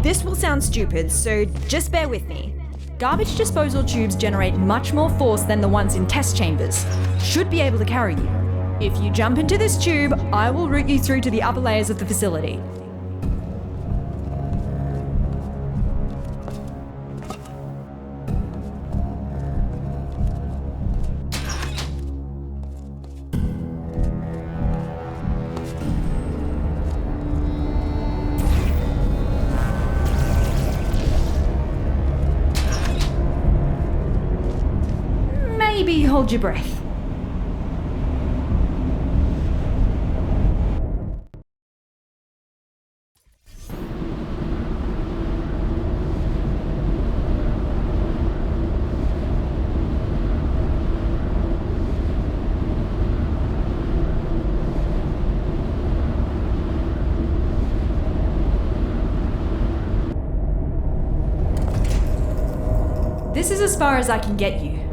This will sound stupid, so just bear with me. Garbage disposal tubes generate much more force than the ones in test chambers. Should be able to carry you. If you jump into this tube, I will route you through to the upper layers of the facility. Maybe hold your breath. This is as far as I can get you.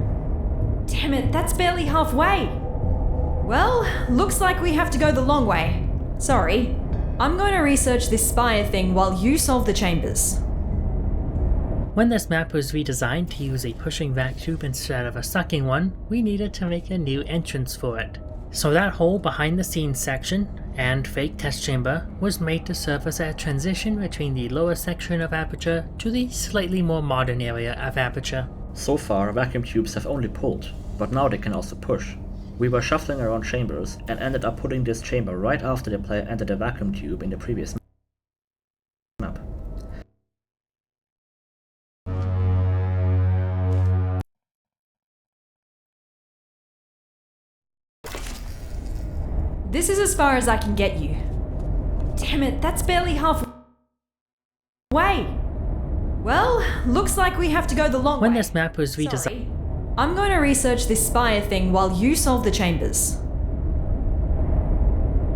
Damn it, that's barely halfway. Well, looks like we have to go the long way. Sorry. I'm going to research this spire thing while you solve the chambers. When this map was redesigned to use a pushing vac tube instead of a sucking one, we needed to make a new entrance for it. So that whole behind the scenes section and fake test chamber was made to serve as a transition between the lower section of Aperture to the slightly more modern area of Aperture. So far, vacuum tubes have only pulled, but now they can also push. We were shuffling around chambers and ended up putting this chamber right after the player entered the vacuum tube in the previous map. This is as far as I can get you. Damn it, that's barely halfway. Well, looks like we have to go the long way. When this map was redesigned, Sorry. I'm going to research this spire thing while you solve the chambers.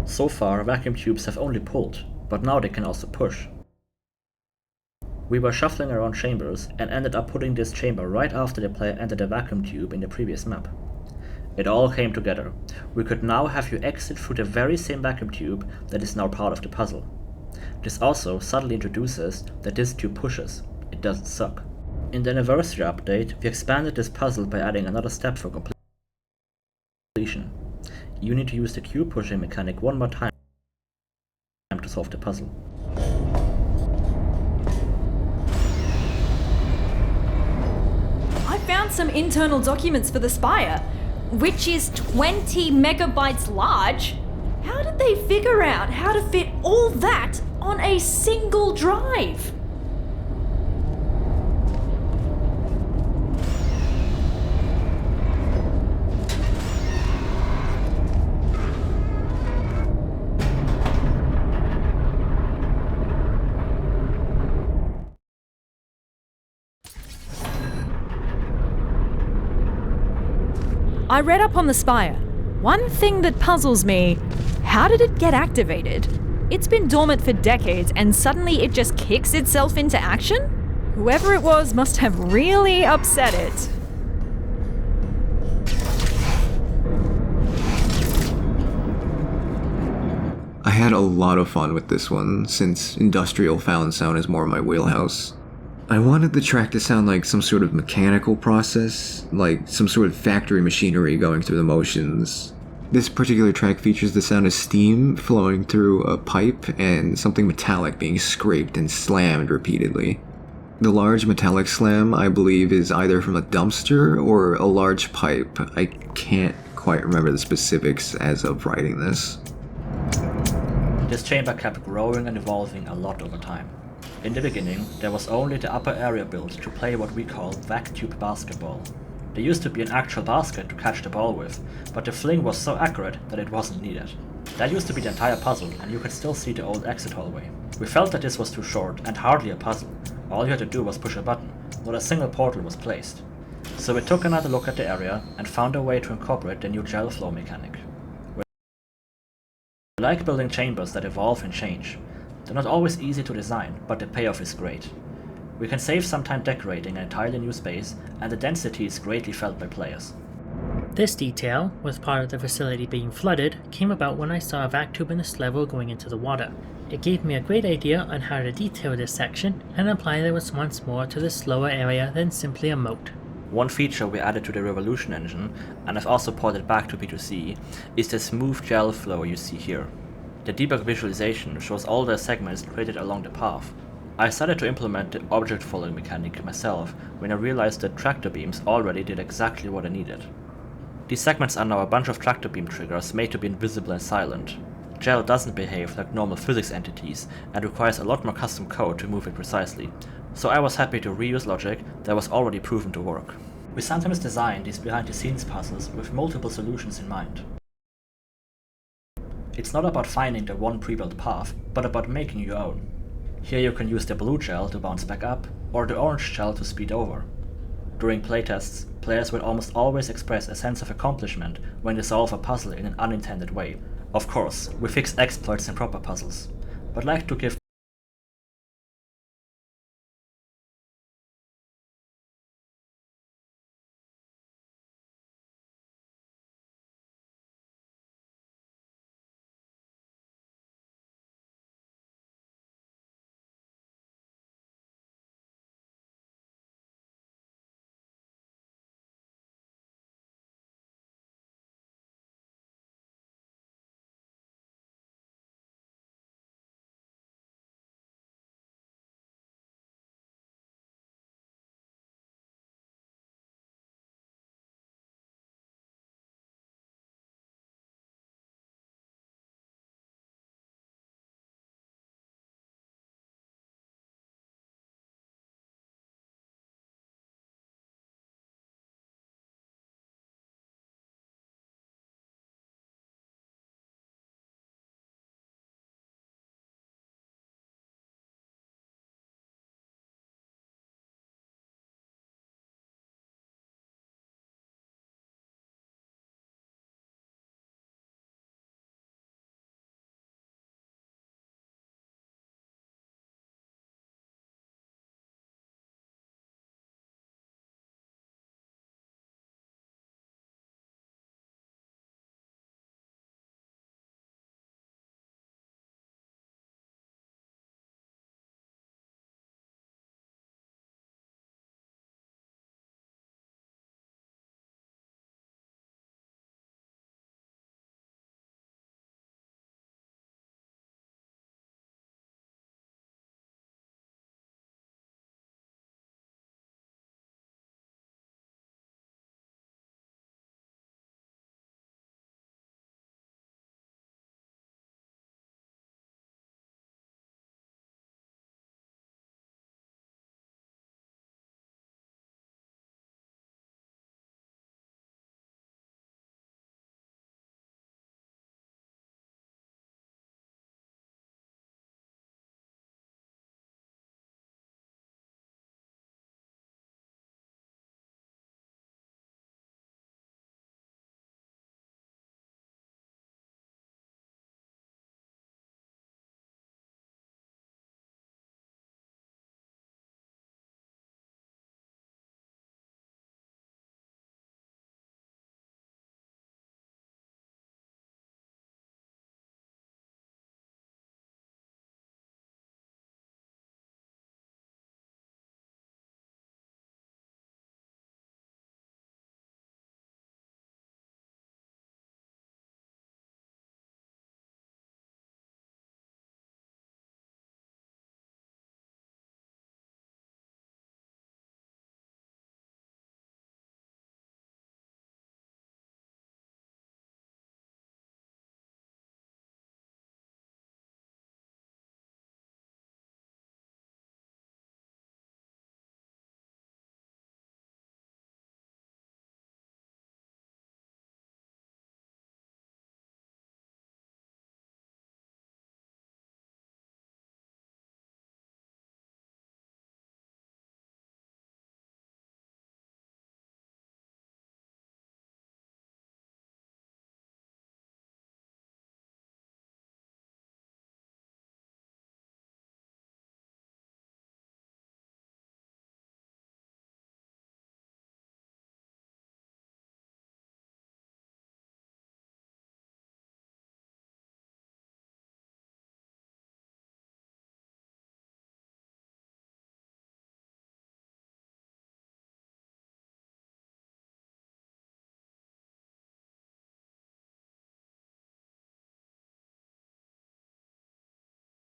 So far, vacuum tubes have only pulled, but now they can also push. We were shuffling around chambers and ended up putting this chamber right after the player entered the vacuum tube in the previous map. It all came together. We could now have you exit through the very same vacuum tube that is now part of the puzzle. This also subtly introduces that this tube pushes. It doesn't suck. In the anniversary update, we expanded this puzzle by adding another step for completion. You need to use the cube pushing mechanic one more time to solve the puzzle. I found some internal documents for the spire, which is 20 megabytes large. How did they figure out how to fit all that on a single drive? I read up on the spire. One thing that puzzles me, how did it get activated? It's been dormant for decades and suddenly it just kicks itself into action? Whoever it was must have really upset it. I had a lot of fun with this one, since industrial found sound is more my wheelhouse. I wanted the track to sound like some sort of mechanical process, like some sort of factory machinery going through the motions. This particular track features the sound of steam flowing through a pipe and something metallic being scraped and slammed repeatedly. The large metallic slam, I believe, is either from a dumpster or a large pipe. I can't quite remember the specifics as of writing this. This chamber kept growing and evolving a lot over time. In the beginning, there was only the upper area built to play what we call vac tube basketball. There used to be an actual basket to catch the ball with, but the fling was so accurate that it wasn't needed. That used to be the entire puzzle, and you could still see the old exit hallway. We felt that this was too short and hardly a puzzle. All you had to do was push a button, not a single portal was placed. So we took another look at the area and found a way to incorporate the new gel flow mechanic. We like building chambers that evolve and change. They're not always easy to design, but the payoff is great. We can save some time decorating an entirely new space, and the density is greatly felt by players. This detail, with part of the facility being flooded, came about when I saw a vac tube in this level going into the water. It gave me a great idea on how to detail this section and apply the response more to this lower area than simply a moat. One feature we added to the Revolution engine, and I've also ported back to B2C, is the smooth gel flow you see here. The debug visualization shows all the segments created along the path. I started to implement the object following mechanic myself when I realized that tractor beams already did exactly what I needed. These segments are now a bunch of tractor beam triggers made to be invisible and silent. Gel doesn't behave like normal physics entities and requires a lot more custom code to move it precisely, so I was happy to reuse logic that was already proven to work. We sometimes design these behind-the-scenes puzzles with multiple solutions in mind. It's not about finding the one pre-built path, but about making your own. Here you can use the blue gel to bounce back up, or the orange gel to speed over. During playtests, players will almost always express a sense of accomplishment when they solve a puzzle in an unintended way. Of course, we fix exploits in proper puzzles, but like to give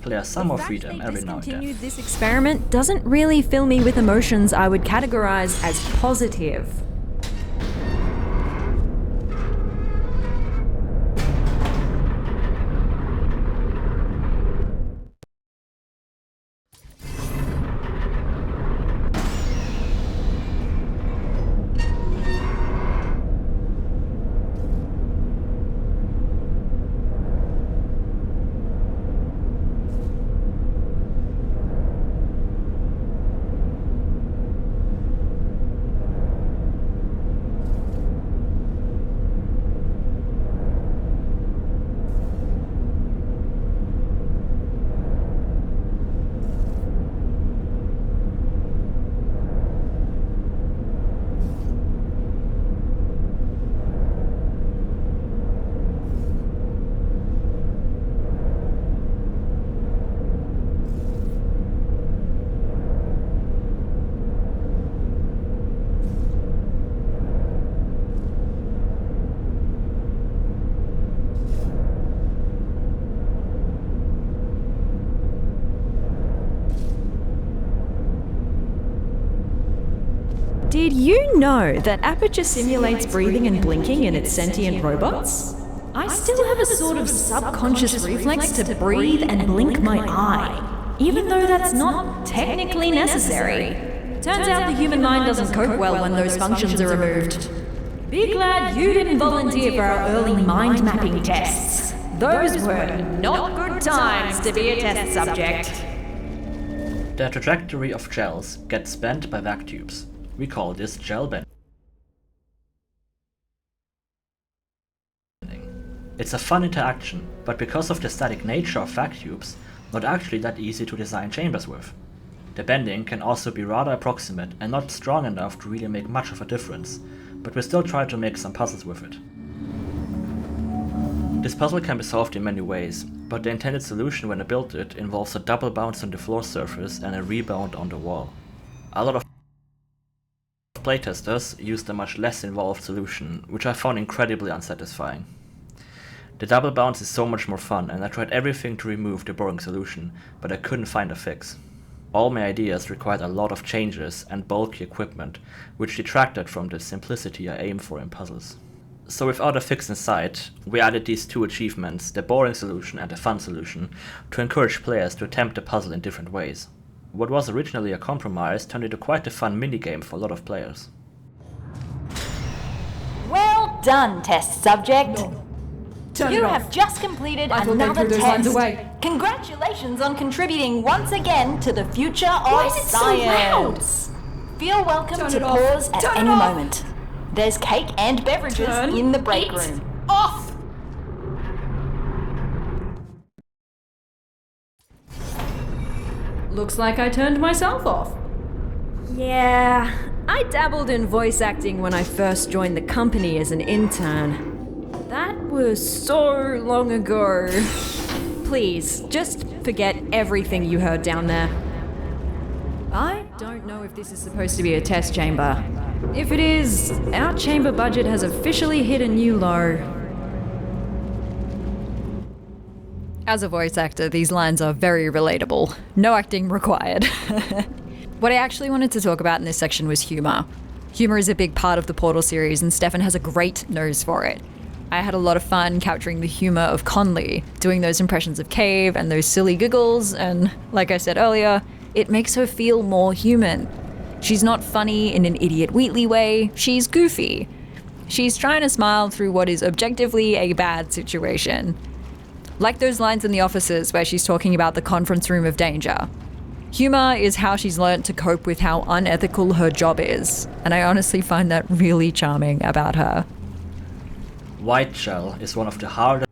players some more freedom every now and Discontinued then. this experiment doesn't really fill me with emotions I would categorize as positive. Did you know that Aperture simulates breathing and blinking in its sentient robots? I still have a sort of subconscious reflex to breathe and blink my eye, even though that's not technically necessary. Turns out the human mind doesn't cope well when those functions are removed. Be glad you didn't volunteer for our early mind mapping tests. Those were not good times to be a test subject. The trajectory of gels gets bent by vac tubes. We call this gel bending. It's a fun interaction, but because of the static nature of vac tubes, not actually that easy to design chambers with. The bending can also be rather approximate and not strong enough to really make much of a difference, but we still try to make some puzzles with it. This puzzle can be solved in many ways, but the intended solution when I built it involves a double bounce on the floor surface and a rebound on the wall. A lot of playtesters used a much less involved solution, which I found incredibly unsatisfying. The double bounce is so much more fun, and I tried everything to remove the boring solution, but I couldn't find a fix. All my ideas required a lot of changes and bulky equipment, which detracted from the simplicity I aim for in puzzles. So without a fix in sight, we added these two achievements, the boring solution and the fun solution, to encourage players to attempt the puzzle in different ways. What was originally a compromise turned into quite a fun minigame for a lot of players. Well done, test subject. Turn You it off. have just completed I thought they another threw those lines test. away. Congratulations on contributing once again to the future Why of is it so loud? science. Feel welcome Turn to it off. pause at Turn it any off. moment. There's cake and beverages Turn in the break it room. off! Looks like I turned myself off. Yeah, I dabbled in voice acting when I first joined the company as an intern. That was so long ago. Please, just forget everything you heard down there. I don't know if this is supposed to be a test chamber. If it is, our chamber budget has officially hit a new low. As a voice actor, these lines are very relatable. No acting required. What I actually wanted to talk about in this section was humor. Humor is a big part of the Portal series, and Stefan has a great nose for it. I had a lot of fun capturing the humor of Conley, doing those impressions of Cave and those silly giggles, and like I said earlier, it makes her feel more human. She's not funny in an idiot Wheatley way, she's goofy. She's trying to smile through what is objectively a bad situation. Like those lines in The Offices where she's talking about the conference room of danger. Humor is how she's learnt to cope with how unethical her job is, and I honestly find that really charming about her. White shell is one of the hardest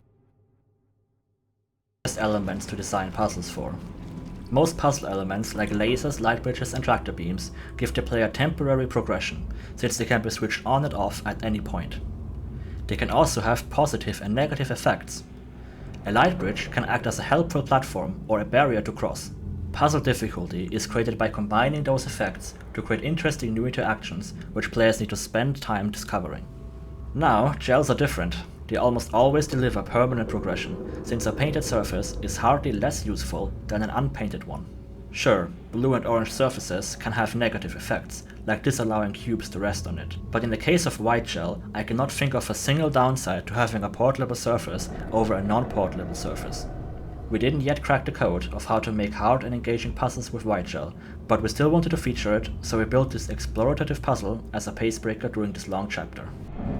elements to design puzzles for. Most puzzle elements, like lasers, light bridges and tractor beams, give the player temporary progression, since they can be switched on and off at any point. They can also have positive and negative effects. A light bridge can act as a helpful platform or a barrier to cross. Puzzle difficulty is created by combining those effects to create interesting new interactions, which players need to spend time discovering. Now, gels are different. They almost always deliver permanent progression, since a painted surface is hardly less useful than an unpainted one. Sure, blue and orange surfaces can have negative effects, like disallowing cubes to rest on it, but in the case of white gel, I cannot think of a single downside to having a portable surface over a non-portable surface. We didn't yet crack the code of how to make hard and engaging puzzles with white gel, but we still wanted to feature it, so we built this explorative puzzle as a pacebreaker during this long chapter.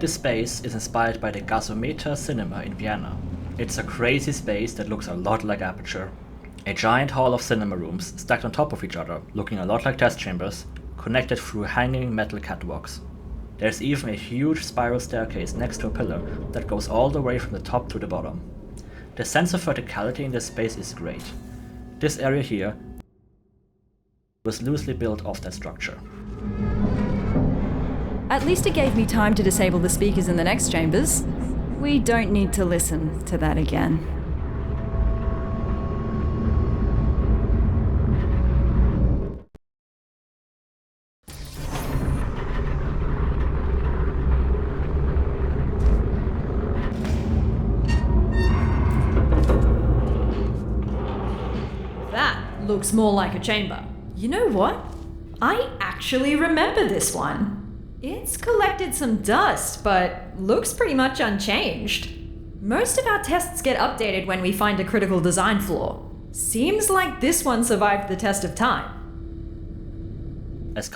This space is inspired by the Gasometer Cinema in Vienna. It's a crazy space that looks a lot like Aperture. A giant hall of cinema rooms stacked on top of each other, looking a lot like test chambers, connected through hanging metal catwalks. There's even a huge spiral staircase next to a pillar that goes all the way from the top to the bottom. The sense of verticality in this space is great. This area here was loosely built off that structure. At least it gave me time to disable the speakers in the next chambers. We don't need to listen to that again. Looks more like a chamber. You know what? I actually remember this one. It's collected some dust, but looks pretty much unchanged. Most of our tests get updated when we find a critical design flaw. Seems like this one survived the test of time. As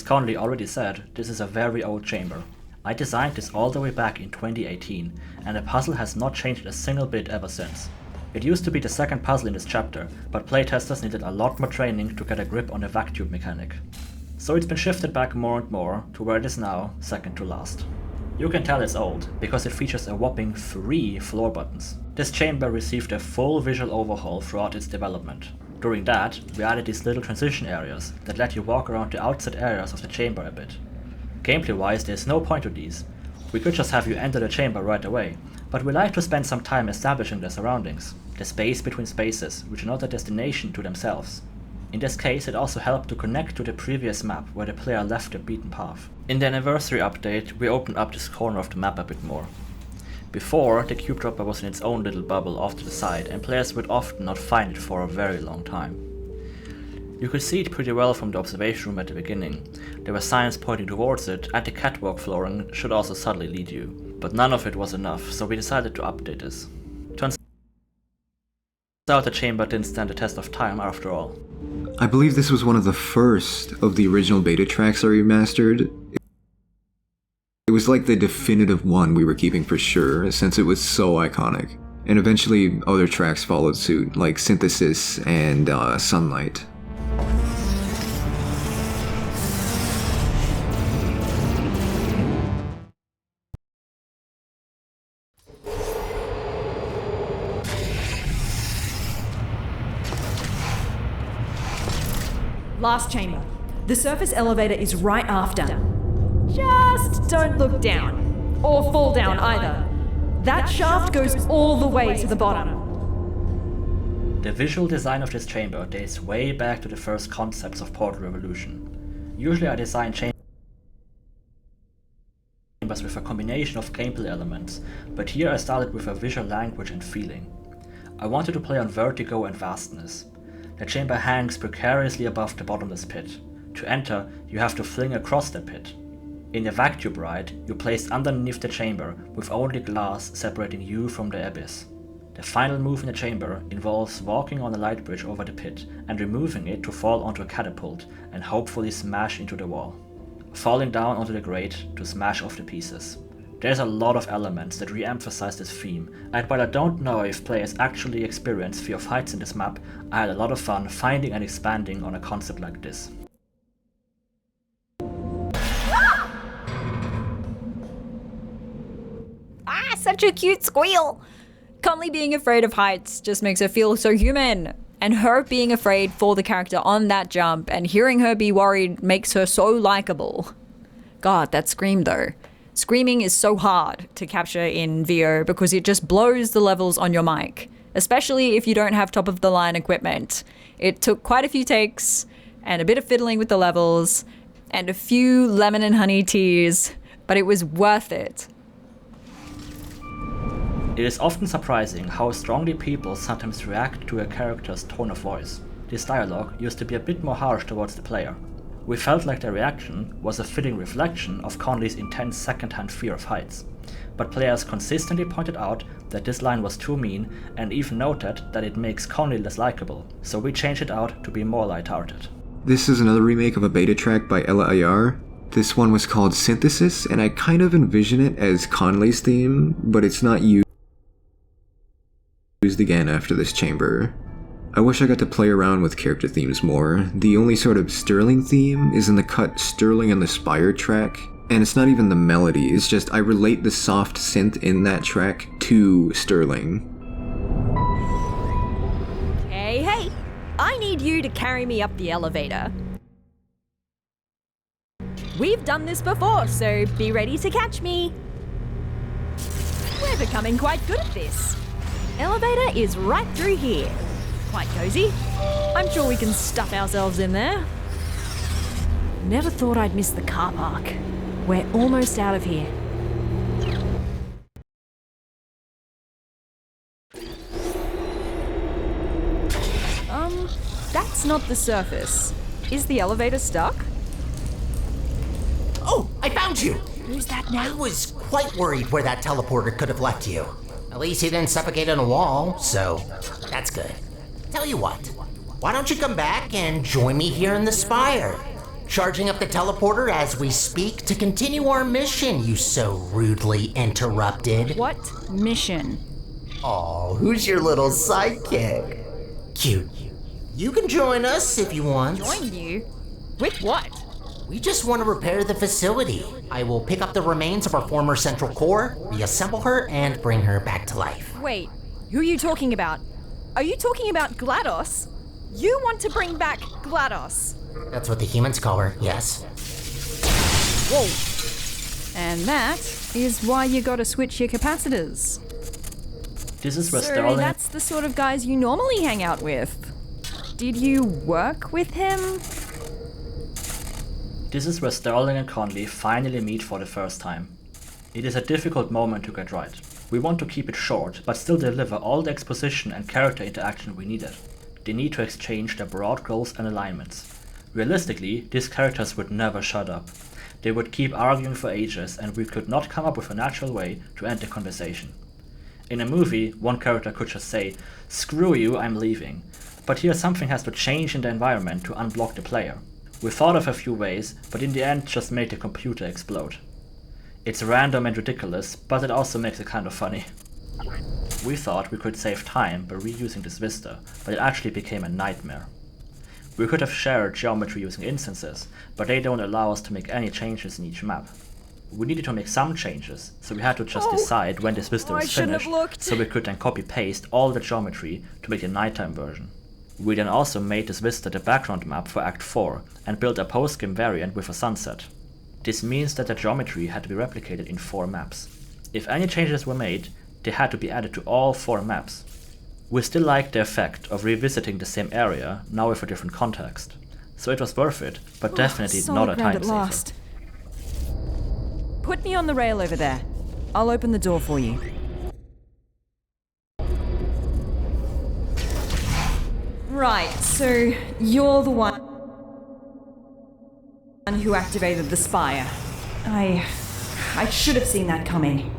Conley already said, this is a very old chamber. I designed this all the way back in 2018, and the puzzle has not changed a single bit ever since. It used to be the second puzzle in this chapter, but playtesters needed a lot more training to get a grip on the vacuum mechanic. So it's been shifted back more and more to where it is now, second to last. You can tell it's old, because it features a whopping 3 floor buttons. This chamber received a full visual overhaul throughout its development. During that, we added these little transition areas that let you walk around the outside areas of the chamber a bit. Gameplay wise, there's no point to these. We could just have you enter the chamber right away, but we like to spend some time establishing the surroundings, the space between spaces, which are not a destination to themselves. In this case, it also helped to connect to the previous map where the player left the beaten path. In the anniversary update, we opened up this corner of the map a bit more. Before, the cube dropper was in its own little bubble off to the side, and players would often not find it for a very long time. You could see it pretty well from the observation room at the beginning. There were signs pointing towards it, and the catwalk flooring should also subtly lead you. But none of it was enough, so we decided to update this. Turns out the chamber didn't stand the test of time after all. I believe this was one of the first of the original beta tracks I remastered. It was like the definitive one we were keeping for sure, since it was so iconic. And eventually other tracks followed suit, like Synthesis and Sunlight. Last chamber. The surface elevator is right after. Just don't look down. Or fall down either. That shaft goes all the way to the bottom. The visual design of this chamber dates way back to the first concepts of Portal Revolution. Usually I design chambers with a combination of gameplay elements, but here I started with a visual language and feeling. I wanted to play on vertigo and vastness. The chamber hangs precariously above the bottomless pit. To enter, you have to fling across the pit. In the vacuum ride, you're placed underneath the chamber with only glass separating you from the abyss. The final move in the chamber involves walking on a light bridge over the pit and removing it to fall onto a catapult and hopefully smash into the wall. Falling down onto the grate to smash off the pieces. There's a lot of elements that re-emphasize this theme, and while I don't know if players actually experience fear of heights in this map, I had a lot of fun finding and expanding on a concept like this. Ah, such a cute squeal! Conley being afraid of heights just makes her feel so human. And her being afraid for the character on that jump and hearing her be worried makes her so likable. God, that scream though. Screaming is so hard to capture in VO because it just blows the levels on your mic, especially if you don't have top of the line equipment. It took quite a few takes and a bit of fiddling with the levels and a few lemon and honey teas, but it was worth it. It is often surprising how strongly people sometimes react to a character's tone of voice. This dialogue used to be a bit more harsh towards the player. We felt like the reaction was a fitting reflection of Conley's intense second-hand fear of heights. But players consistently pointed out that this line was too mean and even noted that it makes Conley less likable, so we changed it out to be more lighthearted. This is another remake of a beta track by Ella Ayar. This one was called Synthesis, and I kind of envision it as Conley's theme, but it's not used again after this chamber. I wish I got to play around with character themes more. The only sort of Sterling theme is in the cut Sterling and the Spire track, and it's not even the melody, it's just I relate the soft synth in that track to Sterling. Hey, I need you to carry me up the elevator. We've done this before, so be ready to catch me. We're becoming quite good at this. Elevator is right through here. Quite cozy. I'm sure we can stuff ourselves in there. Never thought I'd miss the car park. We're almost out of here. That's not the surface. Is the elevator stuck? Oh, I found you! Who's that now? I was quite worried where that teleporter could have left you. At least he didn't suffocate on a wall, so that's good. Tell you what, why don't you come back and join me here in the Spire? Charging up the teleporter as we speak to continue our mission, you so rudely interrupted. What mission? Oh, who's your little sidekick? Cute. You can join us if you want. Join you? With what? We just want to repair the facility. I will pick up the remains of our former central core, reassemble her, and bring her back to life. Wait, who are you talking about? Are you talking about GLaDOS? You want to bring back GLaDOS? That's what the humans call her, yes. Whoa. And that is why you gotta switch your capacitors. This is where So Sterling... that's the sort of guys you normally hang out with. Did you work with him? This is where Sterling and Conley finally meet for the first time. It is a difficult moment to get right. We want to keep it short, but still deliver all the exposition and character interaction we needed. They need to exchange their broad goals and alignments. Realistically, these characters would never shut up. They would keep arguing for ages, and we could not come up with a natural way to end the conversation. In a movie, one character could just say, "Screw you, I'm leaving." But here something has to change in the environment to unblock the player. We thought of a few ways, but in the end just made the computer explode. It's random and ridiculous, but it also makes it kind of funny. We thought we could save time by reusing this vista, but it actually became a nightmare. We could have shared geometry using instances, but they don't allow us to make any changes in each map. We needed to make some changes, so we had to just decide when this vista was finished, so we could then copy-paste all the geometry to make the nighttime version. We then also made this vista the background map for Act 4 and built a post-game variant with a sunset. This means that the geometry had to be replicated in 4 maps. If any changes were made, they had to be added to all 4 maps. We still liked the effect of revisiting the same area, now with a different context. So it was worth it, but definitely not a time saver. Put me on the rail over there. I'll open the door for you. Right, so you're the one who activated the Spire. I should have seen that coming.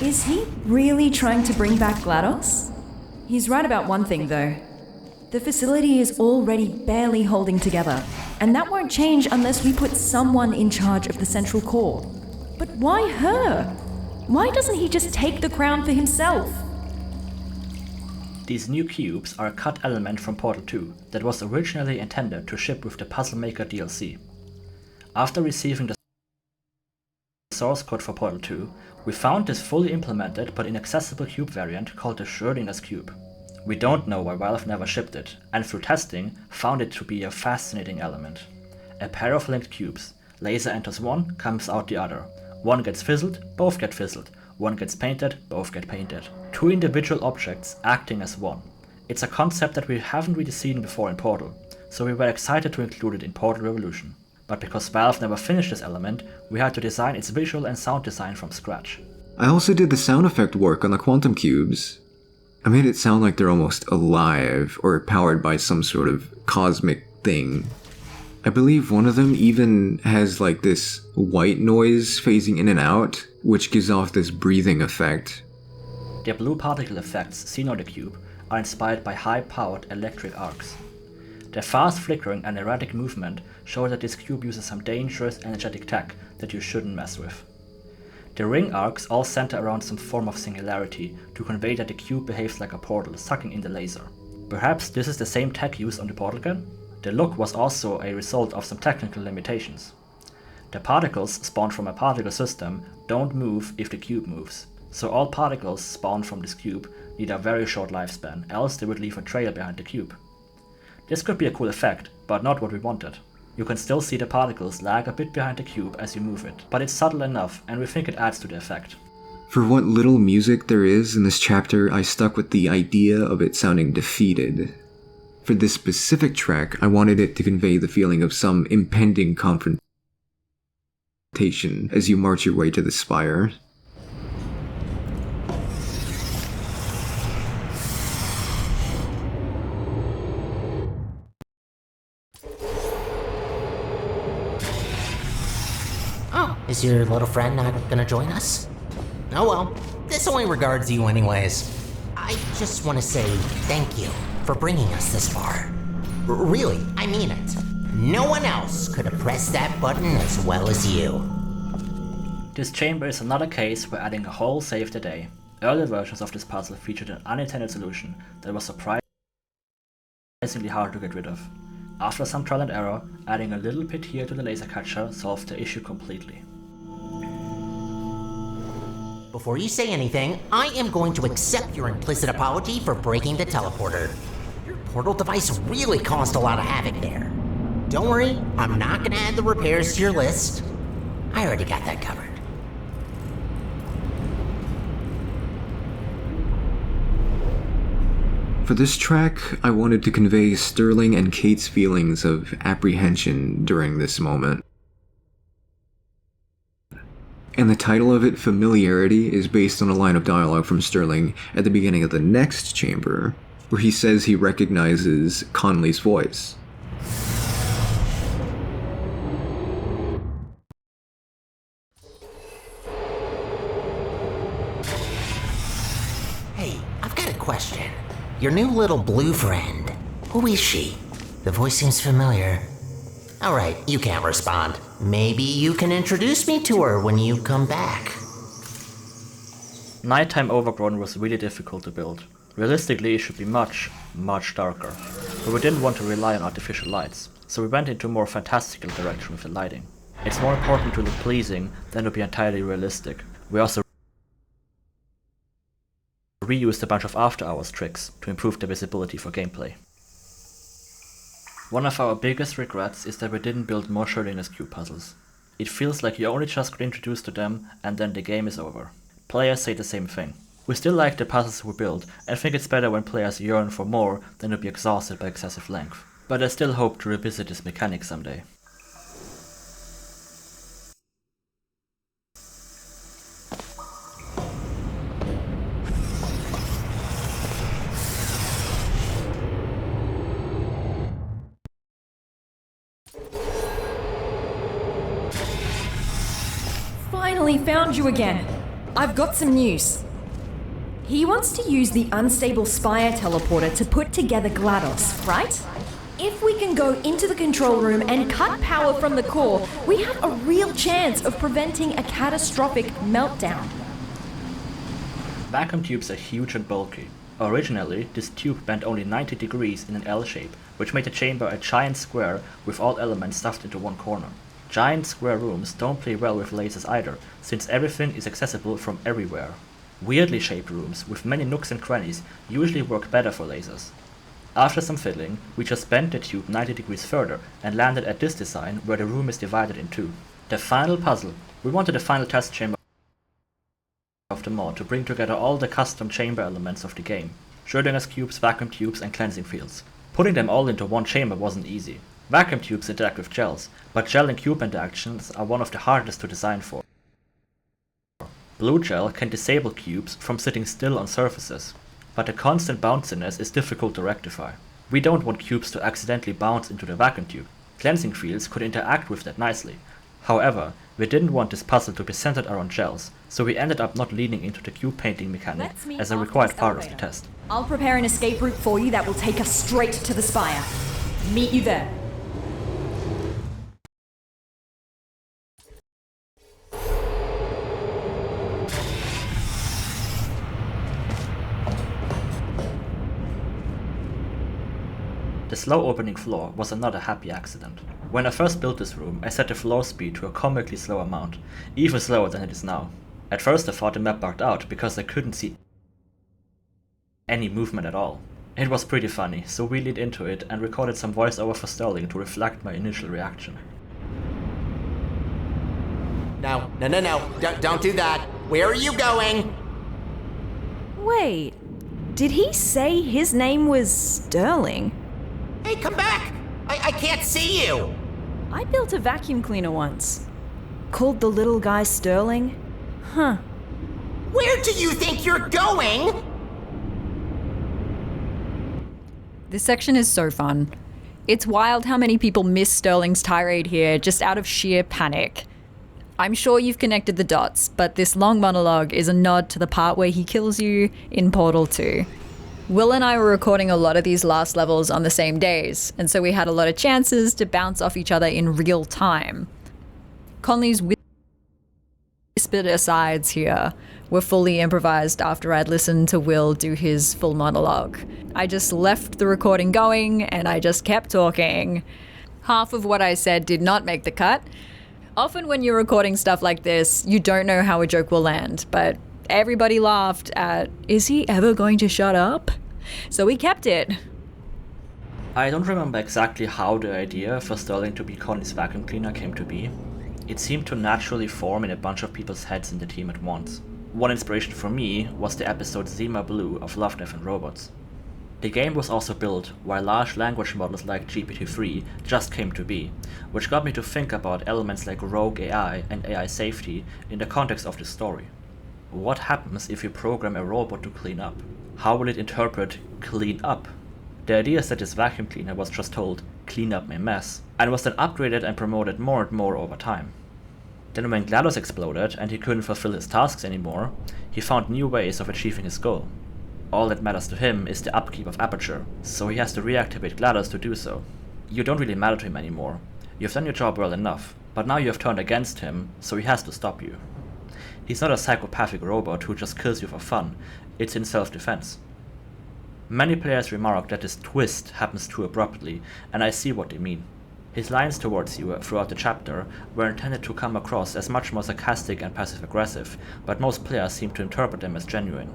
Is he really trying to bring back GLaDOS? He's right about one thing, though. The facility is already barely holding together, and that won't change unless we put someone in charge of the central core. But why her? Why doesn't he just take the crown for himself? These new cubes are a cut element from Portal 2 that was originally intended to ship with the Puzzle Maker DLC. After receiving the source code for Portal 2, we found this fully implemented but inaccessible cube variant called the Schrödinger's Cube. We don't know why Valve never shipped it, and through testing found it to be a fascinating element. A pair of linked cubes. Laser enters one, comes out the other. One gets fizzled, both get fizzled. One gets painted, both get painted. 2 individual objects acting as one. It's a concept that we haven't really seen before in Portal, so we were excited to include it in Portal Revolution. But because Valve never finished this element, we had to design its visual and sound design from scratch. I also did the sound effect work on the quantum cubes. I made it sound like they're almost alive or powered by some sort of cosmic thing. I believe one of them even has like this white noise phasing in and out, which gives off this breathing effect. The blue particle effects seen on the cube are inspired by high-powered electric arcs. Their fast flickering and erratic movement show that this cube uses some dangerous energetic tech that you shouldn't mess with. The ring arcs all center around some form of singularity to convey that the cube behaves like a portal, sucking in the laser. Perhaps this is the same tech used on the portal gun? The look was also a result of some technical limitations. The particles spawned from a particle system don't move if the cube moves, so all particles spawned from this cube need a very short lifespan, else they would leave a trail behind the cube. This could be a cool effect, but not what we wanted. You can still see the particles lag a bit behind the cube as you move it, but it's subtle enough and we think it adds to the effect. For what little music there is in this chapter, I stuck with the idea of it sounding defeated. For this specific track, I wanted it to convey the feeling of some impending confrontation as you march your way to the spire. Oh, is your little friend not gonna join us? Oh well, this only regards you anyways. I just want to say thank you for bringing us this far. Really, I mean it. No one else could have pressed that button as well as you. This chamber is another case where adding a hole saved the day. Earlier versions of this puzzle featured an unintended solution that was surprisingly hard to get rid of. After some trial and error, adding a little pit here to the laser catcher solved the issue completely. Before you say anything, I am going to accept your implicit apology for breaking the teleporter. Your portal device really caused a lot of havoc there. Don't worry, I'm not gonna add the repairs to your list. I already got that covered. For this track, I wanted to convey Sterling and Kate's feelings of apprehension during this moment. And the title of it, Familiarity, is based on a line of dialogue from Sterling at the beginning of the next chamber, where he says he recognizes Conley's voice. Hey, I've got a question. Your new little blue friend, who is she? The voice seems familiar. Alright, you can't respond. Maybe you can introduce me to her when you come back. Nighttime Overgrown was really difficult to build. Realistically, it should be much, much darker, but we didn't want to rely on artificial lights, so we went into a more fantastical direction with the lighting. It's more important to look pleasing than to be entirely realistic. We also reused a bunch of after-hours tricks to improve the visibility for gameplay. One of our biggest regrets is that we didn't build more Schrödinger's cube puzzles. It feels like you only just got introduced to them and then the game is over. Players say the same thing. We still like the puzzles we build and think it's better when players yearn for more than to be exhausted by excessive length. But I still hope to revisit this mechanic someday. Finally found you again. I've got some news. He wants to use the unstable Spire teleporter to put together GLaDOS, right? If we can go into the control room and cut power from the core, we have a real chance of preventing a catastrophic meltdown. Vacuum tubes are huge and bulky. Originally, this tube bent only 90 degrees in an L shape, which made the chamber a giant square with all elements stuffed into one corner. Giant square rooms don't play well with lasers either, since everything is accessible from everywhere. Weirdly shaped rooms with many nooks and crannies usually work better for lasers. After some fiddling, we just bent the tube 90 degrees further and landed at this design where the room is divided in two. The final puzzle. We wanted a final test chamber of the mod to bring together all the custom chamber elements of the game. Schrödinger's cubes, vacuum tubes, and cleansing fields. Putting them all into one chamber wasn't easy. Vacuum tubes interact with gels, but gel and cube interactions are one of the hardest to design for. Blue gel can disable cubes from sitting still on surfaces, but the constant bounciness is difficult to rectify. We don't want cubes to accidentally bounce into the vacuum tube. Cleansing fields could interact with that nicely. However, we didn't want this puzzle to be centered around gels, so we ended up not leaning into the cube painting mechanic as a required part of the test. I'll prepare an escape route for you that will take us straight to the spire. Meet you there. The slow opening floor was another happy accident. When I first built this room, I set the floor speed to a comically slow amount, even slower than it is now. At first I thought the map bugged out because I couldn't see any movement at all. It was pretty funny, so we leaned into it and recorded some voiceover for Sterling to reflect my initial reaction. No, don't do that. Where are you going? Wait, did he say his name was Sterling? Hey, come back! I can't see you! I built a vacuum cleaner once. Called the little guy Sterling? Huh. Where do you think you're going? This section is so fun. It's wild how many people miss Sterling's tirade here just out of sheer panic. I'm sure you've connected the dots, but this long monologue is a nod to the part where he kills you in Portal 2. Will and I were recording a lot of these last levels on the same days, and so we had a lot of chances to bounce off each other in real time. Conley's whispered asides here were fully improvised after I'd listened to Will do his full monologue. I just left the recording going, and I just kept talking. Half of what I said did not make the cut. Often when you're recording stuff like this, you don't know how a joke will land, but everybody laughed at, is he ever going to shut up? So we kept it. I don't remember exactly how the idea for Sterling to be Connie's vacuum cleaner came to be. It seemed to naturally form in a bunch of people's heads in the team at once. One inspiration for me was the episode Zima Blue of Love, Death and Robots. The game was also built while large language models like GPT-3 just came to be, which got me to think about elements like rogue AI and AI safety in the context of this story. What happens if you program a robot to clean up? How will it interpret clean up? The idea is that this vacuum cleaner was just told, clean up my mess, and was then upgraded and promoted more and more over time. Then when GLaDOS exploded and he couldn't fulfill his tasks anymore, he found new ways of achieving his goal. All that matters to him is the upkeep of Aperture, so he has to reactivate GLaDOS to do so. You don't really matter to him anymore. You've done your job well enough, but now you have turned against him, so he has to stop you. He's not a psychopathic robot who just kills you for fun, it's in self-defense. Many players remark that this twist happens too abruptly, and I see what they mean. His lines towards you throughout the chapter were intended to come across as much more sarcastic and passive-aggressive, but most players seem to interpret them as genuine.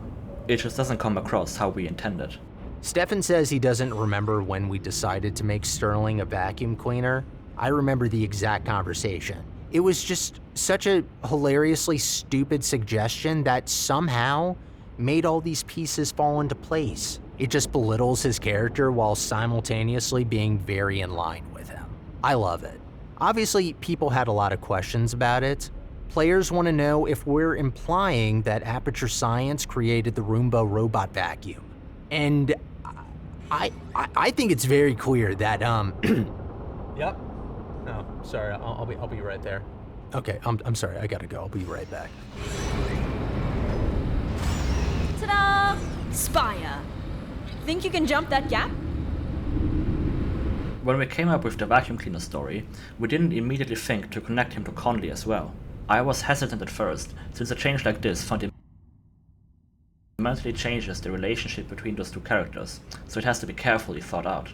It just doesn't come across how we intended. Stefan says he doesn't remember when we decided to make Sterling a vacuum cleaner. I remember the exact conversation. It was just such a hilariously stupid suggestion that somehow made all these pieces fall into place. It just belittles his character while simultaneously being very in line with him. I love it. Obviously, people had a lot of questions about it. Players want to know if we're implying that Aperture Science created the Roomba robot vacuum. And I think it's very clear that, Yep. No, sorry, I'll be right there. Okay, I'm sorry, I gotta go. I'll be right back. Ta-da! Spire. Think you can jump that gap? When we came up with the vacuum cleaner story, we didn't immediately think to connect him to Conley as well. I was hesitant at first, since a change like this fundamentally changes the relationship between those two characters, so it has to be carefully thought out.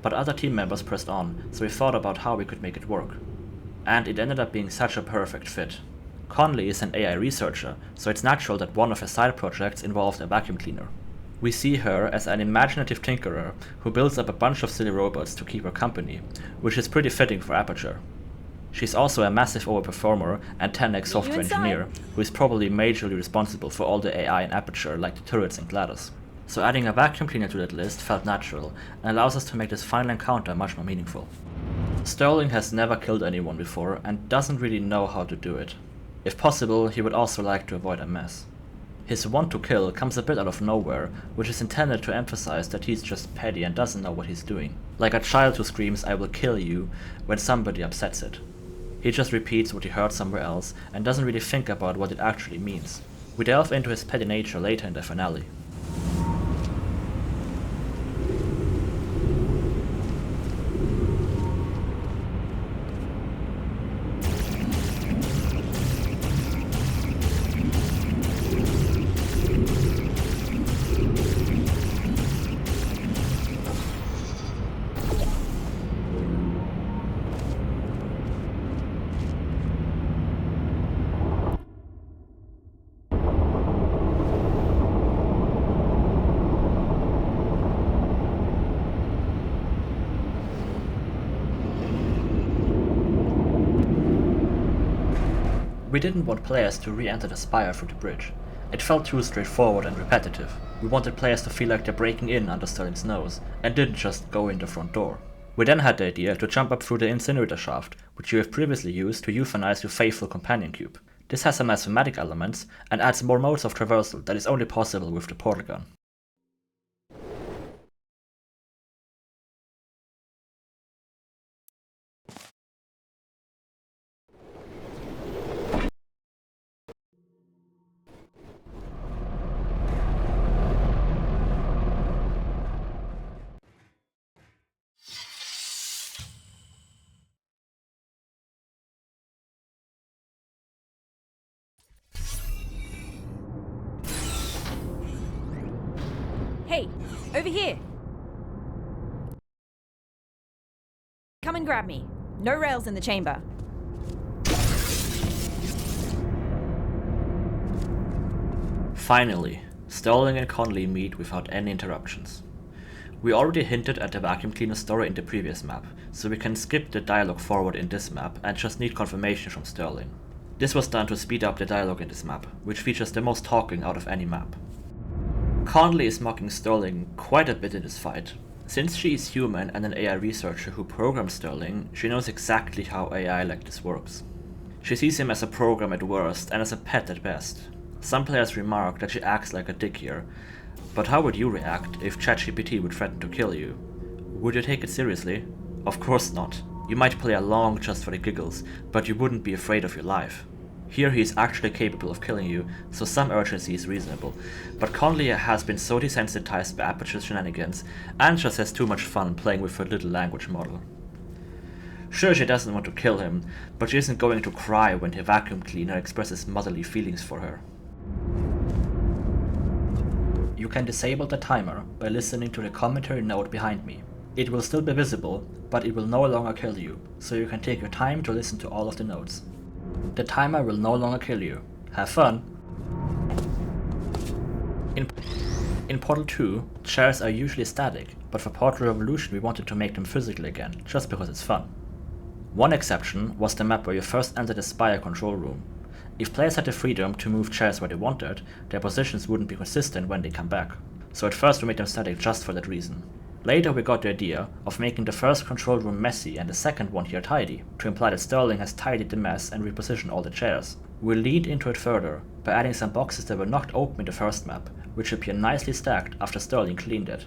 But other team members pressed on, so we thought about how we could make it work. And it ended up being such a perfect fit. Conley is an AI researcher, so it's natural that one of her side projects involved a vacuum cleaner. We see her as an imaginative tinkerer who builds up a bunch of silly robots to keep her company, which is pretty fitting for Aperture. She's also a massive overperformer and 10x software engineer, who is probably majorly responsible for all the AI in Aperture like the turrets and GLaDOS. So adding a vacuum cleaner to that list felt natural, and allows us to make this final encounter much more meaningful. Sterling has never killed anyone before, and doesn't really know how to do it. If possible, he would also like to avoid a mess. His want to kill comes a bit out of nowhere, which is intended to emphasize that he's just petty and doesn't know what he's doing. Like a child who screams "I will kill you" when somebody upsets it. He just repeats what he heard somewhere else, and doesn't really think about what it actually means. We delve into his petty nature later in the finale. We didn't want players to re-enter the spire through the bridge. It felt too straightforward and repetitive. We wanted players to feel like they're breaking in under Sterling's nose, and didn't just go in the front door. We then had the idea to jump up through the incinerator shaft, which you have previously used to euthanize your faithful companion cube. This has some nice thematic elements, and adds more modes of traversal that is only possible with the portal gun. Hey, over here! Come and grab me. No rails in the chamber. Finally, Sterling and Conley meet without any interruptions. We already hinted at the vacuum cleaner story in the previous map, so we can skip the dialogue forward in this map and just need confirmation from Sterling. This was done to speed up the dialogue in this map, which features the most talking out of any map. Conley is mocking Sterling quite a bit in this fight. Since she is human and an AI researcher who programmed Sterling, she knows exactly how AI like this works. She sees him as a program at worst and as a pet at best. Some players remark that she acts like a dick here, but how would you react if ChatGPT would threaten to kill you? Would you take it seriously? Of course not. You might play along just for the giggles, but you wouldn't be afraid of your life. Here he is actually capable of killing you, so some urgency is reasonable, but Conley has been so desensitized by Aperture's shenanigans, and just has too much fun playing with her little language model. Sure, she doesn't want to kill him, but she isn't going to cry when the vacuum cleaner expresses motherly feelings for her. You can disable the timer by listening to the commentary note behind me. It will still be visible, but it will no longer kill you, so you can take your time to listen to all of the notes. The timer will no longer kill you. Have fun! In Portal 2, chairs are usually static, but for Portal Revolution we wanted to make them physical again, just because it's fun. One exception was the map where you first entered the Spire control room. If players had the freedom to move chairs where they wanted, their positions wouldn't be consistent when they come back, so at first we made them static just for that reason. Later we got the idea of making the first control room messy and the second one here tidy, to imply that Sterling has tidied the mess and repositioned all the chairs. We'll lead into it further by adding some boxes that were knocked open in the first map, which appear nicely stacked after Sterling cleaned it.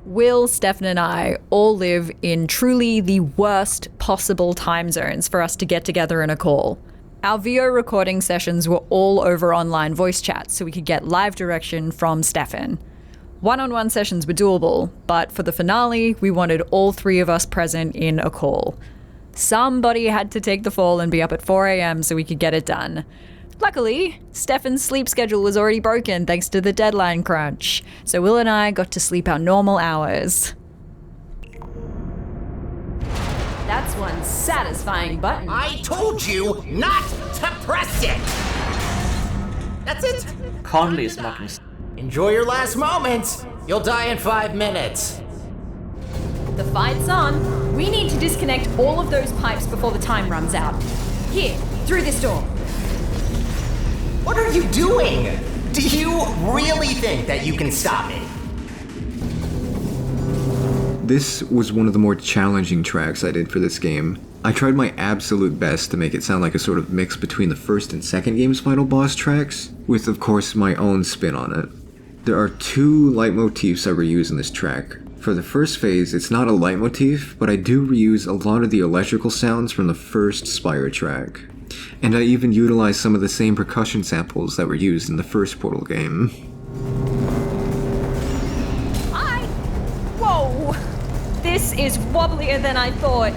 Will, Stefan and I all live in truly the worst possible time zones for us to get together in a call. Our VO recording sessions were all over online voice chat so we could get live direction from Stefan. One-on-one sessions were doable, but for the finale, we wanted all three of us present in a call. Somebody had to take the fall and be up at 4 AM so we could get it done. Luckily, Stefan's sleep schedule was already broken thanks to the deadline crunch, so Will and I got to sleep our normal hours. That's one satisfying button. I told you not to press it! That's it! Conley is mocking. Enjoy your last moments! You'll die in 5 minutes. The fight's on. We need to disconnect all of those pipes before the time runs out. Here, through this door. What are you doing? Do you really think that you can stop me? This was one of the more challenging tracks I did for this game. I tried my absolute best to make it sound like a sort of mix between the first and second game's final boss tracks, with of course my own spin on it. There are two leitmotifs I reuse in this track. For the first phase, it's not a leitmotif, but I do reuse a lot of the electrical sounds from the first Spire track. And I even utilize some of the same percussion samples that were used in the first Portal game. Whoa! This is wobblier than I thought.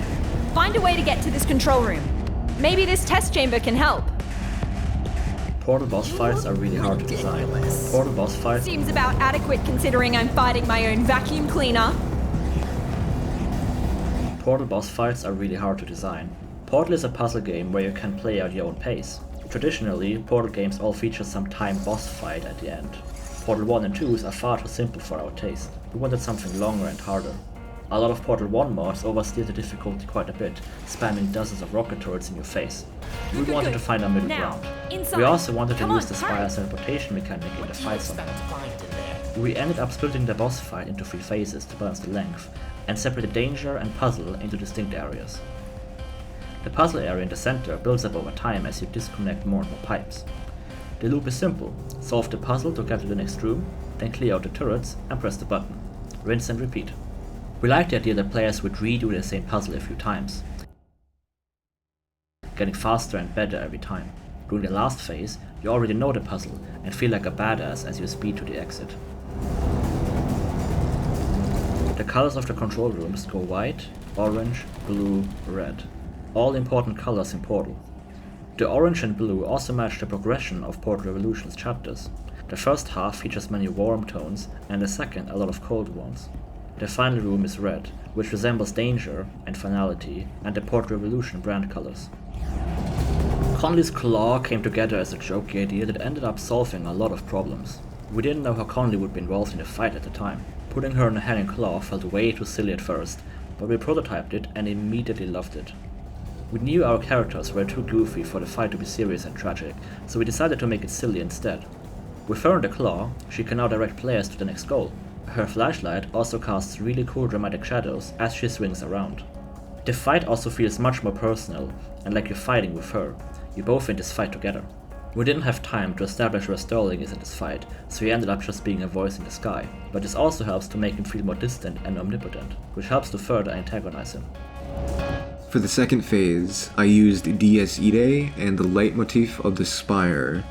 Find a way to get to this control room. Maybe this test chamber can help. Portal boss fights are really hard to design. Portal boss fights Seems about adequate considering I'm fighting my own vacuum cleaner. Portal boss fights are really hard to design. Portal is a puzzle game where you can play at your own pace. Traditionally, Portal games all feature some timed boss fight at the end. Portal 1 and 2s are far too simple for our taste. We wanted something longer and harder. A lot of Portal 1 mods oversteer the difficulty quite a bit, spamming dozens of rocket turrets in your face. We wanted to find a middle ground. We also wanted to use the Spire's teleportation mechanic in the fight somehow. We ended up splitting the boss fight into 3 phases to balance the length, and separated danger and puzzle into distinct areas. The puzzle area in the center builds up over time as you disconnect more and more pipes. The loop is simple: solve the puzzle to get to the next room, then clear out the turrets and press the button. Rinse and repeat. We liked the idea that players would redo the same puzzle a few times, getting faster and better every time. During the last phase, you already know the puzzle and feel like a badass as you speed to the exit. The colors of the control rooms go white, orange, blue, red. All important colors in Portal. The orange and blue also match the progression of Portal Revolution's chapters. The first half features many warm tones, and the second a lot of cold ones. The final room is red, which resembles danger and finality, and the Portal Revolution brand colors. Conley's claw came together as a jokey idea that ended up solving a lot of problems. We didn't know how Conley would be involved in the fight at the time. Putting her in a hanging claw felt way too silly at first, but we prototyped it and immediately loved it. We knew our characters were too goofy for the fight to be serious and tragic, so we decided to make it silly instead. With her in the claw, she can now direct players to the next goal. Her flashlight also casts really cool dramatic shadows as she swings around. The fight also feels much more personal, and like you're fighting with her. You're both in this fight together. We didn't have time to establish where Sterling is in this fight, so he ended up just being a voice in the sky, but this also helps to make him feel more distant and omnipotent, which helps to further antagonize him. For the second phase, I used Dies Irae and the leitmotif of the Spire.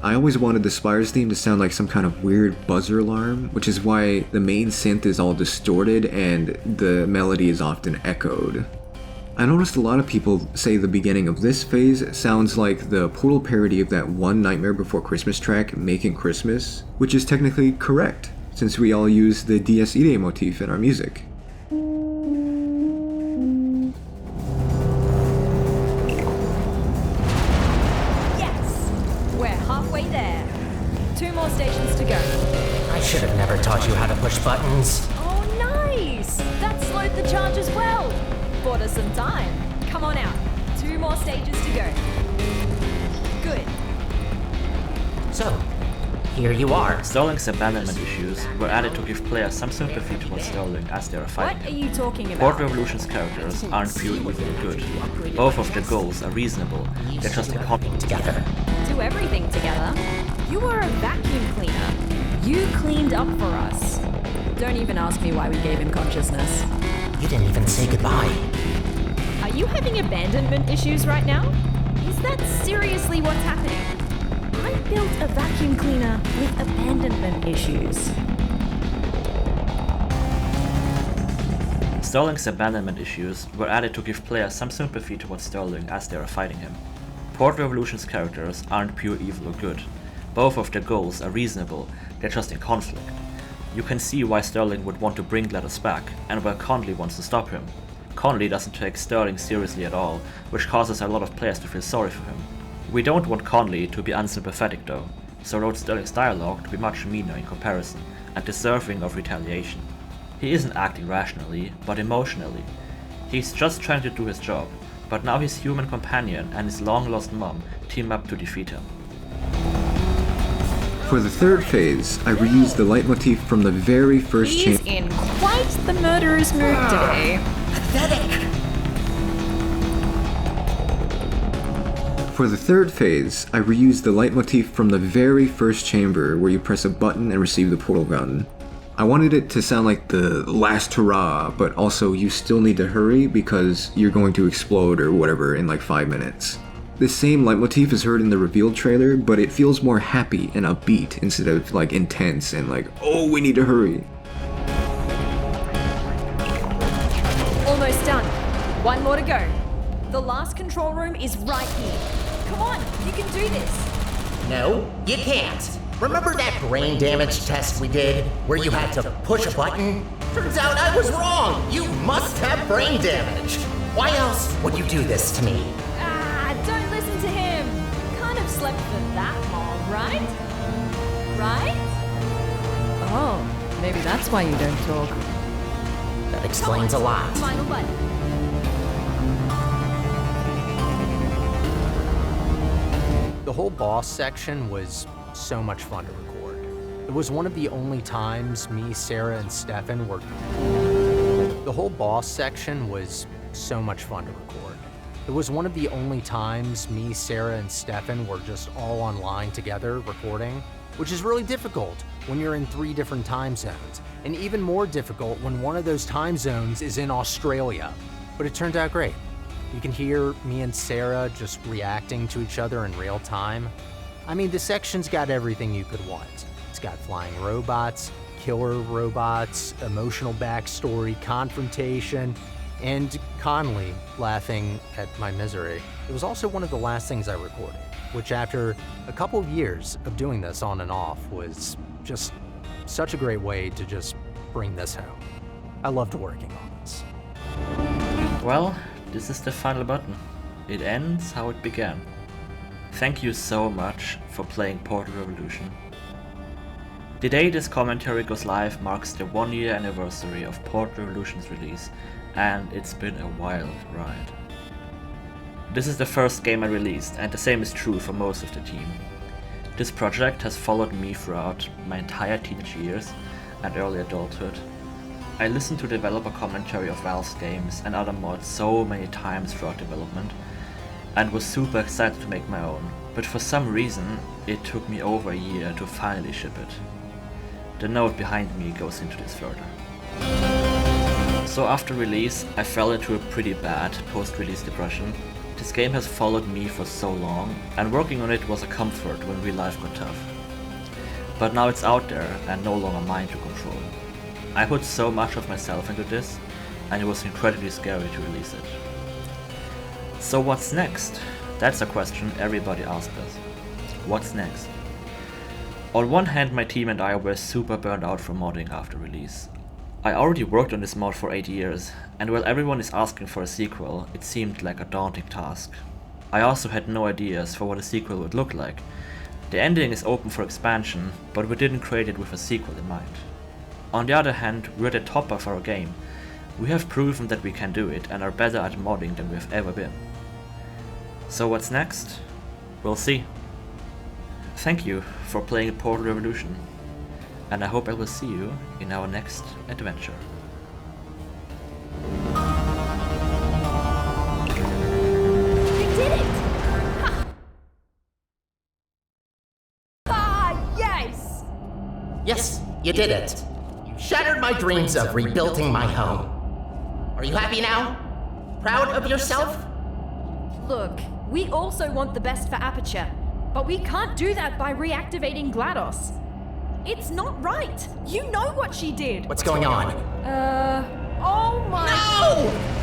I always wanted the Spire's theme to sound like some kind of weird buzzer alarm, which is why the main synth is all distorted and the melody is often echoed. I noticed a lot of people say the beginning of this phase sounds like the Portal parody of that one Nightmare Before Christmas track, Making Christmas, which is technically correct, since we all use the Dies Irae motif in our music. I should have never taught you how to push buttons. Oh, nice! That slowed the charge as well. Bought us some time. Come on out. 2 more stages to go. Good. So, here you are. Sterling's abandonment issues were added to give players some sympathy towards Sterling as they are fighting What are him. you talking about? Portal Revolution's characters aren't pure evil or good. Both of their goals are reasonable, they're just incompetent Together. Do everything together. You are a vacuum cleaner. You cleaned up for us. Don't even ask me why we gave him consciousness. You didn't even say goodbye. Are you having abandonment issues right now? Is that seriously what's happening? I built a vacuum cleaner with abandonment issues. Sterling's abandonment issues were added to give players some sympathy towards Sterling as they are fighting him. Portal Revolution's characters aren't pure evil or good. Both of their goals are reasonable, they're just in conflict. You can see why Sterling would want to bring Gladys back, and why Conley wants to stop him. Conley doesn't take Sterling seriously at all, which causes a lot of players to feel sorry for him. We don't want Conley to be unsympathetic though, so wrote Sterling's dialogue to be much meaner in comparison, and deserving of retaliation. He isn't acting rationally, but emotionally. He's just trying to do his job, but now his human companion and his long-lost mom team up to defeat him. For the third phase, I reused the leitmotif from the very first He's in quite the murderer's mood today. Pathetic! For the third phase, I reused the leitmotif from the very first chamber where you press a button and receive the portal gun. I wanted it to sound like the last hurrah, but also you still need to hurry because you're going to explode or whatever in like 5 minutes. This same leitmotif is heard in the reveal trailer, but it feels more happy and upbeat instead of like intense and like, oh, we need to hurry. Almost done. One more to go. The last control room is right here. Come on, you can do this. No, you can't. Remember that brain damage test we did, where you had to push a button? Turns out I was wrong. You must have brain damage. Why else would you do this to me? Don't listen to him. Kind of slept for that long, right? Right? Oh, maybe that's why you don't talk. That explains a lot. Final button. The whole boss section was so much fun to record. It was one of the only times me, Sarah, and Stefan were... The whole boss section was so much fun to record. It was one of the only times me, Sarah, and Stefan were just all online together recording, which is really difficult when you're in 3 different time zones, and even more difficult when one of those time zones is in Australia. But it turned out great. You can hear me and Sarah just reacting to each other in real time. I mean, the section's got everything you could want. It's got flying robots, killer robots, emotional backstory, confrontation, and Conley laughing at my misery. It was also one of the last things I recorded, which after a couple of years of doing this on and off was just such a great way to just bring this home. I loved working on this. Well, this is the final button. It ends how it began. Thank you so much for playing Portal Revolution. The day this commentary goes live marks the 1-year anniversary of Portal Revolution's release, and it's been a wild ride. This is the first game I released, and the same is true for most of the team. This project has followed me throughout my entire teenage years and early adulthood. I listened to developer commentary of Valve's games and other mods so many times throughout development, and was super excited to make my own, but for some reason it took me over a year to finally ship it. The note behind me goes into this further. So after release, I fell into a pretty bad post-release depression. This game has followed me for so long, and working on it was a comfort when real life got tough. But now it's out there and no longer mine to control. I put so much of myself into this, and it was incredibly scary to release it. So what's next? That's a question everybody asks us. What's next? On one hand, my team and I were super burned out from modding after release. I already worked on this mod for 8 years, and while everyone is asking for a sequel, it seemed like a daunting task. I also had no ideas for what a sequel would look like. The ending is open for expansion, but we didn't create it with a sequel in mind. On the other hand, we're at the top of our game. We have proven that we can do it and are better at modding than we have ever been. So what's next? We'll see. Thank you for playing Portal Revolution, and I hope I will see you in our next adventure. You did it! Ha! Ah, yes! Yes, you did it. You shattered my dreams of rebuilding my home. Are you happy now? Proud of yourself? Look, we also want the best for Aperture, but we can't do that by reactivating GLaDOS. It's not right. You know what she did. What's going on? Oh my... No!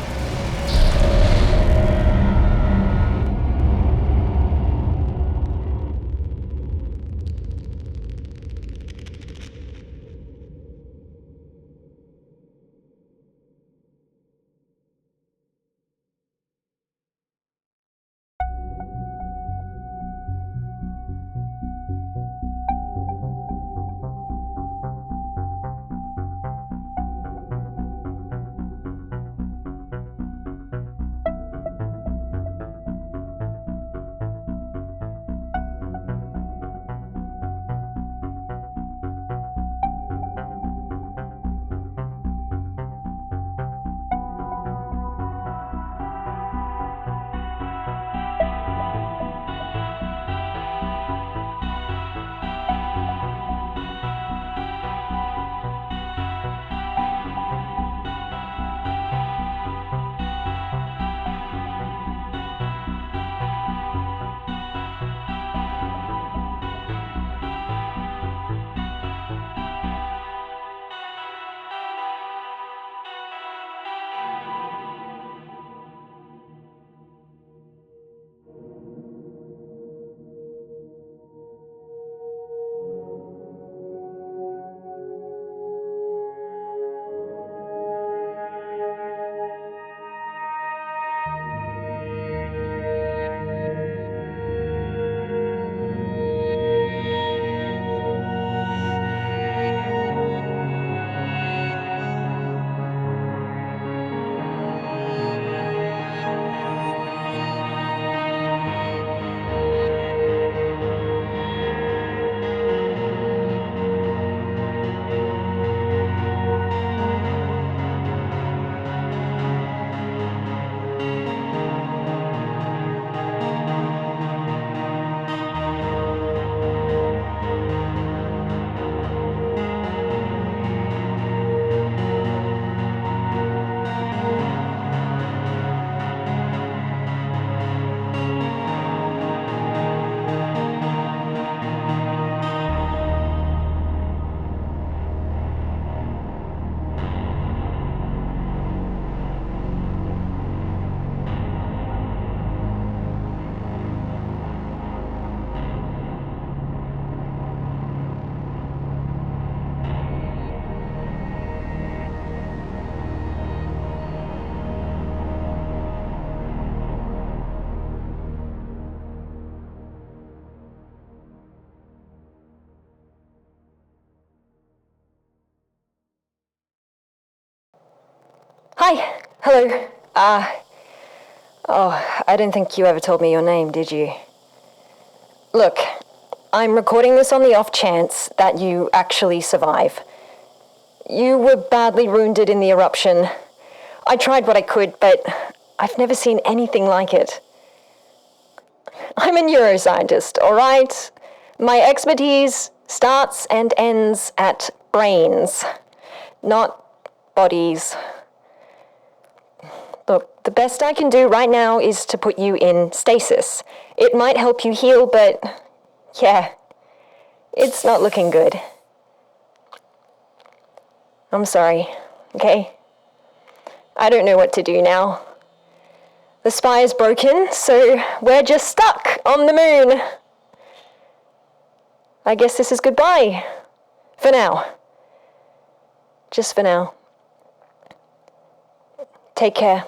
Hi. Hello. I don't think you ever told me your name, did you? Look, I'm recording this on the off chance that you actually survive. You were badly wounded in the eruption. I tried what I could, but I've never seen anything like it. I'm a neuroscientist, all right? My expertise starts and ends at brains, not bodies. Look, the best I can do right now is to put you in stasis. It might help you heal, but yeah, it's not looking good. I'm sorry, okay? I don't know what to do now. The spy is broken, so we're just stuck on the moon. I guess this is goodbye. For now. Just for now. Take care.